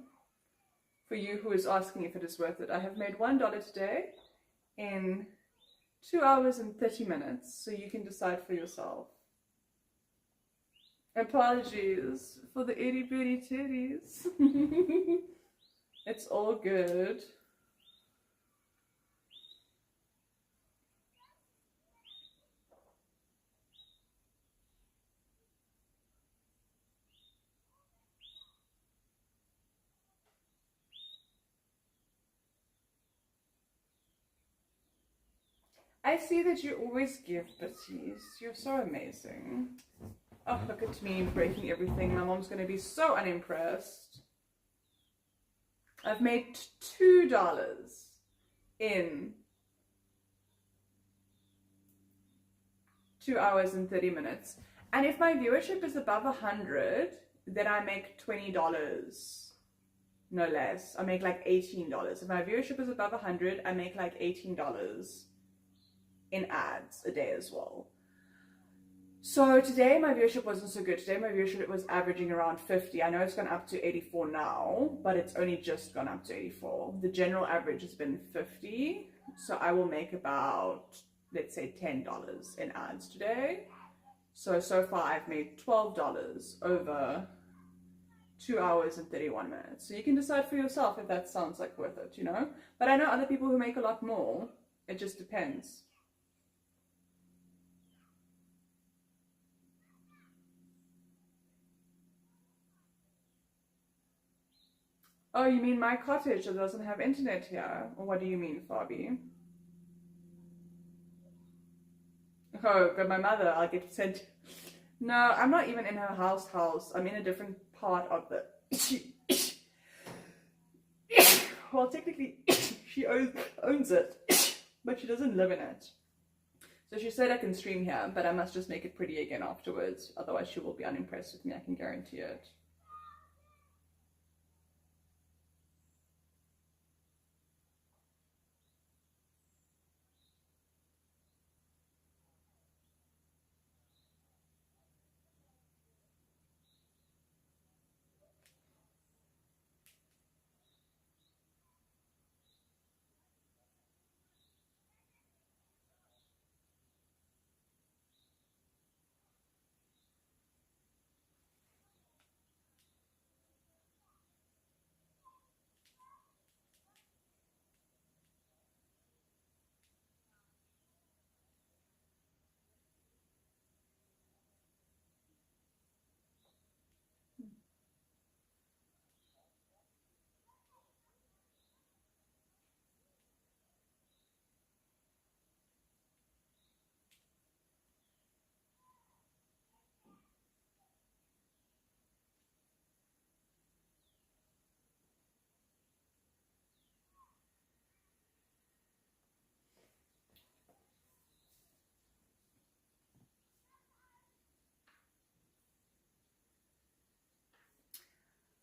for you who is asking if it is worth it. I have made $1 today in 2 hours and 30 minutes, so you can decide for yourself. Apologies for the itty bitty titties. It's all good. I see that you always give bitties. You're so amazing. Oh, look at me breaking everything. My mom's going to be so unimpressed. I've made $2 in 2 hours and 30 minutes. And if my viewership is above 100, then I make $20. No less. I make like $18. If my viewership is above 100, I make like $18 in ads a day as well. So today my viewership wasn't so good. Today my viewership was averaging around 50. I know it's gone up to 84 now, but it's only just gone up to 84. The general average has been 50. So I will make about, let's say, $10 in ads today. So far I've made $12 over 2 hours and 31 minutes. So you can decide for yourself if that sounds like worth it, you know? But I know other people who make a lot more. It just depends. Oh, you mean my cottage that doesn't have internet here? Or what do you mean, Fabi? Oh, but my mother, I'll get sent. No, I'm not even in her house. I'm in a different part of the... Well, technically, she owns it, but she doesn't live in it. So she said I can stream here, but I must just make it pretty again afterwards. Otherwise, she will be unimpressed with me, I can guarantee it.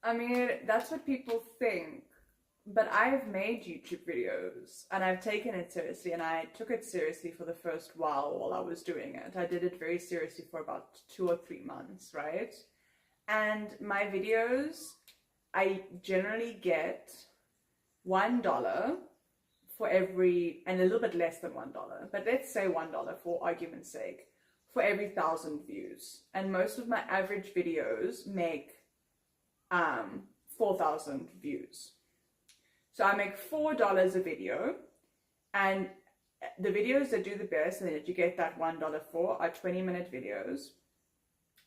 I mean, that's what people think. But I've made YouTube videos and I've taken it seriously, and I took it seriously for the first while I was doing it. I did it very seriously for about 2 or 3 months, right? And my videos, I generally get $1 for every, and a little bit less than $1, but let's say $1 for argument's sake, for every 1,000 views. And most of my average videos make 4,000 views. So I make $4 a video, and the videos that do the best and that you get that $1 for are 20-minute videos.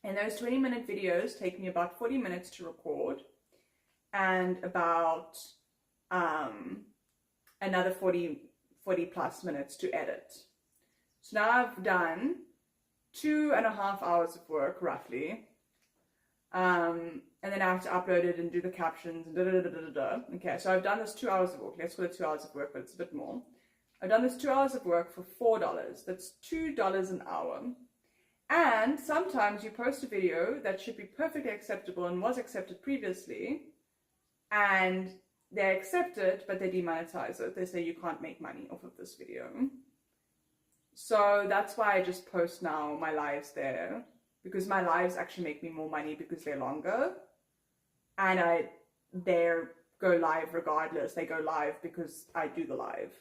And those 20-minute videos take me about 40 minutes to record and about another 40 plus minutes to edit. So now I've done 2.5 hours of work roughly. And then I have to upload it and do the captions and da. Okay, so I've done this 2 hours of work. Let's call it 2 hours of work, but it's a bit more. I've done this 2 hours of work for $4. That's $2 an hour. And sometimes you post a video that should be perfectly acceptable and was accepted previously, and they accept it, but they demonetize it. They say you can't make money off of this video. So that's why I just post now my lives there, because my lives actually make me more money because they're longer, and they go live regardless. They go live because I do the live.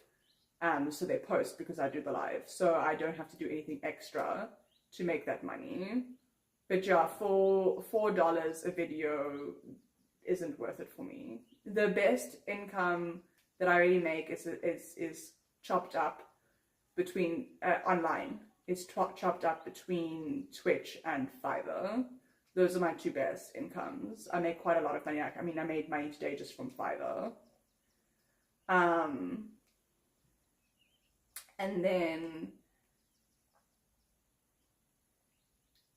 So they post because I do the live. So I don't have to do anything extra to make that money. But yeah, for $4 a video isn't worth it for me. The best income that I really make is chopped up between online. It's chopped up between Twitch and Fiverr. Those are my two best incomes. I make quite a lot of money. I mean, I made money today just from Fiverr. And then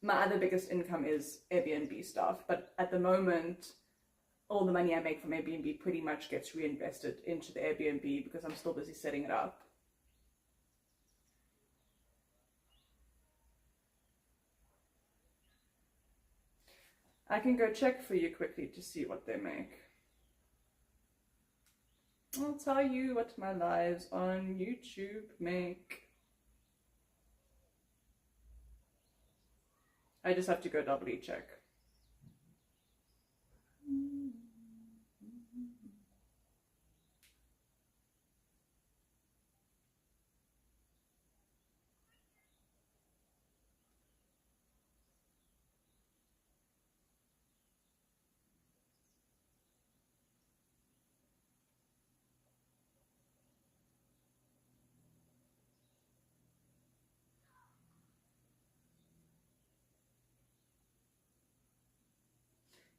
my other biggest income is Airbnb stuff. But at the moment, all the money I make from Airbnb pretty much gets reinvested into the Airbnb because I'm still busy setting it up. I can go check for you quickly to see what they make. I'll tell you what my lives on YouTube make. I just have to go doubly check.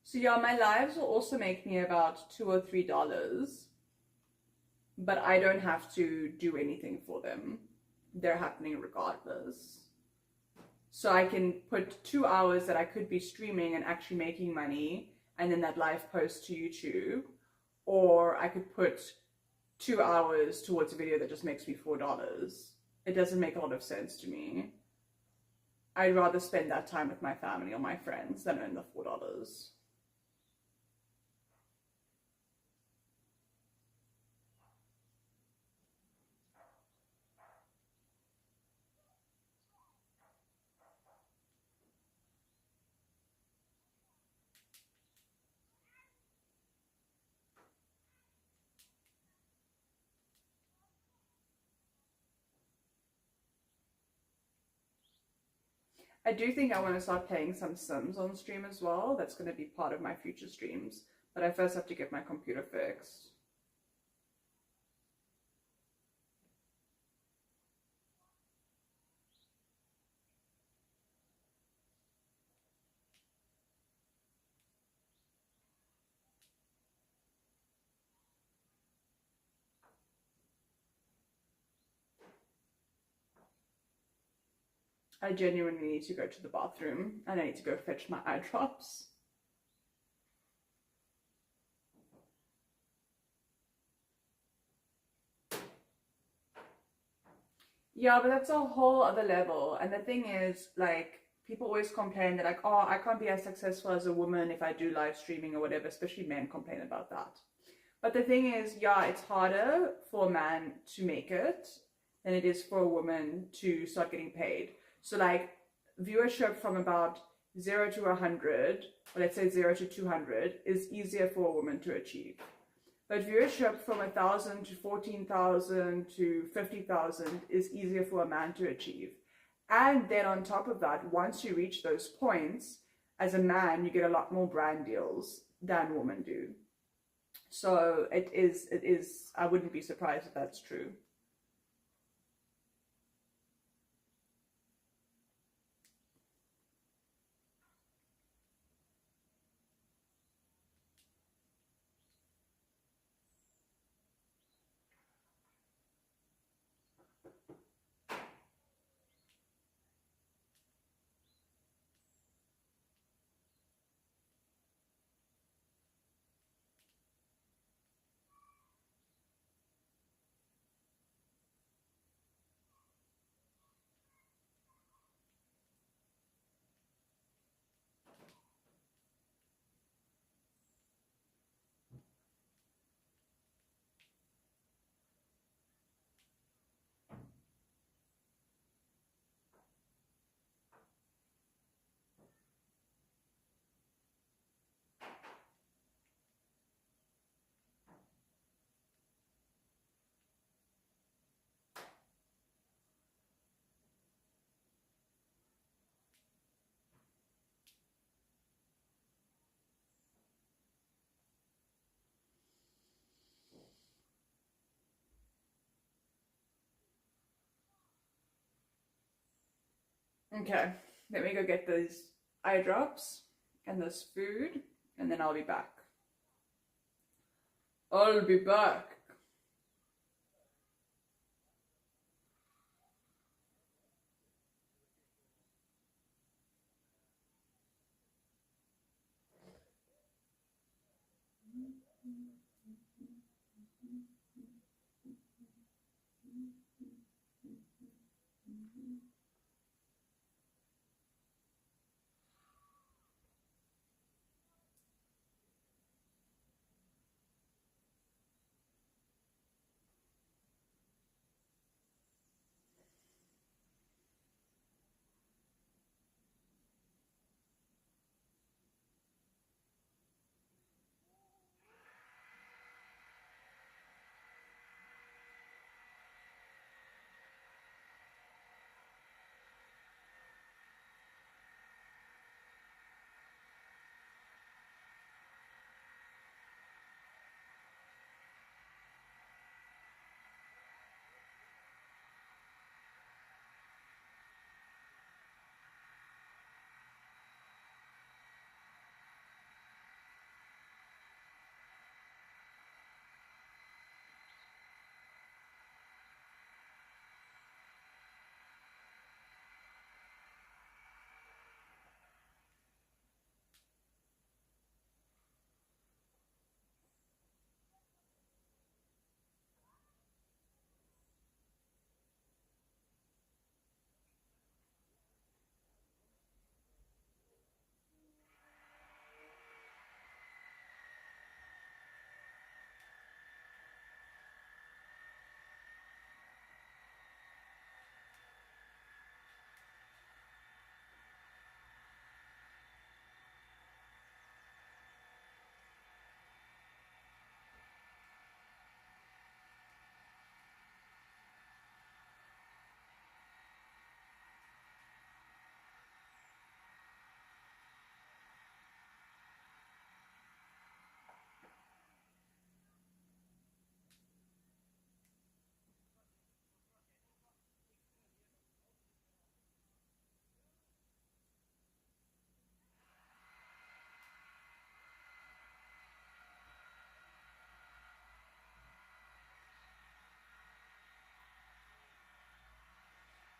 So yeah, my lives will also make me about $2 or $3, but I don't have to do anything for them. They're happening regardless. So I can put 2 hours that I could be streaming and actually making money, and then that live post to YouTube, or I could put 2 hours towards a video that just makes me $4. It doesn't make a lot of sense to me. I'd rather spend that time with my family or my friends than earn the $4. I do think I want to start playing some Sims on stream as well. That's going to be part of my future streams. But I first have to get my computer fixed. I genuinely need to go to the bathroom and I need to go fetch my eye drops. Yeah, but that's a whole other level. And the thing is, like, people always complain, they're like, oh, I can't be as successful as a woman if I do live streaming or whatever, especially men complain about that. But the thing is, yeah, it's harder for a man to make it than it is for a woman to start getting paid. So like viewership from about 0 to 100, or let's say 0 to 200, is easier for a woman to achieve. But viewership from 1,000 to 14,000 to 50,000 is easier for a man to achieve. And then on top of that, once you reach those points, as a man, you get a lot more brand deals than women do. So it is, I wouldn't be surprised if that's true. Okay, let me go get those eye drops and this food, and then I'll be back. I'll be back.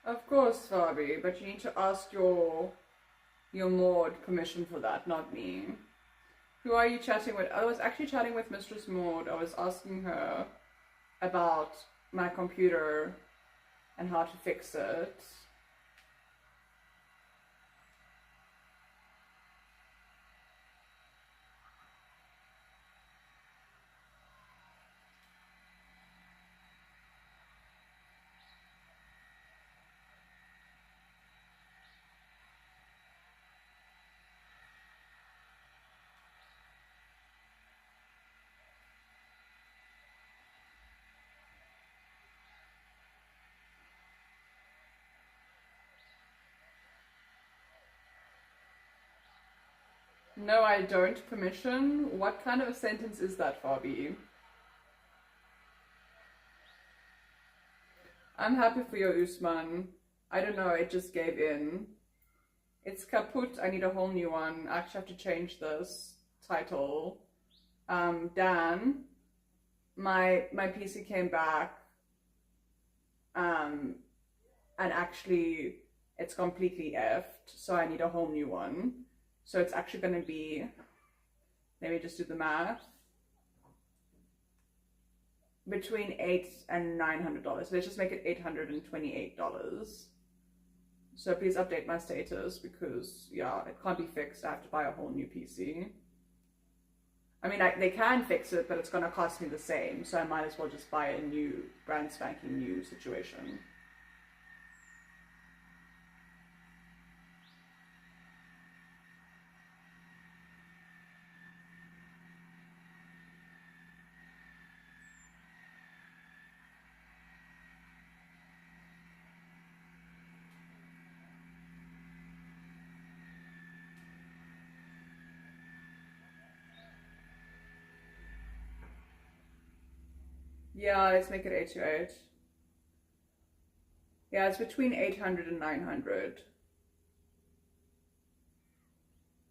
Of course, Fabi, but you need to ask your Maud permission for that, not me. Who are you chatting with? I was actually chatting with Mistress Maud. I was asking her about my computer and how to fix it. No, I don't. Permission? What kind of a sentence is that, Fabi? I'm happy for you, Usman. I don't know, it just gave in. It's kaput. I need a whole new one. I actually have to change this title. Dan, my PC came back, and actually it's completely effed, so I need a whole new one. So it's actually going to be, let me just do the math, between $800 and $900. So let's just make it $828. So please update my status because, yeah, it can't be fixed. I have to buy a whole new PC. I mean, they can fix it, but it's going to cost me the same. So I might as well just buy a new, brand spanking new situation. Yeah, let's make it 828. Yeah, it's between 800 and 900.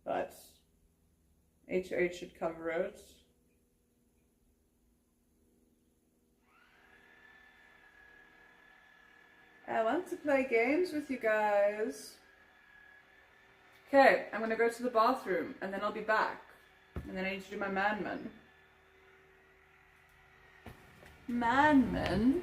But 828 should cover it. I want to play games with you guys. Okay, I'm gonna go to the bathroom and then I'll be back. And then I need to do my man-man. Man-man?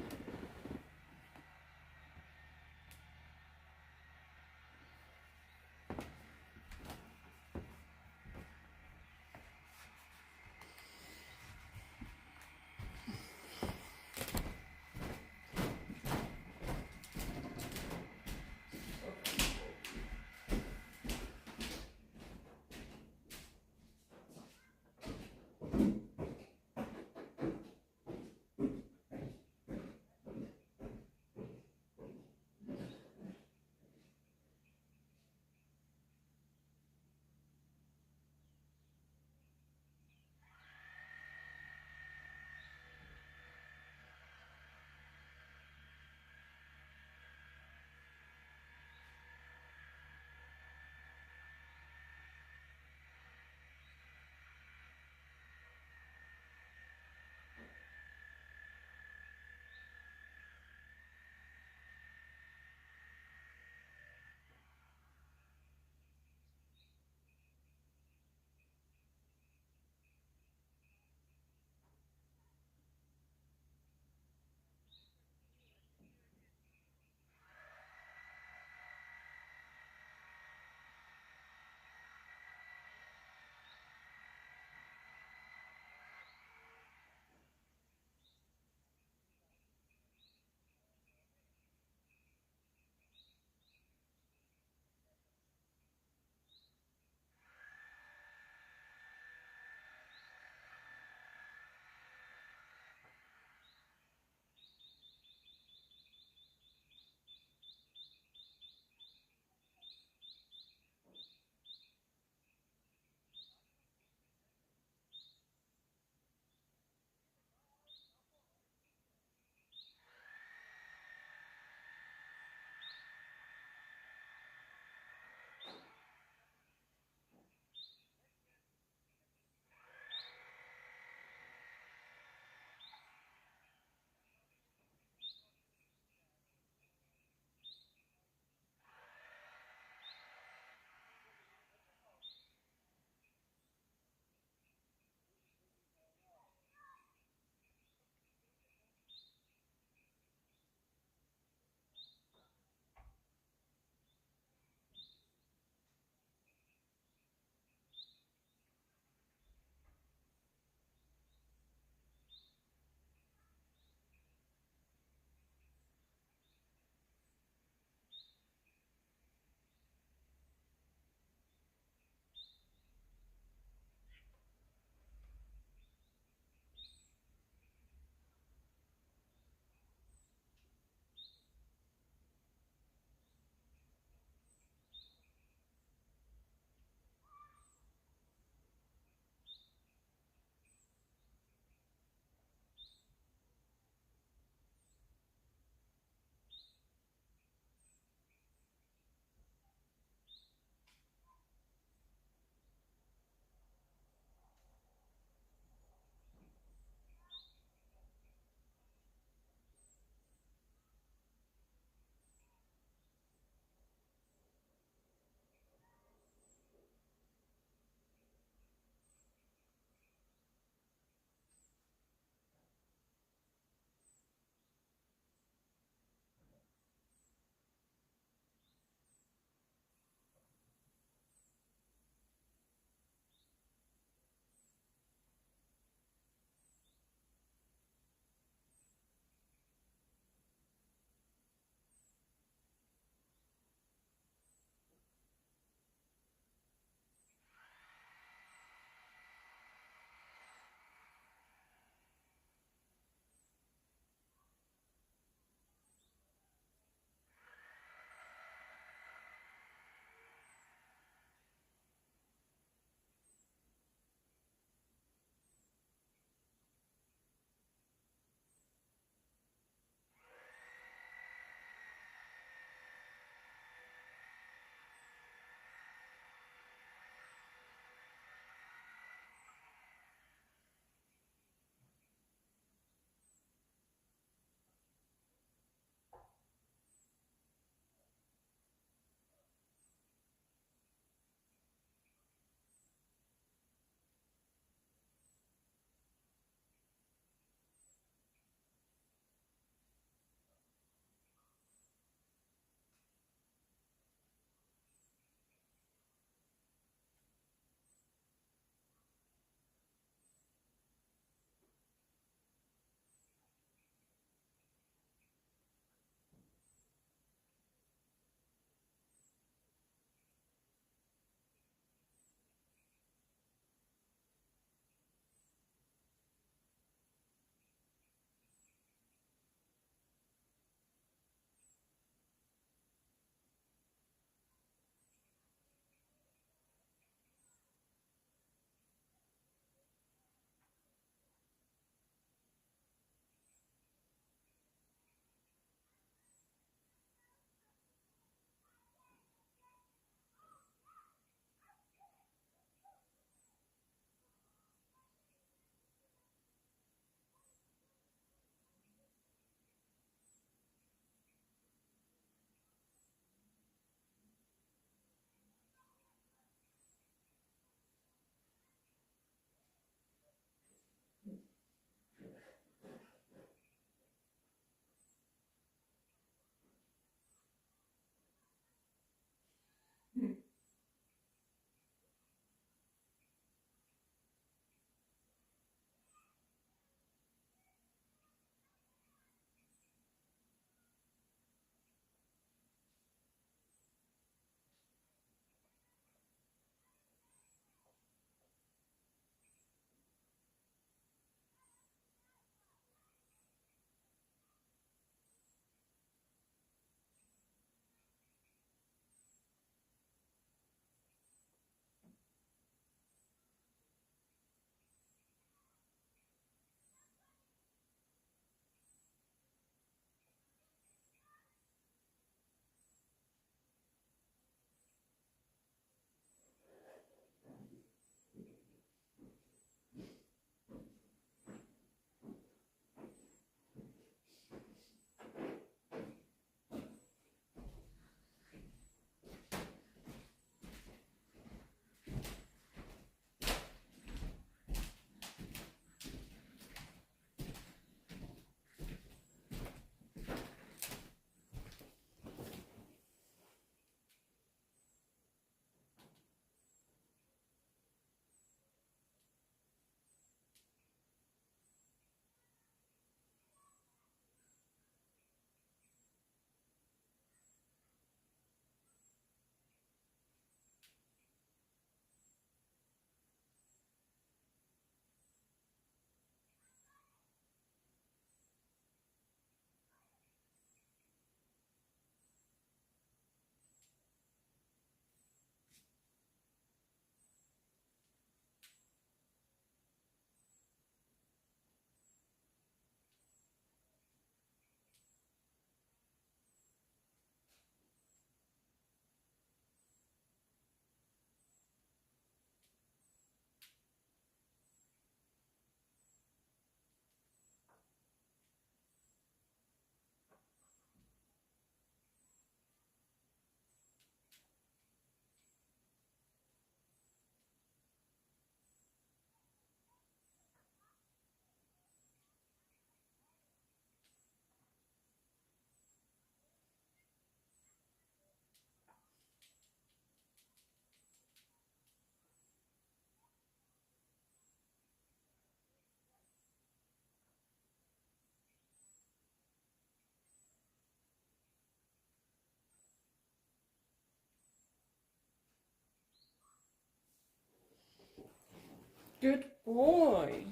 Good boy.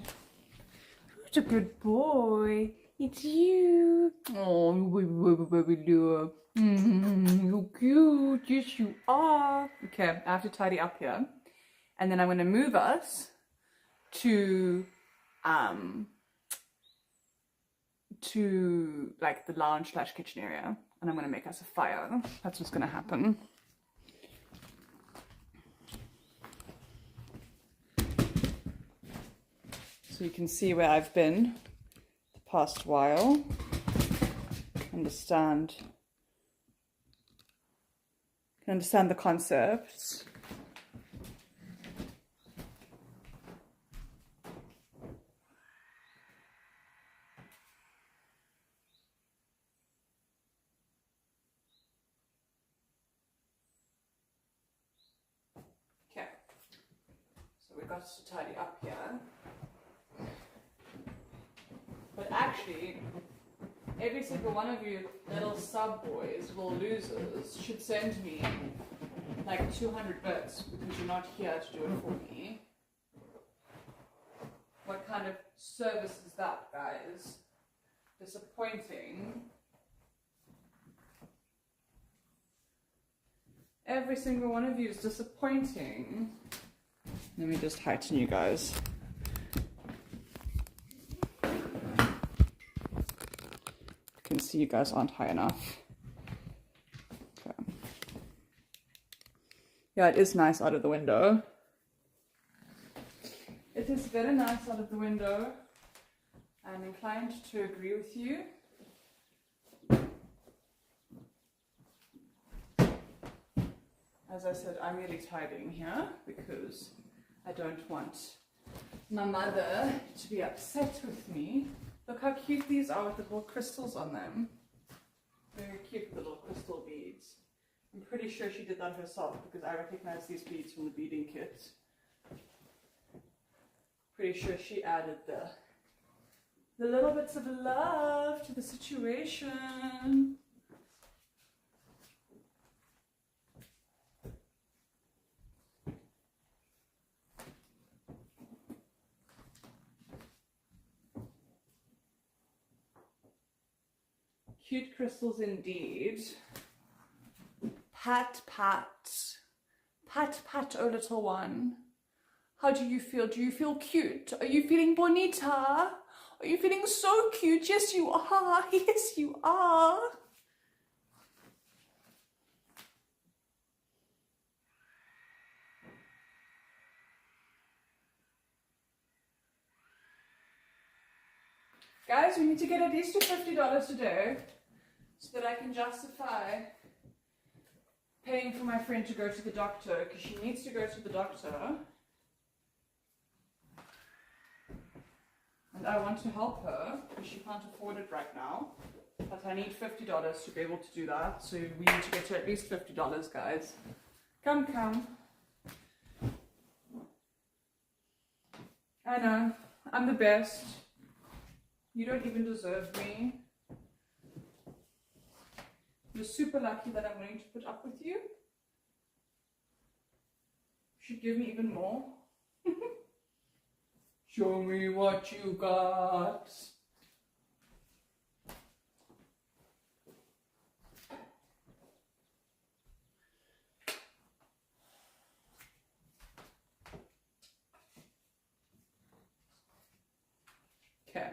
Who's a good boy? It's you. Oh, baby, love. You're cute. Yes, you are. Okay, I have to tidy up here. And then I'm going to move us to like the lounge / kitchen area. And I'm going to make us a fire. That's what's going to happen. So you can see where I've been the past while. Can understand the concepts. Okay, so we got to tidy up here. But actually, every single one of you little sub boys, little losers, should send me like 200 bits because you're not here to do it for me. What kind of service is that, guys? Disappointing. Every single one of you is disappointing. Let me just heighten you guys. Can see you guys aren't high enough. Okay. Yeah, it is nice out of the window. It is very nice out of the window. I'm inclined to agree with you. As I said, I'm really tidying here because I don't want my mother to be upset with me. Look how cute these are with the little crystals on them. Very cute little crystal beads. I'm pretty sure she did that herself because I recognize these beads from the beading kit. Pretty sure she added the little bits of love to the situation. Cute crystals indeed. Pat, pat. Pat, pat, oh little one. How do you feel? Do you feel cute? Are you feeling bonita? Are you feeling so cute? Yes, you are. Yes, you are. Guys, we need to get at least to $50 today so that I can justify paying for my friend to go to the doctor because she needs to go to the doctor. And I want to help her because she can't afford it right now. But I need $50 to be able to do that. So we need to get to at least $50, guys. Come, come. I know. I'm the best. You don't even deserve me. You're super lucky that I'm willing to put up with you. You should give me even more. Show me what you got. Okay.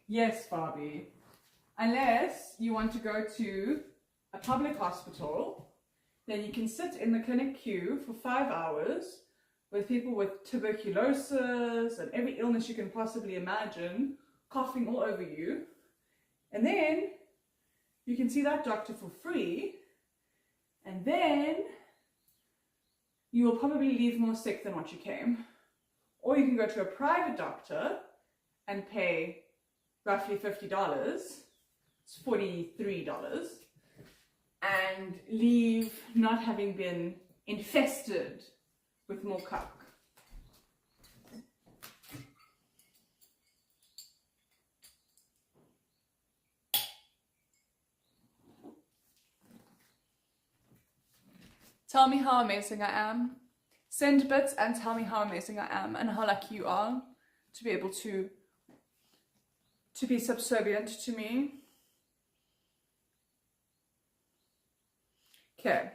Yes, Barbie. Unless you want to go to a public hospital, then you can sit in the clinic queue for 5 hours with people with tuberculosis and every illness you can possibly imagine coughing all over you. And then you can see that doctor for free. And then you will probably leave more sick than what you came. Or you can go to a private doctor and pay roughly $50. It's $43. And leave not having been infested with more cuck. Tell me how amazing I am. Send bits and tell me how amazing I am and how lucky you are to be able to be subservient to me. Okay.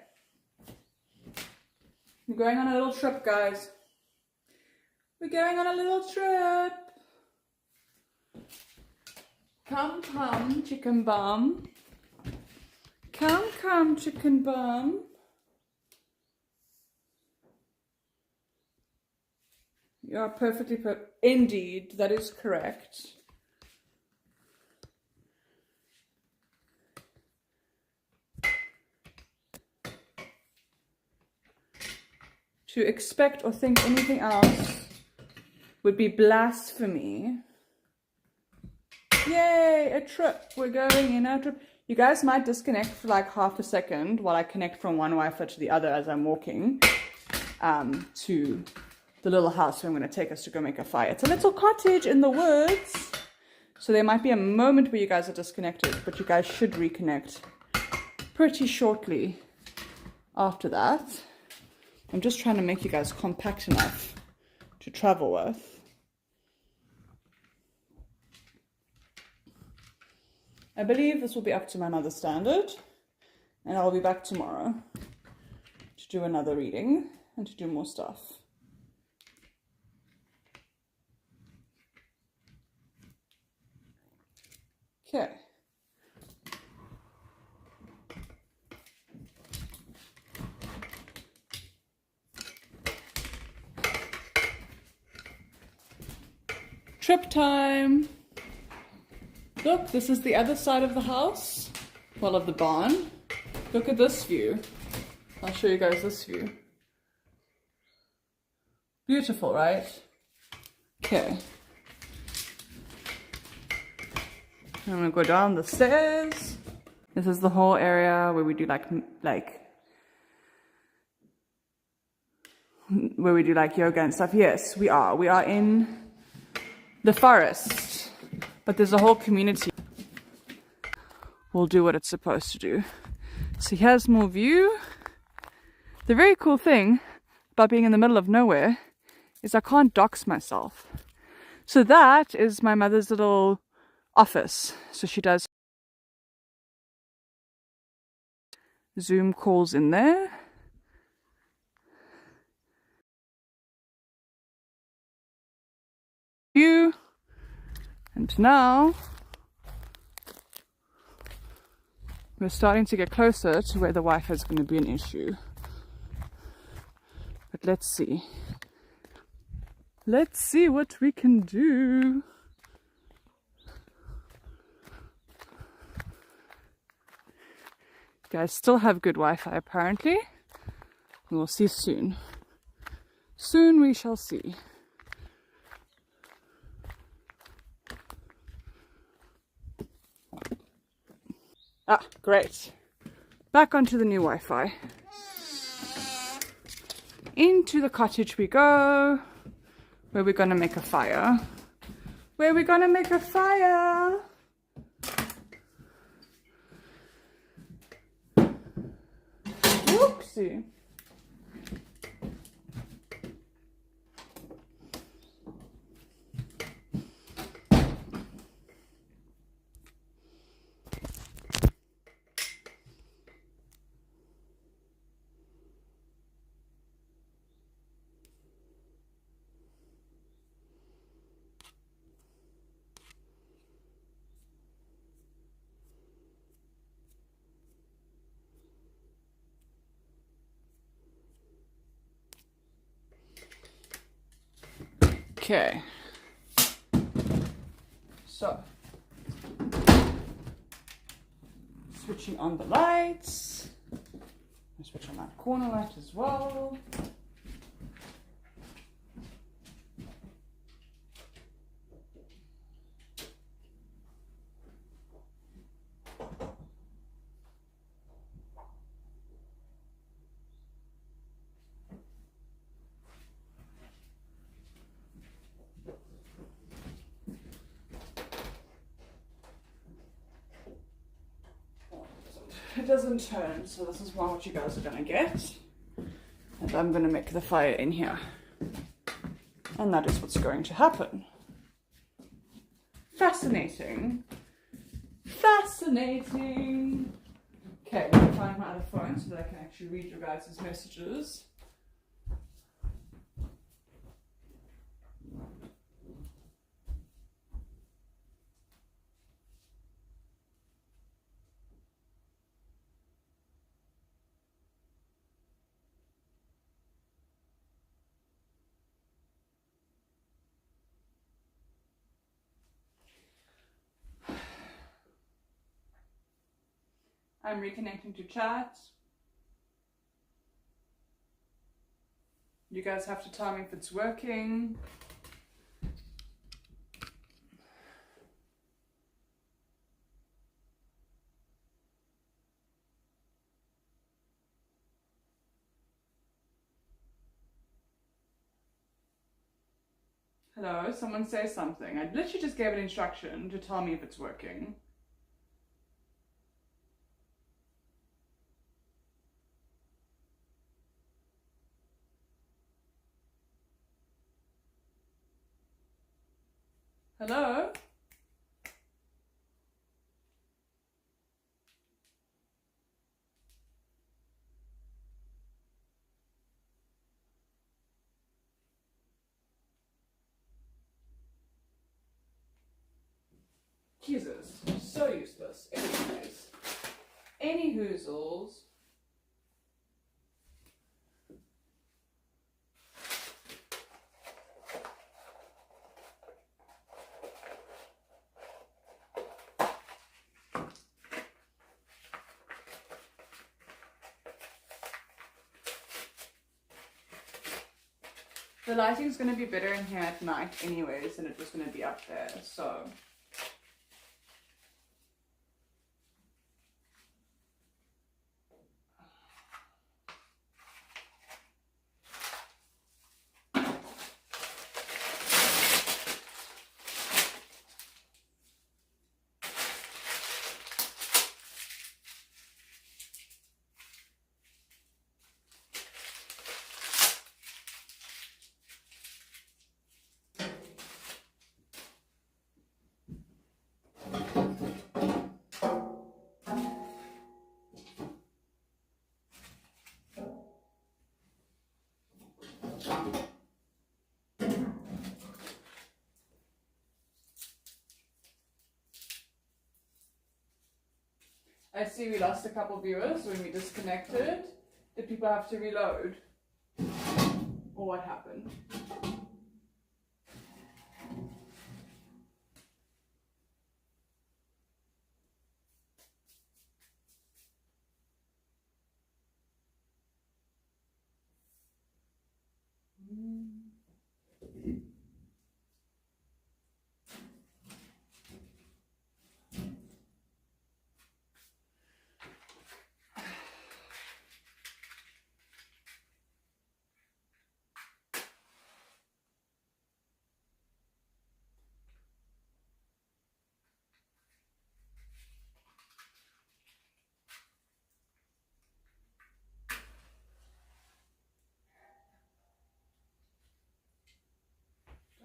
We're going on a little trip, guys. We're going on a little trip. Come, come, chicken bum. Come, come, chicken bum. You are perfectly indeed, that is correct. To expect or think anything else would be blasphemy. Yay, a trip. We're going in a trip. You guys might disconnect for like half a second while I connect from one Wi-Fi to the other as I'm walking to the little house where I'm going to take us to go make a fire. It's a little cottage in the woods. So there might be a moment where you guys are disconnected, but you guys should reconnect pretty shortly after that. I'm just trying to make you guys compact enough to travel with. I believe this will be up to my mother's standard, and I'll be back tomorrow to do another reading and to do more stuff. Okay. Trip time. Look, this is the other side of the house, well, of the barn. Look at this view. I'll show you guys this view. Beautiful, right? Okay. I'm gonna go down the stairs. This is the whole area where we do like yoga and stuff. Yes, we are. We are in the forest, but there's a whole community. Will do what it's supposed to do. So here's more view. The very cool thing about being in the middle of nowhere is I can't dox myself. So that is my mother's little office. So she does Zoom calls in there. And now we're starting to get closer to where the Wi-Fi is going to be an issue. But let's see. Let's see what we can do. You guys still have good Wi-Fi apparently. We'll see soon. Soon we shall see. Ah, great. Back onto the new Wi-Fi. Into the cottage we go, where we're gonna make a fire. Where we're gonna make a fire. Whoopsie. Okay, so switching on the lights. I'll switch on that corner light as well. It doesn't turn, so this is what you guys are gonna get. And I'm gonna make the fire in here. And that is what's going to happen. Fascinating. Fascinating. Okay, let me find my other phone so that I can actually read your guys' messages. I'm reconnecting to chat. You guys have to tell me if it's working. Hello, someone say something. I literally just gave an instruction to tell me if it's working. Hello? Jesus, so useless. Anyways, any hoozles. The lighting's going to be better in here at night anyways than it was going to be up there, so... I see we lost a couple viewers when we disconnected. Did people have to reload? Or what happened?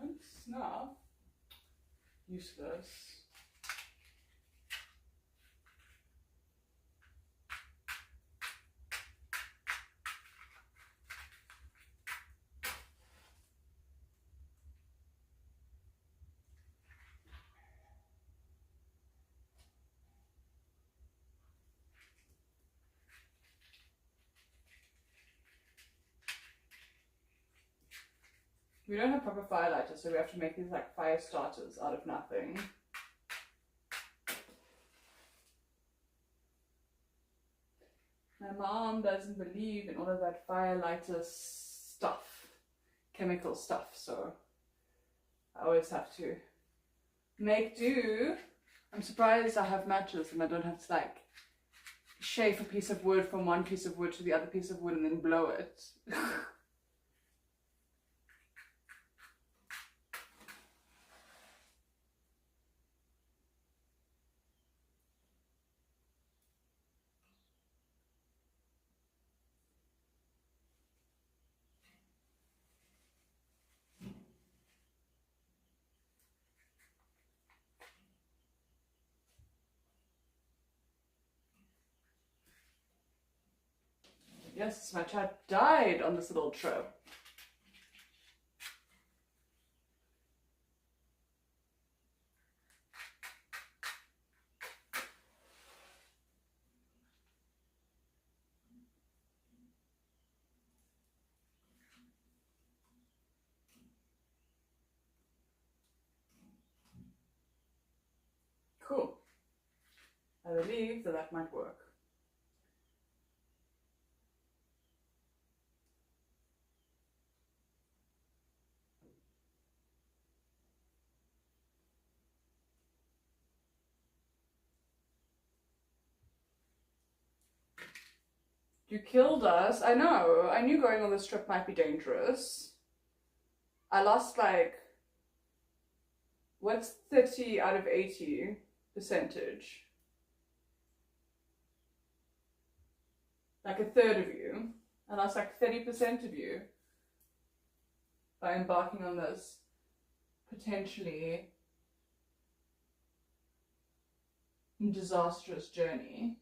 Don't snuff. Useless. We don't have proper fire lighters, so we have to make these like fire starters out of nothing. My mom doesn't believe in all of that fire lighter stuff, chemical stuff, so I always have to make do. I'm surprised I have matches and I don't have to like shave a piece of wood from one piece of wood to the other piece of wood and then blow it. Yes, my chat died on this little trip. Cool. I believe that that might work. You killed us. I know. I knew going on this trip might be dangerous. I lost like, what's 30 out of 80 percentage? Like a third of you. I lost like 30% of you by embarking on this potentially disastrous journey.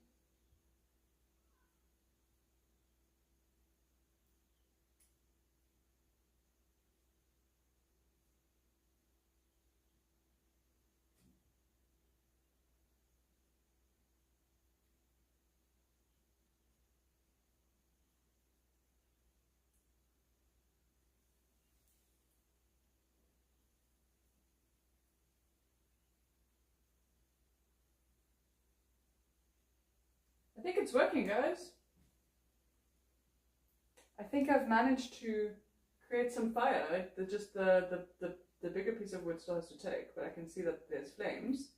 I think it's working, guys. I think I've managed to create some fire. The bigger piece of wood still has to take, but I can see that there's flames,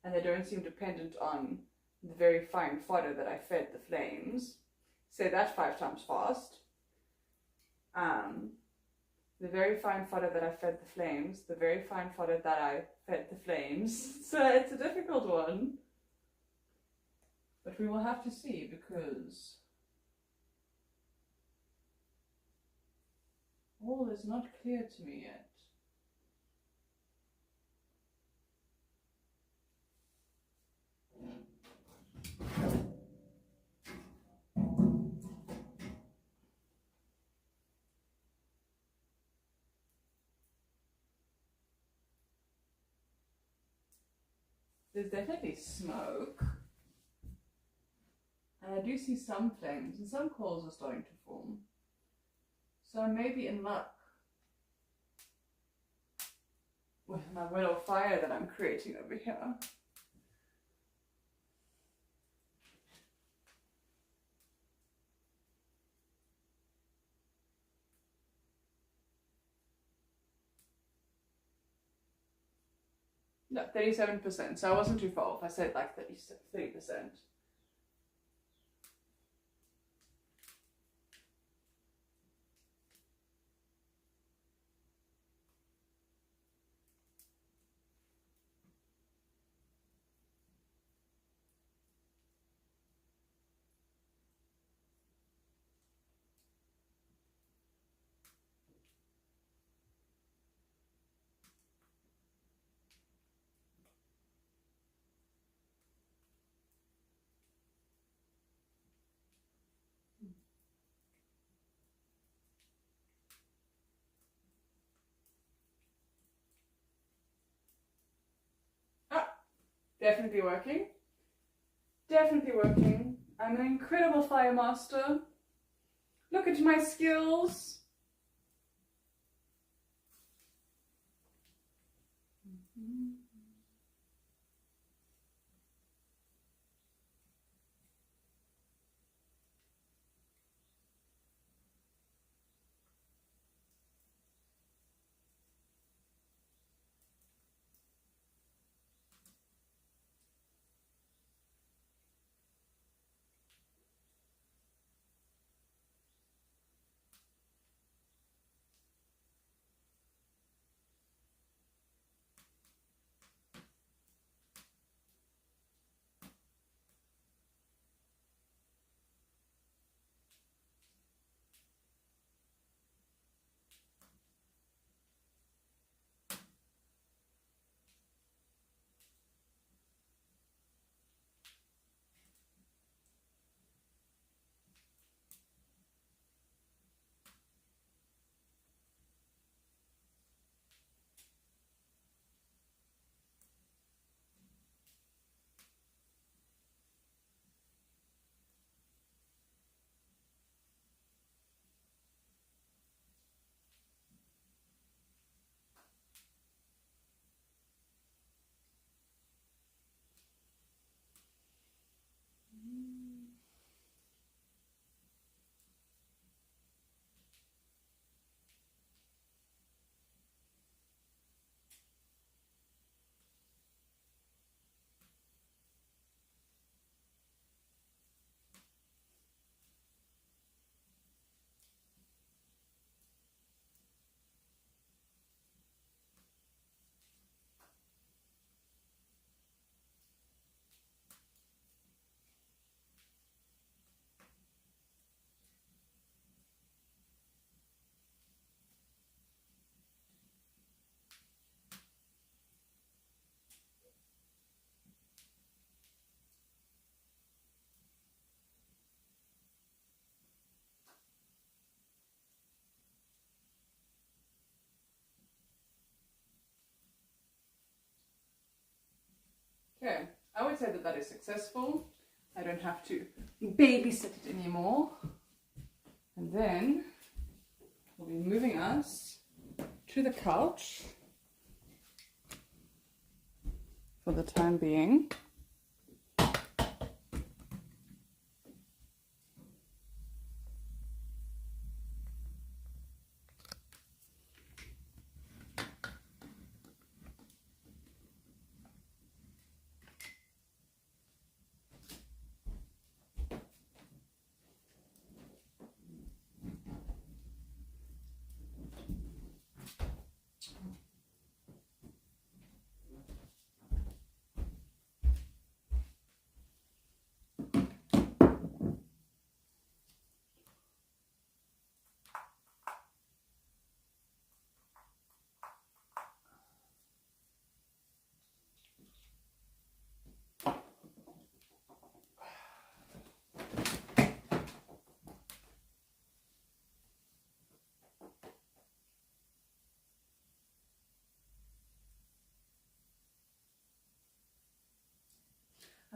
and they don't seem dependent on the very fine fodder that I fed the flames. Say that 5 times fast. The very fine fodder that I fed the flames, the very fine fodder that I fed the flames. So it's a difficult one. But we will have to see, because all is not clear to me yet. There's definitely smoke. And I do see some flames, and some coals are starting to form. So I may be in luck with my little fire that I'm creating over here. No, 37%, so I wasn't too far off. I said like 30%. Definitely working. Definitely working. I'm an incredible fire master. Look at my skills. Okay, I would say that that is successful. I don't have to babysit it anymore. And then we'll be moving us to the couch for the time being.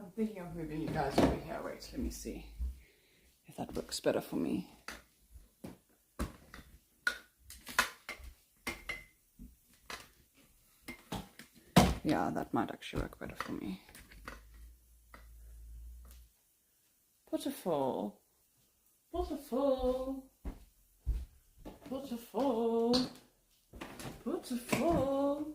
I'm thinking of moving you guys over here. Wait, let me see if that works better for me. Yeah, that might actually work better for me. Beautiful. Beautiful. Beautiful. Beautiful.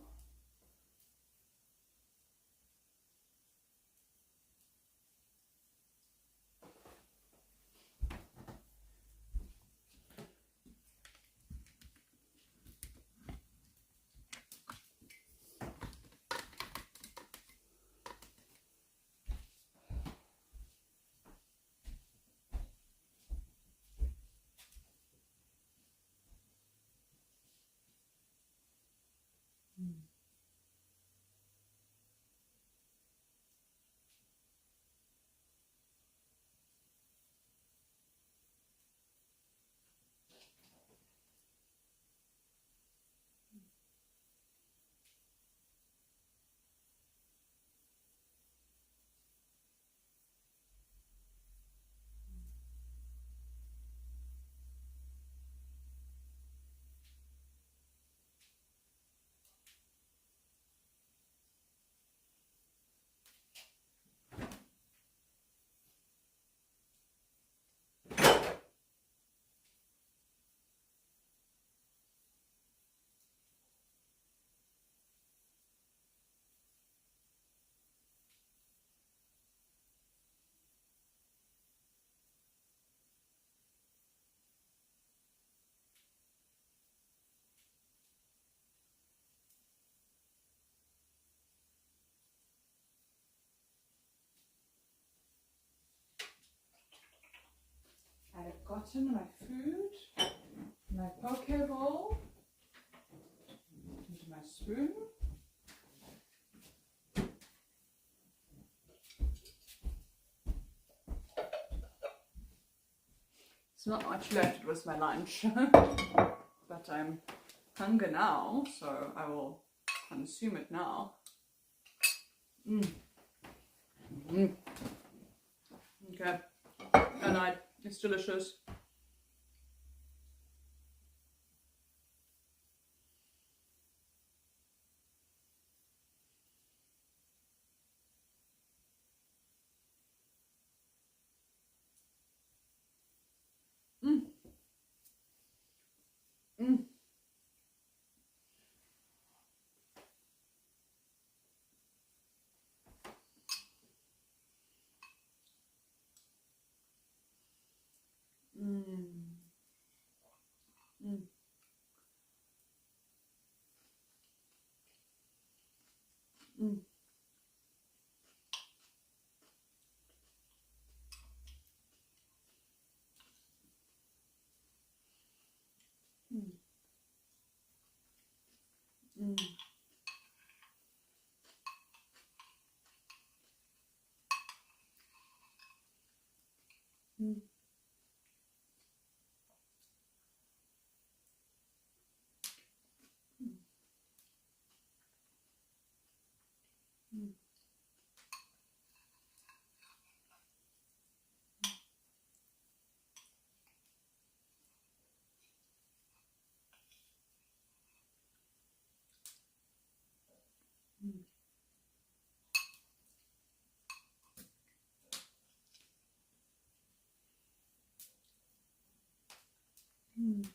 I've gotten my food, my poke bowl, into my spoon. It's not much left, it was my lunch. But I'm hungry now, so I will consume it now. Okay, and it's delicious. Mm.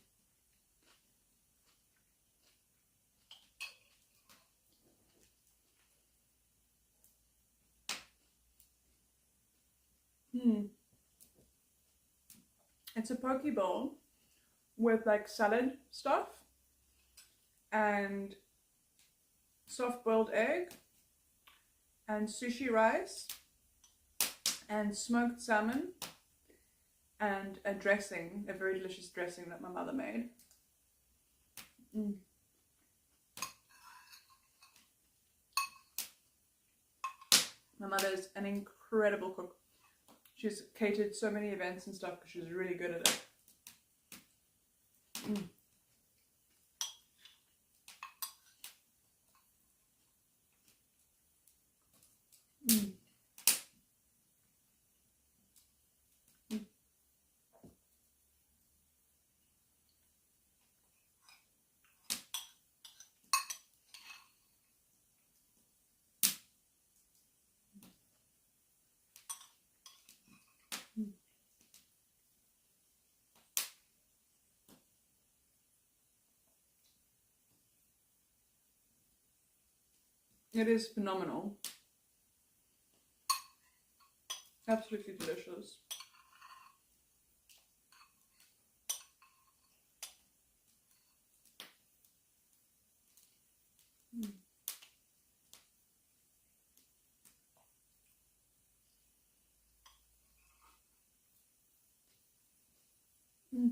Mm. It's a poke bowl with like salad stuff and soft boiled egg and sushi rice and smoked salmon and a dressing, a very delicious dressing that my mother made. Mm. My mother is an incredible cook. She's catered so many events and stuff because she's really good at it. Mm. Mm. Mm. Mm. It is phenomenal. Absolutely delicious. Mm. Mm.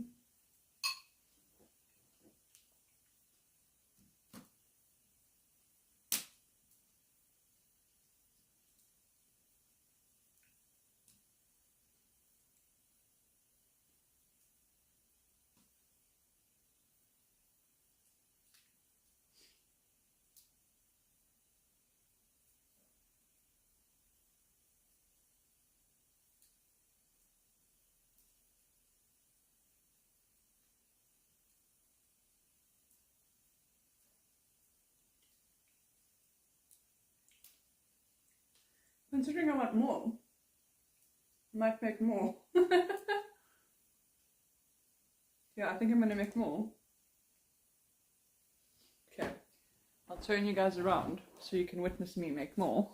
Considering I want more, I might make more. Yeah, I think I'm going to make more. Okay, I'll turn you guys around so you can witness me make more.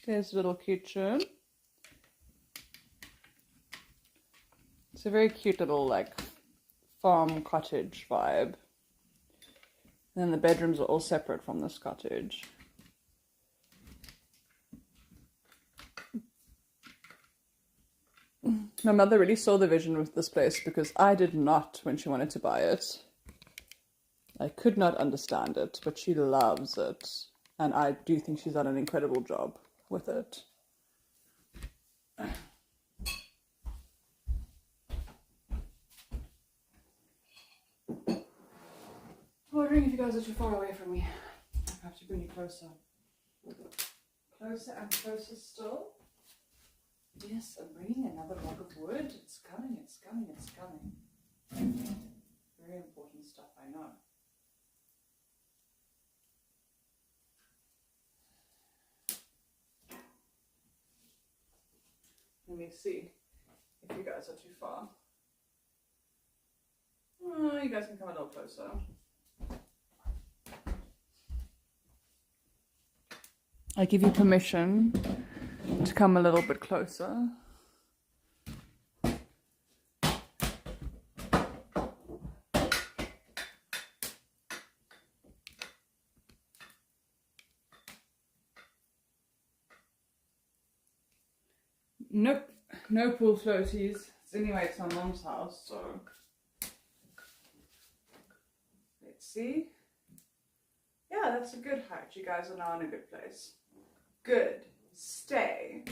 There's a little kitchen. It's a very cute little like farm cottage vibe. And then the bedrooms are all separate from this cottage. My mother really saw the vision with this place because I did not when she wanted to buy it. I could not understand it, but she loves it. And I do think she's done an incredible job with it. Wondering if you guys are too far away from me. I have to bring you closer. Closer and closer still. Yes, I'm bringing another log of wood. It's coming, it's coming, it's coming. Very important stuff, I know. Let me see if you guys are too far. Oh, you guys can come a little closer. I give you permission to come a little bit closer. Nope, no pool floaties. Anyway, it's my mom's house, so let's see. Yeah, that's a good height. You guys are now in a good place. Good. Stay.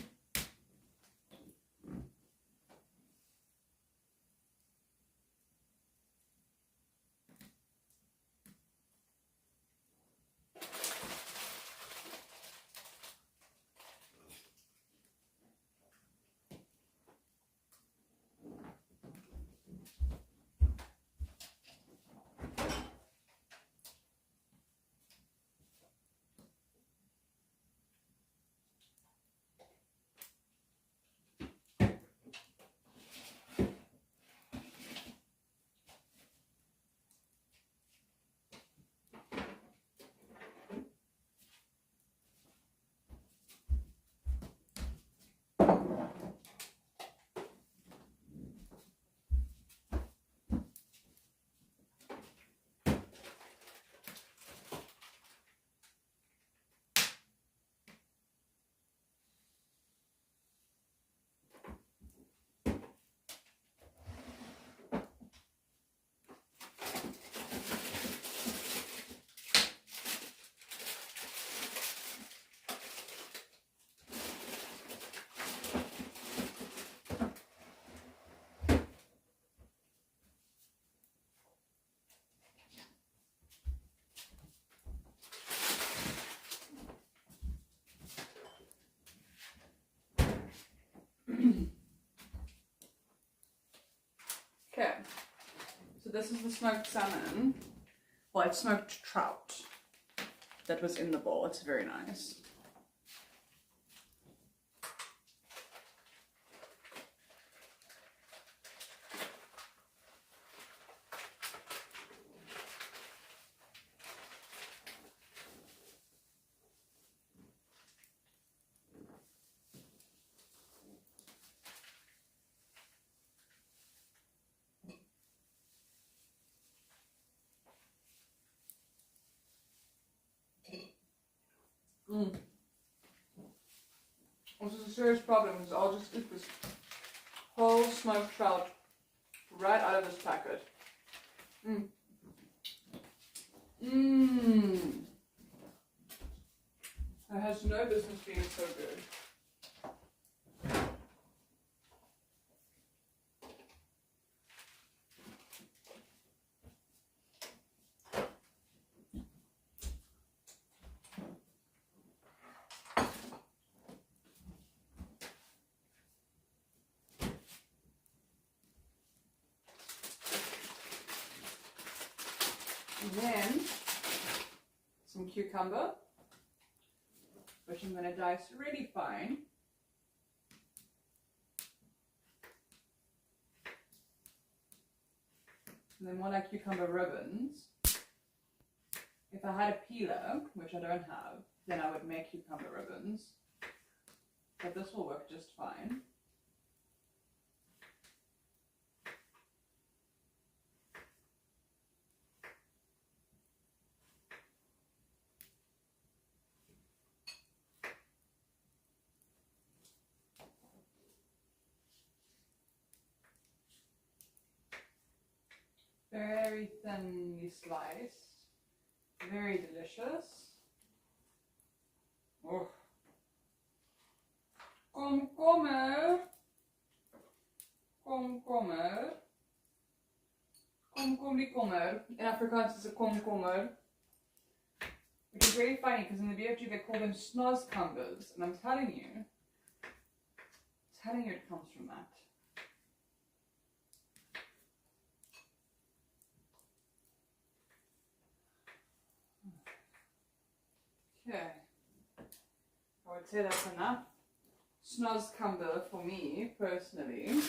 So this is the smoked salmon. Well, it's smoked trout that was in the bowl. It's very nice. This is a serious problem because I'll just eat this whole smoked trout right out of this packet. It has no business being so good. And then some cucumber, which I'm going to dice really fine. And then more like cucumber ribbons. If I had a peeler, which I don't have, then I would make cucumber ribbons. But this will work just fine. Very thinly sliced, very delicious. Oh. Komkommer, komkommer, komkommer. In Afrikaans is a komkommer, which is really funny because in the BFG they call them snozcumbers, and I'm telling you it comes from that. Okay, I would say that's enough snozcumber for me, personally.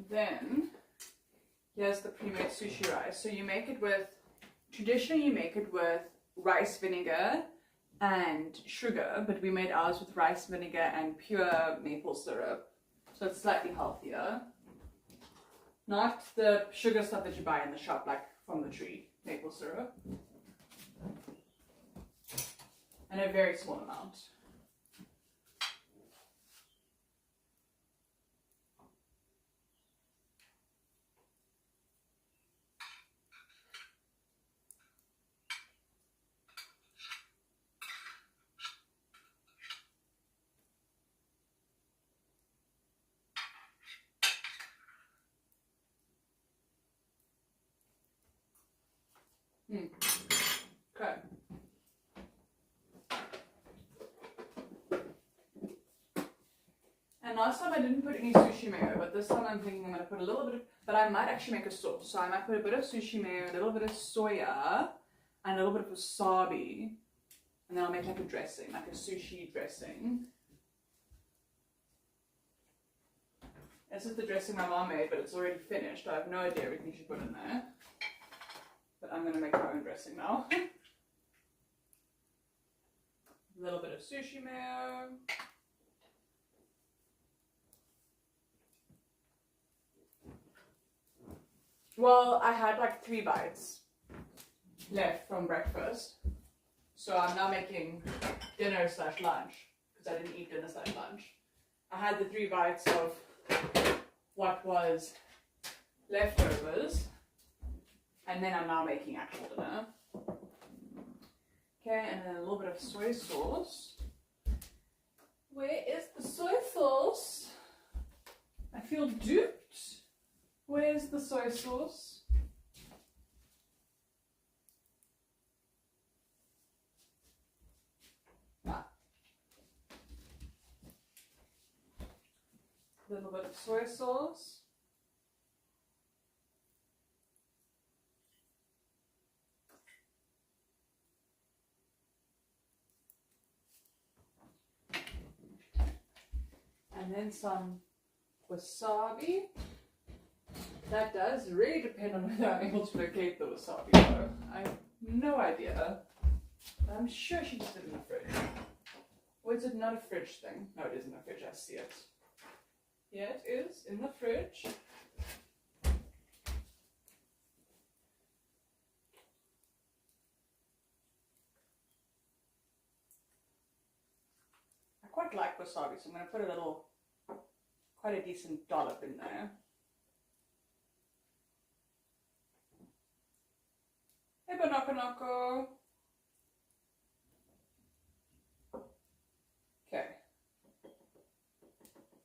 Then, here's the pre-made sushi rice. So you make it with, traditionally you make it with rice vinegar and sugar, but we made ours with rice vinegar and pure maple syrup. So it's slightly healthier. Not the sugar stuff that you buy in the shop, like from the tree, maple syrup. And a very small amount. Okay. And last time I didn't put any sushi mayo, but this time I'm thinking I'm going to put a little bit of, but I might actually make a sauce. So I might put a bit of sushi mayo, a little bit of soya, and a little bit of wasabi. And then I'll make like a dressing, like a sushi dressing. This is the dressing my mom made, but it's already finished. I have no idea everything she put in there. But I'm going to make my own dressing now. A little bit of sushi mayo. Well, I had like 3 bites left from breakfast. So I'm now making dinner / lunch because I didn't eat dinner / lunch. I had the 3 bites of what was leftovers. And then I'm now making actual dinner. Okay, and then a little bit of soy sauce. Where is the soy sauce? I feel duped. Where's the soy sauce? Ah. A little bit of soy sauce. And then some wasabi. That does really depend on whether I'm able to locate the wasabi though. I have no idea. But I'm sure she just did it in the fridge. Or is it not a fridge thing? No, it is in the fridge. I see it. Yeah, it is in the fridge. I quite like wasabi, so I'm going to put a little, quite a decent dollop in there. Hey, Banako. Okay.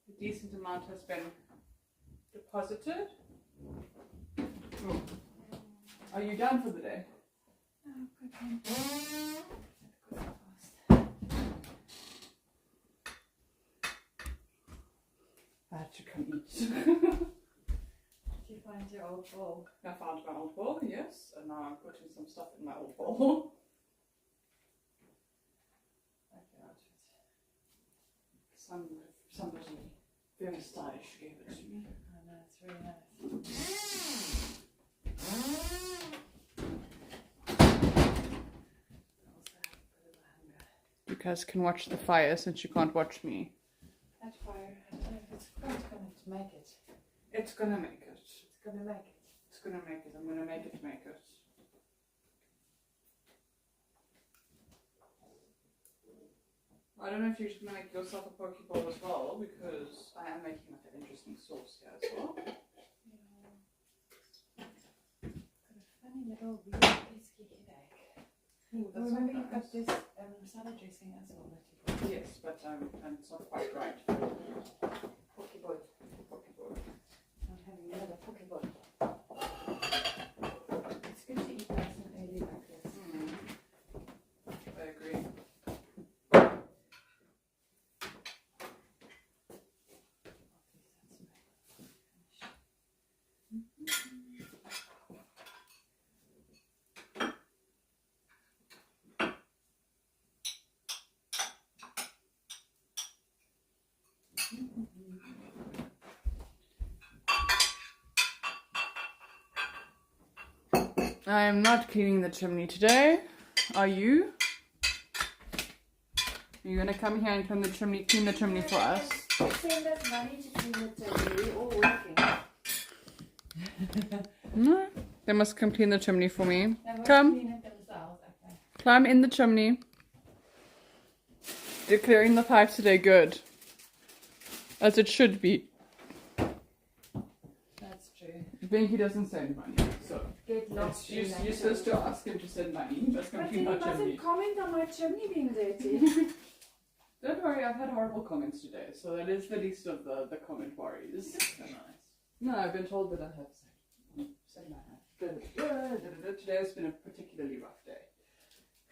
A decent amount has been deposited. Ooh. Are you done for the day? I had to come eat. Did you find your old bowl? I found my old bowl, yes, and now I'm putting some stuff in my old bowl. Somebody very stylish gave it to me. I know, it's really nice. You guys can watch the fire since you can't watch me. That fire, I don't know if it's quite going to make it. It's gonna make it. It's going to make it. It's gonna make it. I'm gonna make it make it. I don't know if you're just gonna make yourself a poke bowl as well, because I am making like an interesting sauce here as well. Yeah. Got a funny little weird whiskey headache. Ooh, that's Remember not you've got nice. this salad dressing as well that you bought. Yes, but and it's not quite right. Poke bowl. Poke bowl. I'm having another poke bowl. It's good to eat nice and early like this. I agree. I am not cleaning the chimney today. Are you? Are you gonna come here and clean the chimney for us? Send us money to clean the chimney. We're all working. No. They must come clean the chimney for me. They won't Come. clean it themselves, okay. Climb in the chimney. You're clearing the pipe today good. As it should be. That's true. Binky doesn't send money, so Get lost in that useless to chimney. ask him to send money. Just come But clean then my he chimney. mustn't comment on my chimney being dirty. Don't worry, I've had horrible comments today, so that is the least of the comment worries. So nice. No, I've been told that I have said my Today has been a particularly rough day.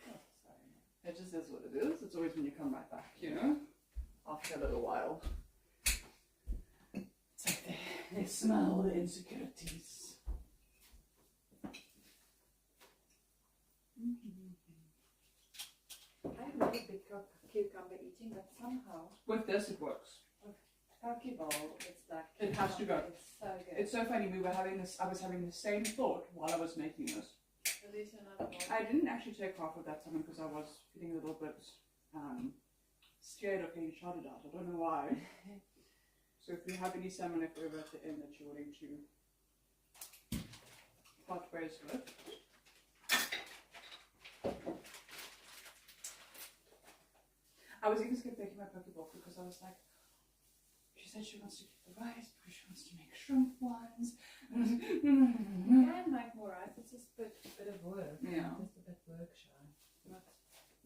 Oh, sorry. It just is what it is. It's always when you come right back, you know? After a little while. It's like they smell the insecurities. I'm not a big cucumber eating, but somehow With this, it works. poke bowl, it's like It has to go. It's so good. It's so funny. I was having the same thought while I was making this. At least another bowl. I didn't actually take half of that salmon because I was feeling a little bit scared of getting shouted at. I don't know why. So if you have any salmon left over at the end that you're willing to part ways with. I was even scared of making my poke bowl because I was like, she's said she wants to keep the rice because she wants to make shrimp ones. You can make more rice. It's just a bit of work. Yeah. Just a bit work shy.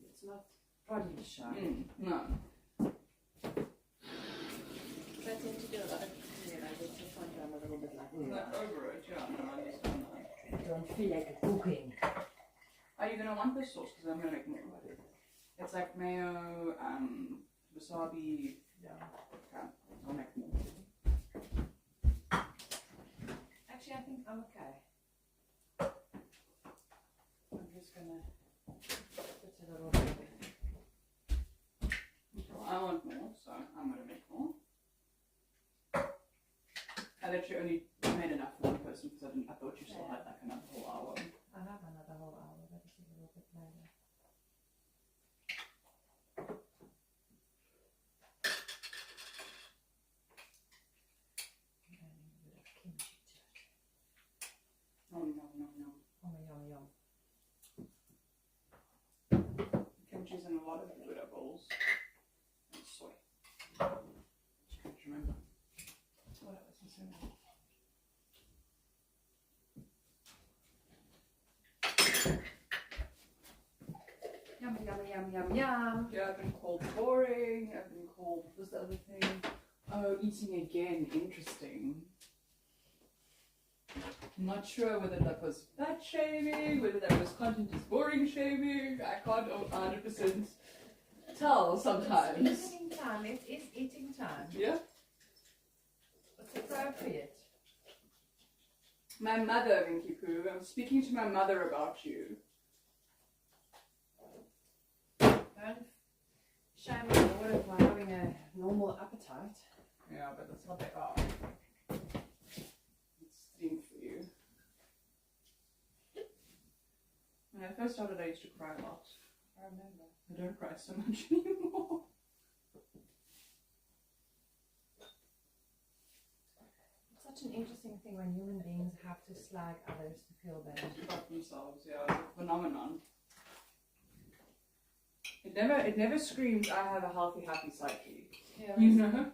It's not produce shy. No. So I tend to do a lot of cooking and I get to the point where I'm a little bit like, Not over it, yeah, no, I understand that. I don't feel like cooking. Are you gonna want this sauce? Because I'm gonna make more. It's like mayo, wasabi. Yeah. Okay, I'll make more. Actually, I think I'm okay. I'm just gonna put a little bit. Well, I want more, so I'm gonna make more. I literally only made enough for one person because I thought you still had like another whole hour. I have another whole hour, but it's a little bit later. And a bit of kimchi to it. Oh no, no, no. Oh, yum, yum. Kimchi's in a lot of Buddha bowls. And soy. I can't remember. What else was in there? Yum, yum, yum, yum, yum. Yeah, I've been called boring. I've been called, what's the other thing? Oh, eating again. Interesting. I'm not sure whether that was fat shaming, whether that was content is boring shaming. I can't 100% tell sometimes. It's eating time. It is eating time. Yeah. It's appropriate. My mother, Vinky Poo. I'm speaking to my mother about you. Don't shame the daughter for having a normal appetite. Yeah, but that's what they are. It's themed for you. When I first started, I used to cry a lot. I remember. I don't cry so much anymore. It's such an interesting thing when human beings have to slag others to feel better. About themselves, yeah. It's a phenomenon. It never screams, I have a healthy, happy psyche. Yeah, You know?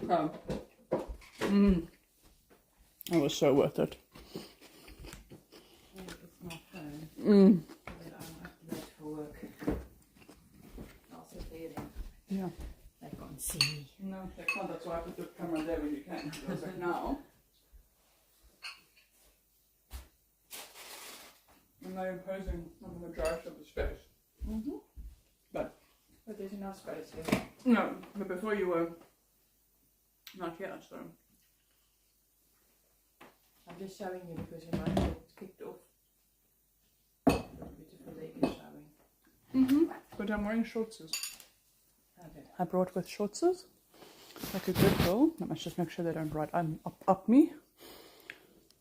Oh. That was so worth it. it's not fun. Mm. But I'm late for work. I'll sit there then. Yeah. They can't see me. No, they can't. That's why I put the camera there when you can. I was like, now. I'm not imposing on the majority of the space. Mm-hmm. But there's enough space here. no, but before you were not here, so. I'm just showing you because your mind gets kicked off. Beautiful leg is showing. But I'm wearing shortses. Okay. I brought with shortses, like a good girl. I must just make sure they don't ride up me.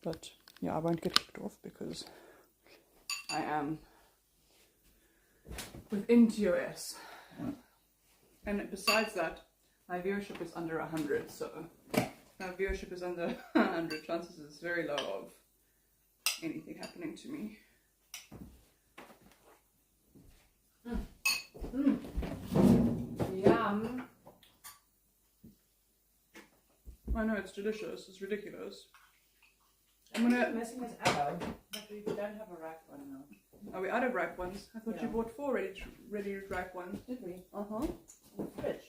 But yeah, I won't get kicked off because I am within TOS. And besides that, my viewership is under 100, so if my viewership is under 100, chances is very low of anything happening to me. Yum. I know, it's delicious, it's ridiculous. I'm gonna missing this arrow, but we don't have a ripe one now. Are we out of ripe ones? I thought you Yeah. bought 4 ready ripe ones. Did we? Uh-huh. In the fridge.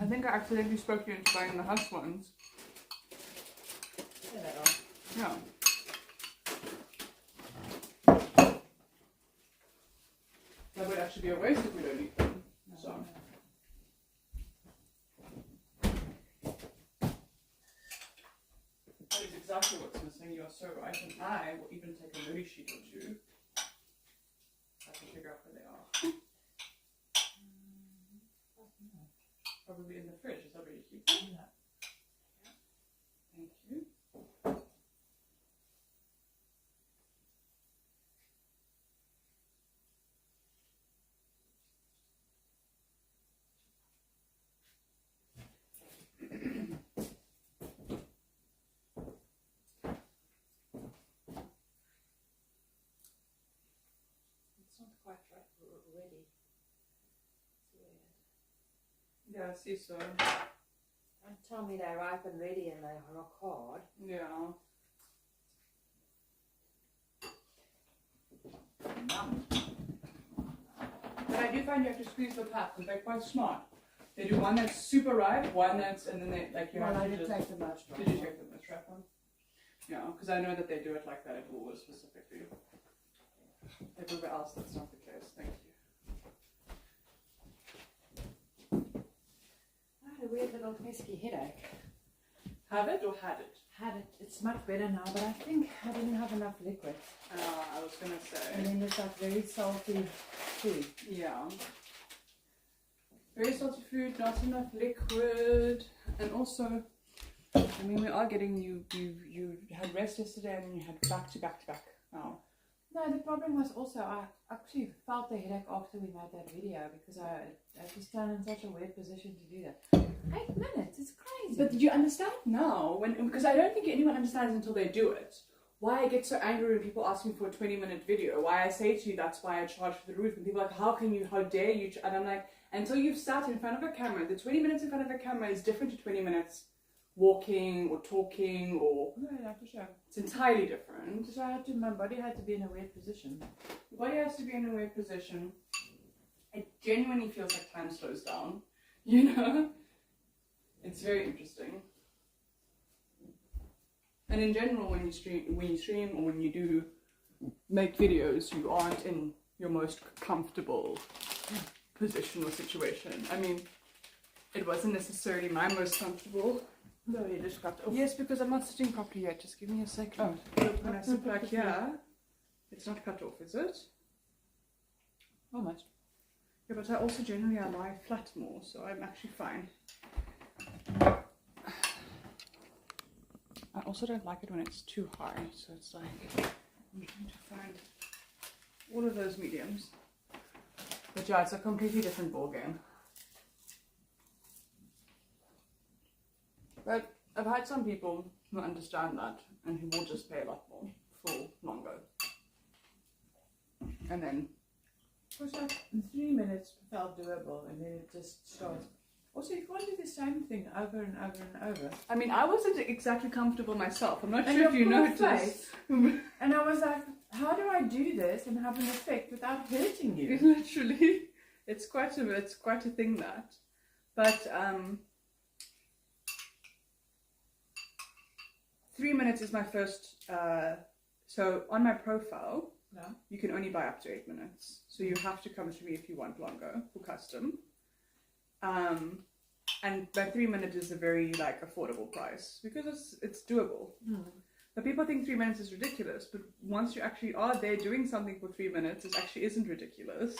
I think I accidentally spoke you into buying the house ones. There they are. Yeah. That would actually be a waste if we don't eat them. So. That is exactly what's missing. You are so right. And I will even take a movie sheet or two. I can figure out where they are. Probably in the fridge. Is that where you keep them? Yeah. Thank you. Yeah, I see so. Don't tell me they're ripe and ready and they rock hard. Yeah. Yum. But I do find you have to squeeze the pap because they're quite smart. They do one that's super ripe, one that's, and then they, like, you Well, have I to did just... take the most Did you take the most ripe one? Yeah, because I know that they do it like that at Woolworths specifically. Everywhere else, that's not the case. Thank you. I had a weird little pesky headache. Have it or had it? Had it. It's much better now, but I think I didn't have enough liquid. I was gonna And say. then there's like very salty food. Yeah. Very salty food, not enough liquid, and also, I mean, we are getting you had rest yesterday and then you had back to back to back. Oh. No, the problem was also I actually felt the headache after we made that video because I had to stand in such a weird position to do that. 8 minutes, it's crazy. But you understand now, because I don't think anyone understands until they do it. Why I get so angry when people ask me for a 20-minute video. Why I say to you, that's why I charge for the roof. And people are like, how dare you? And I'm like, until you've sat in front of a camera, the 20 minutes in front of a camera is different to 20 minutes walking or talking or... No, yeah, for sure. It's entirely different. Because my body had to be in a weird position. Your body has to be in a weird position. It genuinely feels like time slows down. You know? It's very interesting. And in general, when you stream or when you do make videos, you aren't in your most comfortable position or situation. I mean, it wasn't necessarily my most comfortable. No, you just got off. Yes, because I'm not sitting properly yet. Just give me a second. Oh. When I sit back here, it's not cut off, is it? Almost. Yeah, but I also generally I lie flat more, so I'm actually fine. I also don't like it when it's too high, so it's like I'm trying to find all of those mediums. But yeah, it's a completely different ballgame. But I've had some people who understand that and who will just pay a lot more for longer. And then It was like 3 minutes felt doable and then it just starts. Also, you can't do the same thing over and over and over. I mean, I wasn't exactly comfortable myself. I'm not And sure if you your poor noticed. face. And I was like, how do I do this and have an effect without hurting you? Literally, it's quite a thing that. But 3 minutes is my first. So on my profile, No. you can only buy up to 8 minutes. So you have to come to me if you want longer for custom. And my 3 minute is a very like affordable price because it's doable. But people think 3 minutes is ridiculous, but once you actually are there doing something for 3 minutes, it actually isn't ridiculous.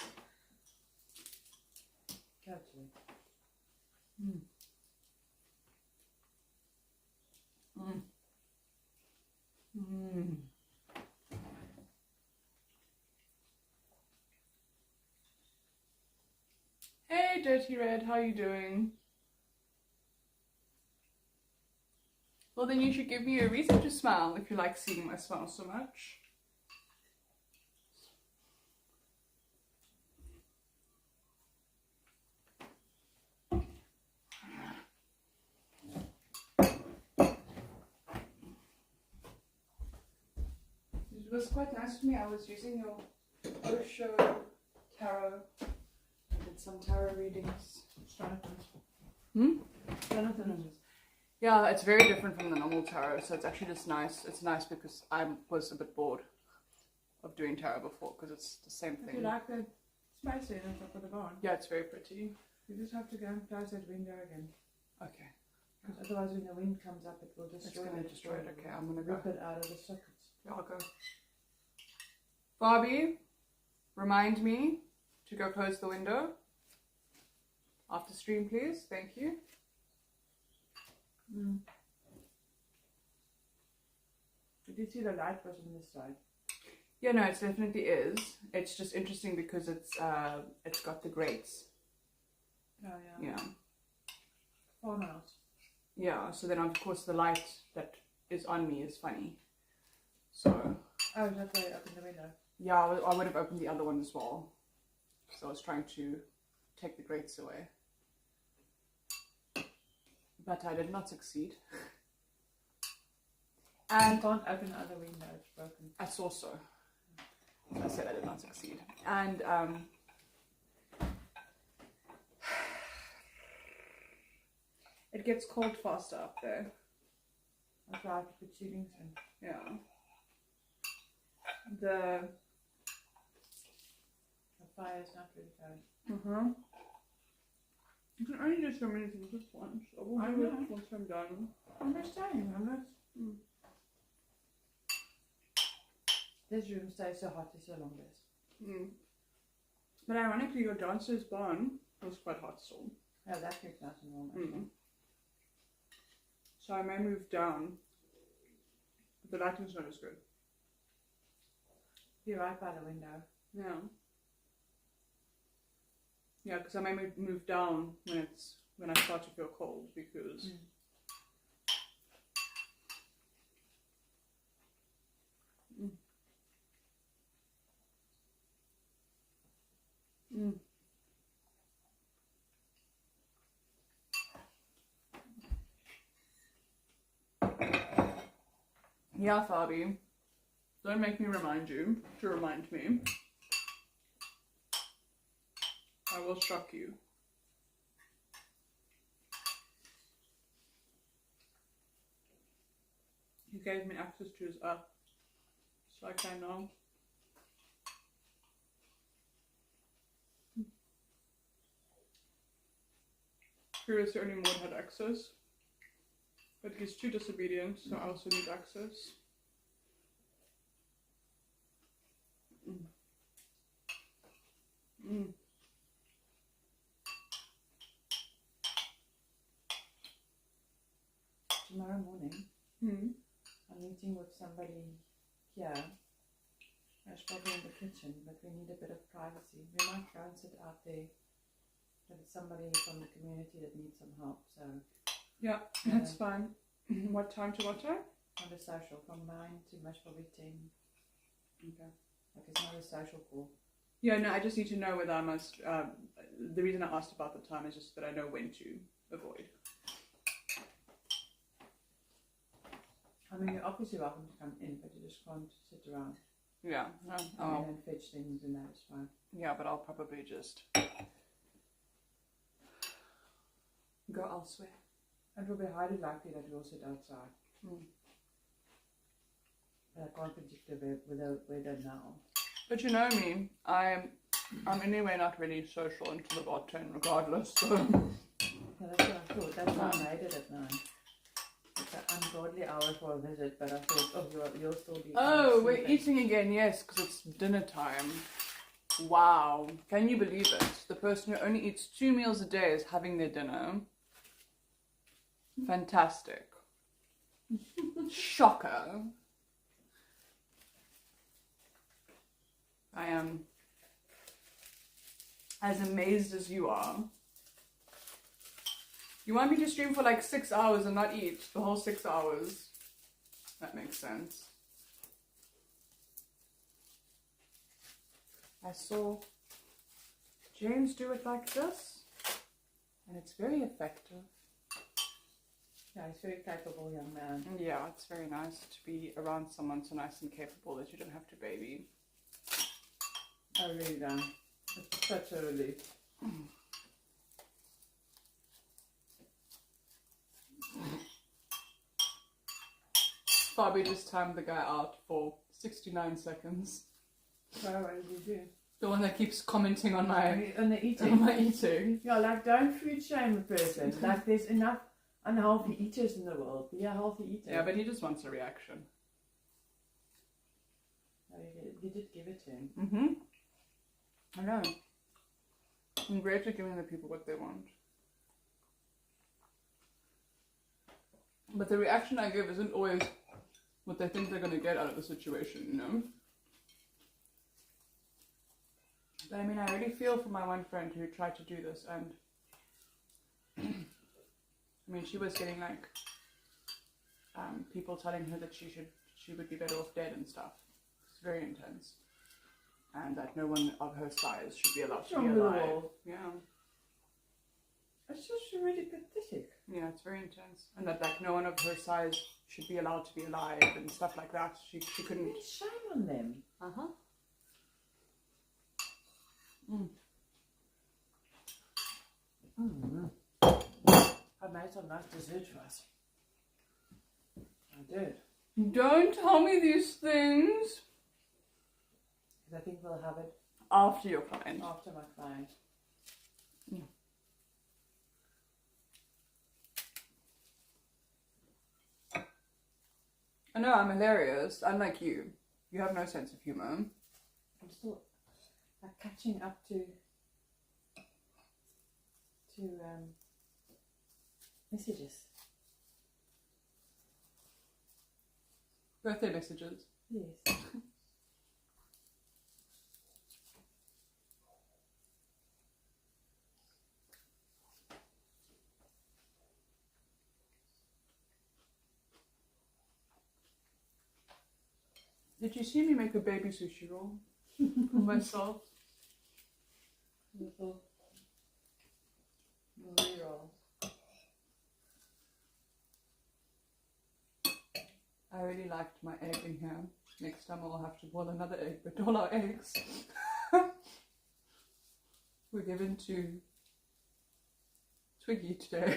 Totally. Hey, Dirty Red, how you doing? Well, then you should give me a reason to smile if you like seeing my smile so much. It was quite nice for me. I was using your Osho tarot. I did some tarot readings. Jonathan's. Yeah, it's very different from the normal tarot, so it's actually just nice. It's nice because I was a bit bored of doing tarot before because it's the same If you thing. like the space there on top of the barn, Yeah, it's very pretty. you just have to go and close that window again. Okay, Because otherwise when the wind comes up it will it's destroy gonna it. destroy it. Okay, I'm gonna go. Rip it out of the sockets. Yeah, I'll go. Barbie, remind me to go close the window after stream, please. Thank you. Did you see the light was on this side? Yeah, no, it definitely is. It's just interesting because it's got the grates. Oh yeah. Yeah. Farmhouse. Yeah, so then of course the light that is on me is funny. So, Oh, that's why I opened the window. yeah, I would have opened the other one as well. So I was trying to take the grates away. but I did not succeed. And you can't open the other window, it's broken. I saw so. I said I did not succeed. And it gets cold faster up there. That's why I have to put ceilings in. Yeah. The fire is not really going. You can only do so many things at once. I will I do know. it once I'm done. I'm just saying, I'm not. Mm. This room stays so hot it's the longest. Mm. But ironically, your downstairs barn was quite hot still. Yeah, that keeps nice and warm. Mm. So I may move down. But the lighting's not as good. Be right by the window. Yeah. Yeah, because I may move down when I start to feel cold because. Mm. Mm. Yeah, Fabi. Don't make me remind you to remind me. I will shock you. He gave me access to his app, so I can now. Previously only Maud had access, but he's too disobedient, so I also need access. Mm. Tomorrow morning, I'm meeting with somebody here. It's probably in the kitchen, but we need a bit of privacy. We might go and sit out there. But it's somebody from the community that needs some help, so Yeah, that's fine. What time to what time? on the social, from 9 to most probably 10. Okay. Like it's not a social call. Yeah, no, I just need to know whether I must. The reason I asked about the time is just that I know when to avoid. I mean, you're obviously welcome to come in, but you just can't sit around. Yeah, no, Come in and fetch things, and that is fine. yeah, but I'll probably just go elsewhere. It will be highly likely that we'll sit outside. But I can't predict the weather now. But you know me, I'm anyway not really social until about 10 regardless, so. Yeah, that's what I thought. That's why I made it at 9. It's an ungodly hour for a visit, but I thought, oh, you'll still be. Oh, we're sleeping. eating again, yes, because it's dinner time. Wow, can you believe it? The person who only eats 2 meals a day is having their dinner. Fantastic. Shocker. I am as amazed as you are. You want me to stream for like 6 hours and not eat the whole 6 hours? That makes sense. I saw James do it like this, and it's very effective. Yeah, he's a very capable young man. Yeah, it's very nice to be around someone so nice and capable that you don't have to baby. I really don't. It's such a relief. Bobby just timed the guy out for 69 seconds. So what did you do? The one that keeps commenting on my On the eating. on my eating. Yeah, like don't food shame a person. Like there's enough unhealthy eaters in the world. Be a healthy eater. Yeah, but he just wants a reaction. Oh, you did give it to him. Mm-hmm. I know. I'm great at giving the people what they want. But the reaction I give isn't always what they think they're going to get out of the situation, you know? But I mean, I really feel for my one friend who tried to do this, and I mean, she was getting like people telling her that she would be better off dead and stuff. It's very intense, and that no one of her size should be allowed to be Wrong with the alive. world. Yeah. It's just really pathetic. Yeah, it's very intense. And that like no one of her size should be allowed to be alive and stuff like that. She couldn't. Shame on them. Uh-huh. I made some nice dessert for us. I did. Don't tell me these things. Because I think we'll have it After your client. after my client. I know I'm hilarious. Unlike you. You have no sense of humor. I'm still like catching up to messages. Birthday messages. Yes. Did you see me make a baby sushi roll for myself? Little reroll. I really liked my egg in here. Next time I'll have to boil another egg, but all our eggs were given to Twiggy today.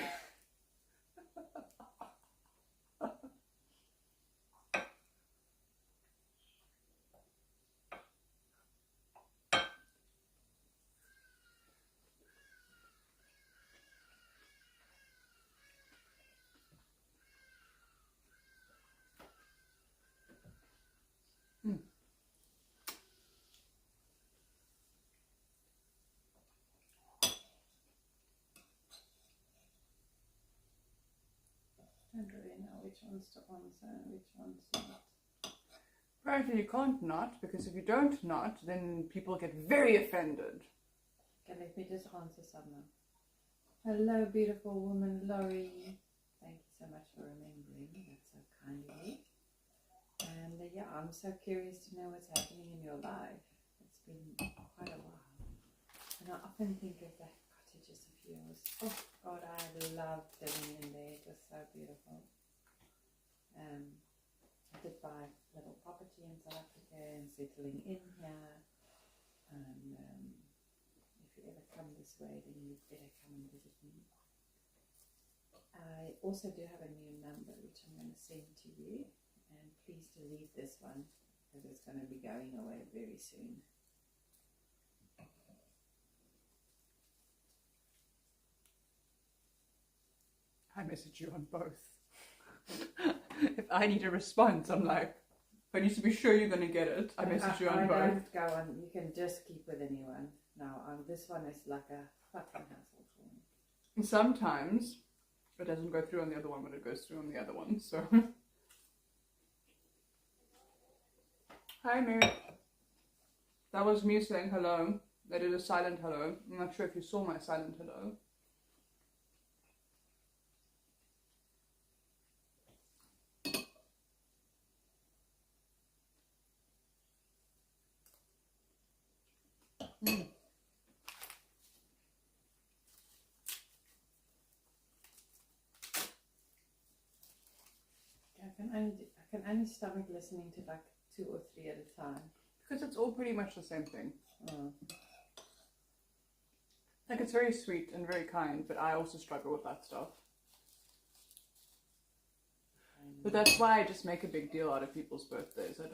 I don't really know which ones to answer and which ones not. Apparently you can't not, because if you don't not, then people get very offended. Okay, let me just answer some now. Hello, beautiful woman, Laurie. Thank you so much for remembering. That's so kind of you. And yeah, I'm so curious to know what's happening in your life. It's been quite a while. And I often think of that cottages of yours. Oh God, I loved living in there. It was so beautiful. I did buy a little property in South Africa and settling in here. And if you ever come this way, then you'd better come and visit me. I also do have a new number which I'm going to send to you. And please delete this one because it's going to be going away very soon. I message you on both. If I need a response, I'm like, I need to be sure you're going to get it. I message you on I both. don't go on. You can just keep with anyone. Now, this one is like a fucking hassle for me. And sometimes it doesn't go through on the other one, but it goes through on the other one. So, hi, Mary. That was me saying hello. I did a silent hello. I'm not sure if you saw my silent hello. I can only stomach listening to like 2 or 3 at a time. Because it's all pretty much the same thing. Oh. Like, it's very sweet and very kind, but I also struggle with that stuff. But that's why I just make a big deal out of people's birthdays. I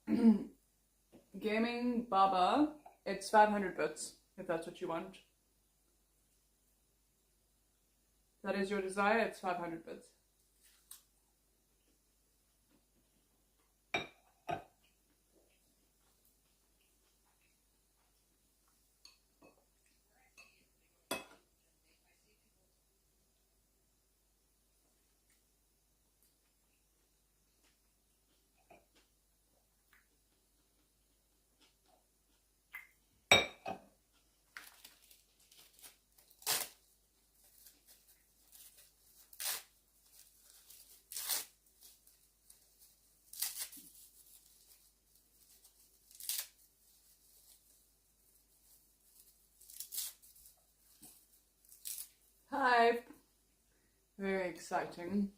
don't. Gaming Baba, it's 500 bits, if that's what you want. That is your desire, it's 500 bits. exciting.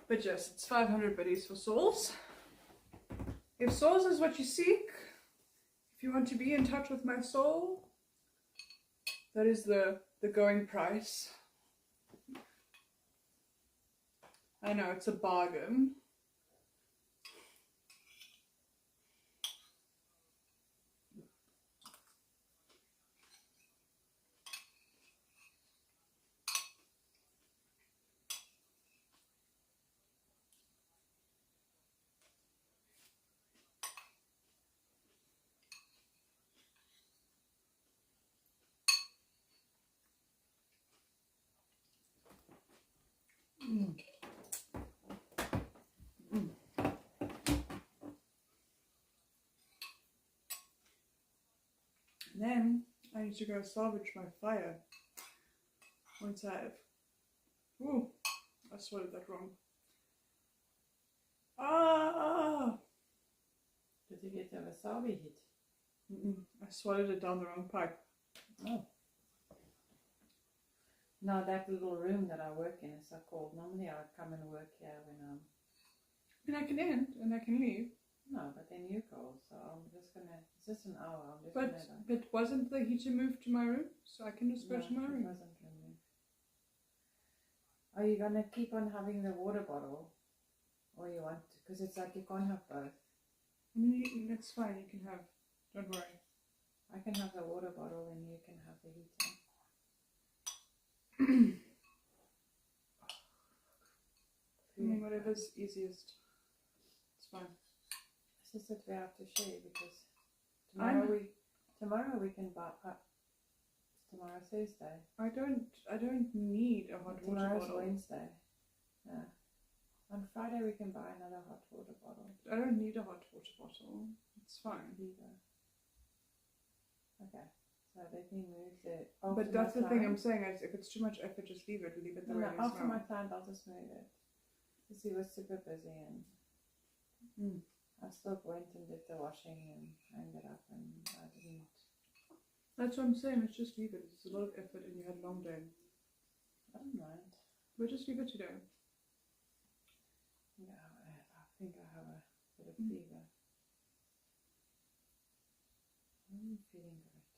But yes, it's 500 biddies for souls. If souls is what you seek, if you want to be in touch with my soul, that is the going price. I know, it's a bargain. Then I need to go salvage my fire. Once I've... Ooh, I swallowed that wrong. Ah! Did you get a wasabi hit? I swallowed it down the wrong pipe. Oh. No, that little room that I work in is so cold. Normally I come and work here when I'm... And I can end and I can leave. No, but then you go, so I'm just gonna... It's just an hour, I'm just But wasn't the heater moved to my room? So I can just go to my room. It wasn't removed. Are you gonna keep on having the water bottle? Or you want to? Because it's like you can't have both. That's fine, you can have... Don't worry. I can have the water bottle and you can have the heater. Whatever's easiest. It's fine. It's just that we have to share because tomorrow we can buy. Tomorrow Thursday. I don't need a hot water Tomorrow's bottle. Wednesday. Yeah. On Friday we can buy another hot water bottle. I don't need a hot water bottle. It's fine. Either. Okay. So let me move the. But that's the thing I'm saying. Is if it's too much effort, just leave it. Leave it the way it is after now. my client, I'll just move it. Because he was super busy and I still went and did the washing and hanged it up and I didn't. That's what I'm saying. Let's just leave it. It's a lot of effort and you had a long day. I don't mind. We'll just leave it today. Yeah, I think I have a bit of fever. I'm feeling great.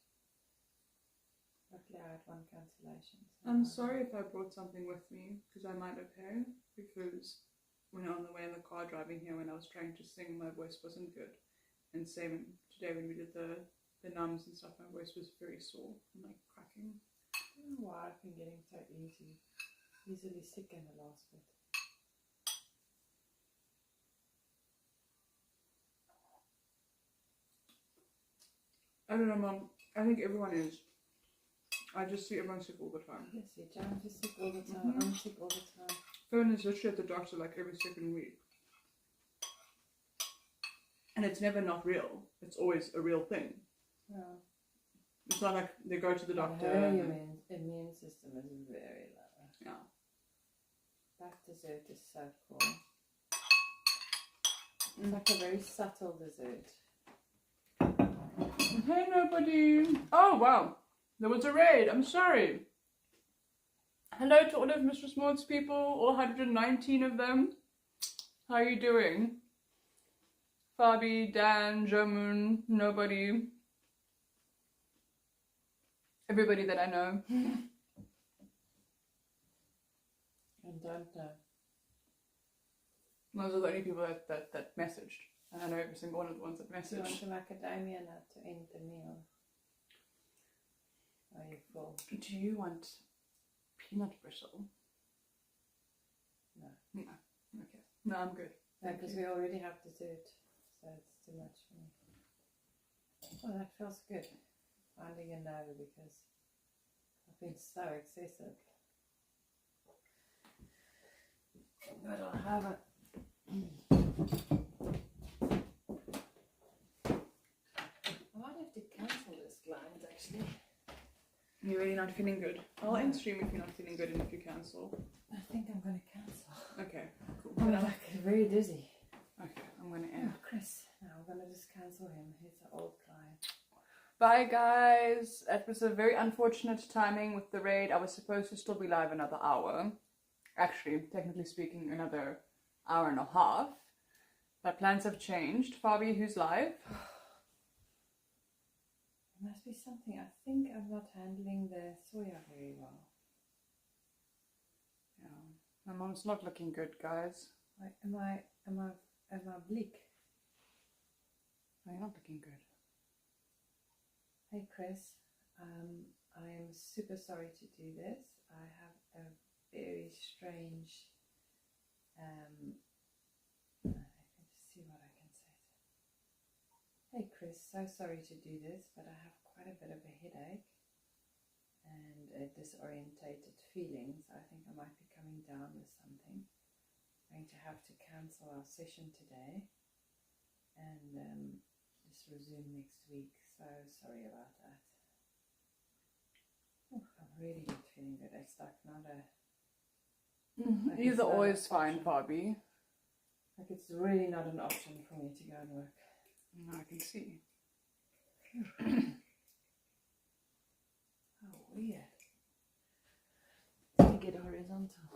Luckily I had one cancellation. So I'm sorry if I brought something with me because I might have hair. Because when on the way in the car driving here, when I was trying to sing, my voice wasn't good. And same today when we did the nums and stuff, my voice was very sore and like cracking. I don't know why I've been getting so easily sick in the last bit. I don't know, Mom. I think everyone is. I just see everyone sick all the time. Yes, I'm just sick all the time. I'm sick all the time. Phone is literally at the doctor like every second week. And it's never not real. It's always a real thing. Yeah. It's not like they go to the doctor. Her immune system is very low. Yeah. That dessert is so cool. It's like a very subtle dessert. Hey, nobody. Oh, wow. There was a raid. I'm sorry. Hello to all of Mr. Maud's people, all 119 of them. How are you doing? Fabi, Dan, Jomoon, nobody. Everybody that I know. And don't know. Those are the only people that messaged. And I know every single one of the ones that Do you want messaged. some macadamia nut to end the meal? Are you full? Do you want peanut brittle? No. No. Okay. No, I'm good. No, because we already have dessert, so it's too much for me. Oh, that feels good. Finding a no because I've been so excessive. But I'll have it. I might have to cancel this client actually. You're really not feeling good. I'll end stream if you're not feeling good and if you cancel. I think I'm going to cancel. Okay, cool. I'm like very dizzy. Okay, I'm going to end. Oh, Chris. No, I'm going to just cancel him. He's an old client. Bye, guys. It was a very unfortunate timing with the raid. I was supposed to still be live another hour. Actually, technically speaking, another hour and a half. But plans have changed. Fabi, who's live? There must be something. I think I'm not handling the soya very well. Yeah, my mom's not looking good, guys. Like, am I bleak? No, you're not looking good. Hey Chris, I am super sorry to do this. I have a very strange. I can just see what I can say. Hey Chris, so sorry to do this, but I have quite a bit of a headache and disorientated feelings. I think I might be coming down with something. I'm going to have to cancel our session today and just resume next week. So sorry about that. I'm really not feeling good. It's like not a... Like You're it's not always an fine, option. Fabi. Like it's really not an option for me to go and work. No, I can see. How weird. Let me get horizontal.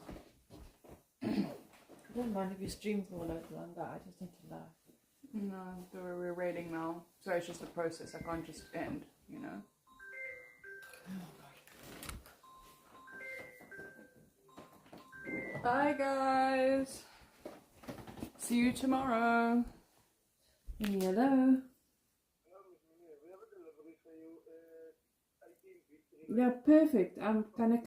I don't mind if you stream for a little longer. I just need to laugh. No, we're raiding now. So it's just a process. I can't just end, you know? Bye, guys. See you tomorrow. Hello. Yeah, perfect. I'm gonna